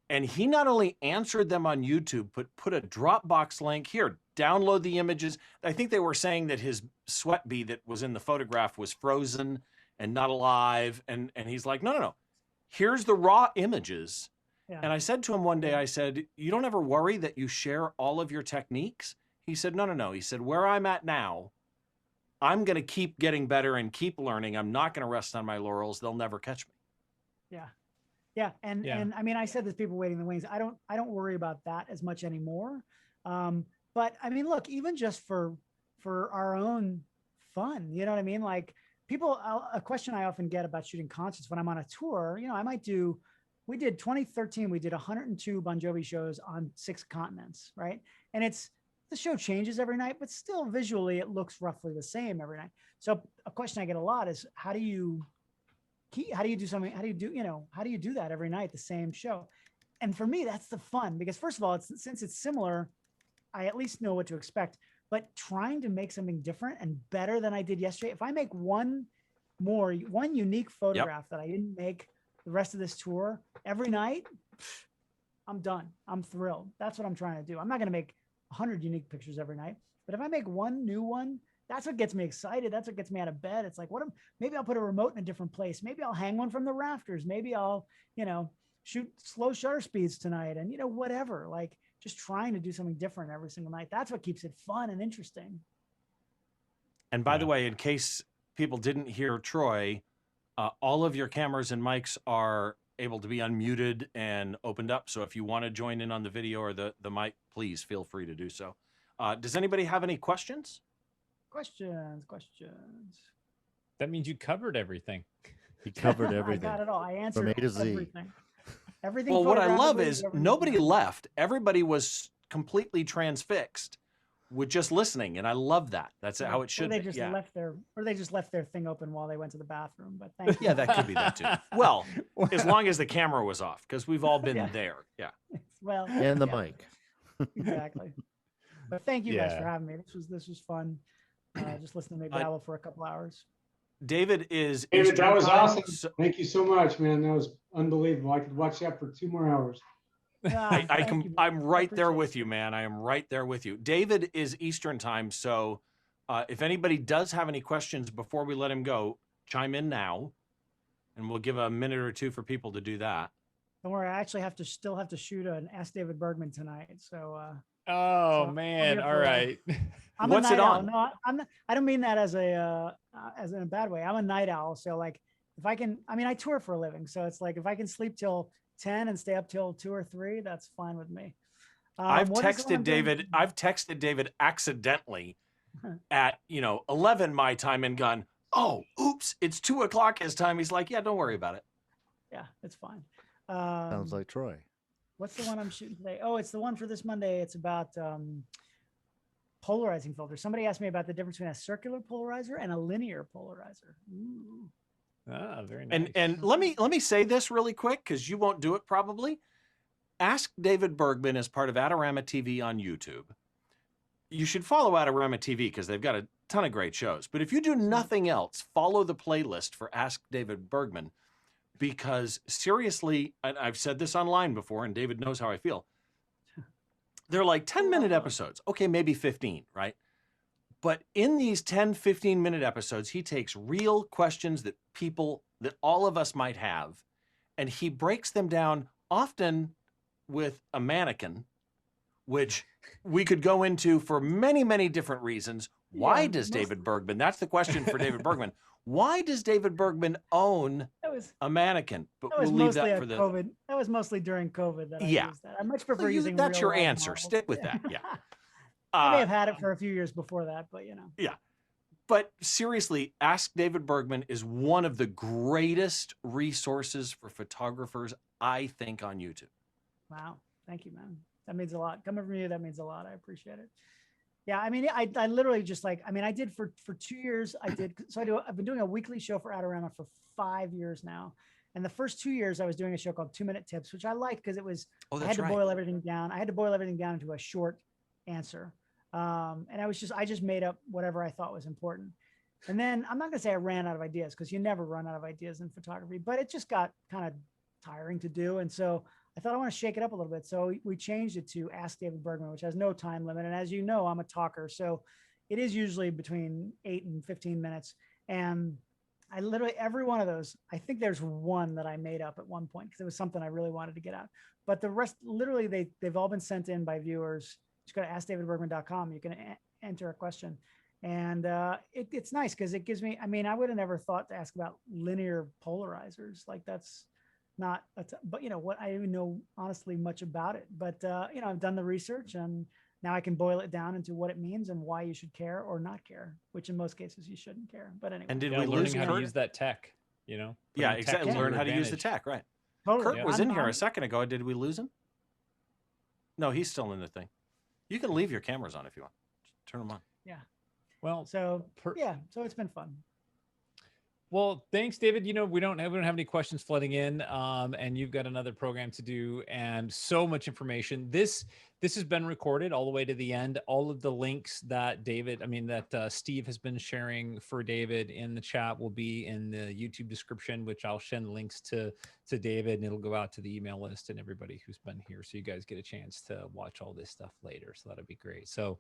And he not only answered them on YouTube, but put a Dropbox link here, download the images. I think they were saying that his sweat bee that was in the photograph was frozen and not alive. And he's like, no. Here's the raw images. Yeah. And I said to him one day, I said, you don't ever worry that you share all of your techniques? He said, no. He said, where I'm at now, I'm going to keep getting better and keep learning. I'm not going to rest on my laurels. They'll never catch me. Yeah. Yeah. And I mean, I said there's people waiting in the wings. I don't worry about that as much anymore. But I mean, look, even just for our own fun, you know what I mean? Like a question I often get about shooting concerts when I'm on a tour, we did 2013, we did 102 Bon Jovi shows on 6 continents, right? And the show changes every night, but still visually it looks roughly the same every night. So a question I get a lot is how do you do that every night, the same show? And for me, that's the fun, because first of all, since it's similar, I at least know what to expect, but trying to make something different and better than I did yesterday. If I make one unique photograph that I didn't make the rest of this tour every night, I'm done. I'm thrilled. That's what I'm trying to do. I'm not going to make 100 unique pictures every night, but if I make one new one, that's what gets me excited. That's what gets me out of bed. It's like, maybe I'll put a remote in a different place. Maybe I'll hang one from the rafters. Maybe I'll, shoot slow shutter speeds tonight, and whatever, like just trying to do something different every single night. That's what keeps it fun and interesting. And by the way, in case people didn't hear Troy, all of your cameras and mics are able to be unmuted and opened up. So if you want to join in on the video or the mic, please feel free to do so. Does anybody have any questions? Questions. That means you covered everything. He covered everything. I got it all. I answered from A to Z. everything. Everything. Well, what I love is photographically, nobody everything. left. Everybody was completely transfixed with just listening, and I love that. That's how it should Or they be. just Yeah. left their thing open while they went to the bathroom. But thank you. Yeah, that could be that too. Well, as long as the camera was off, because we've all been Yeah. there. Yeah. Well, And the yeah, mic. exactly. But thank you guys Yeah. for having me. This was fun. Just listening to me babble for a couple hours. David, David, Eastern that was time, awesome. so- Thank you so much, man. That was unbelievable. I could watch that for 2 more hours. I'm right there with you, man. I am right there with you. David is Eastern time, so if anybody does have any questions before we let him go, chime in now, and we'll give a minute or two for people to do that. Don't worry, I actually still have to shoot an Ask David Bergman tonight. So Oh So, man! I'm here All for, right. I'm What's a it night owl. on? No, I'm not, I don't mean that as in a bad way. I'm a night owl. So like if I can, I tour for a living. So it's like if I can sleep till 10 and stay up till 2 or 3, that's fine with me. I've what is the one I'm doing? texted David accidentally at 11 my time and gone, oh, oops, it's 2 o'clock his time. He's like, yeah, don't worry about it. Yeah, it's fine. Sounds like Troy. What's the one I'm shooting today? Oh, it's the one for this Monday. It's about polarizing filters. Somebody asked me about the difference between a circular polarizer and a linear polarizer. Ooh. Ah, very nice. And let me say this really quick, because you won't do it probably. Ask David Bergman as part of Adorama TV on YouTube. You should follow Adorama TV because they've got a ton of great shows. But if you do nothing else, follow the playlist for Ask David Bergman, because seriously, and I've said this online before, and David knows how I feel. They're like 10-minute episodes. Okay, maybe 15, right? But in these 10, 15-minute episodes, he takes real questions that all of us might have, and he breaks them down often with a mannequin, which we could go into for many, many different reasons. Why does David Bergman, that's the question for David Bergman, why does David Bergman own a mannequin? But That was we'll leave mostly that for the COVID. That was mostly during COVID that I used that. I much prefer Well, using that's real your life answer. models. Stick with that. Yeah. I may have had it for a few years before that, but Yeah. But seriously, Ask David Bergman is one of the greatest resources for photographers, I think, on YouTube. Wow. Thank you, man. That means a lot. Coming from you, that means a lot. I appreciate it. Yeah. I literally just I did for 2 years. I've been doing a weekly show for Adorama for 5 years now. And the first 2 years I was doing a show called 2 Minute Tips, which I liked because it was, I had to boil everything down. I had to boil everything down into a short answer. And I just made up whatever I thought was important. And then I'm not gonna say I ran out of ideas, because you never run out of ideas in photography, but it just got kind of tiring to do. And so I thought I want to shake it up a little bit. So we changed it to Ask David Bergman, which has no time limit. And as you know, I'm a talker. So it is usually between 8 and 15 minutes. And I literally, every one of those, I think there's one that I made up at one point because it was something I really wanted to get out. But the rest, literally, they've all been sent in by viewers. Just go to askdavidbergman.com. You can enter a question. And it's nice because it gives me, I mean, I would have never thought to ask about linear polarizers. Like that's not, but you know what, I don't even know honestly much about it, but you know, I've done the research and now I can boil it down into what it means and why you should care or not care, which in most cases you shouldn't care. But anyway. And did Yeah, we learning lose how to Kurt? use that tech, you know? Yeah, Putting tech exactly. to Learn your how to use the advantage. tech, right? Totally. Kurt was in here I'm- a second ago. Did we lose him? No, he's still in the thing. You can leave your cameras on if you want. Just turn them on. Well, So yeah, so it's been fun. Well, thanks, David. You know, we don't have any questions flooding in, and you've got another program to do, and so much information. This has been recorded all the way to the end. All of the links that Steve has been sharing for David in the chat will be in the YouTube description, which I'll send links to David, and it'll go out to the email list and everybody who's been here, so you guys get a chance to watch all this stuff later. So that'll be great. So,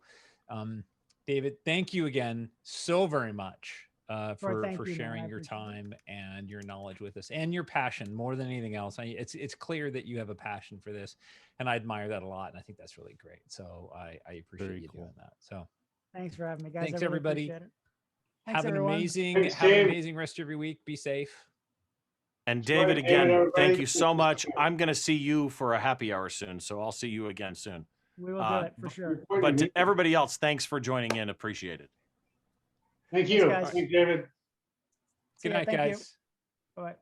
David, thank you again so very much. For thank you, man. sharing I your appreciate it. time and your knowledge with us and your passion more than anything else. It's clear that you have a passion for this, and I admire that a lot. And I think that's really great. So I appreciate Very you cool. doing that. So Thanks for having me, guys. Thanks, I really everybody. appreciate it. Thanks, have an everyone. Thanks, have an Dave. amazing rest of your week. Be safe. And Sorry, David, David, again, everybody. thank you so much. I'm going to see you for a happy hour soon, so I'll see you again soon. We will do it for sure. But to everybody else, thanks for joining in. Appreciate it. Thank you. guys. Thanks, David. See Good ya. night, Thank you. guys. Bye.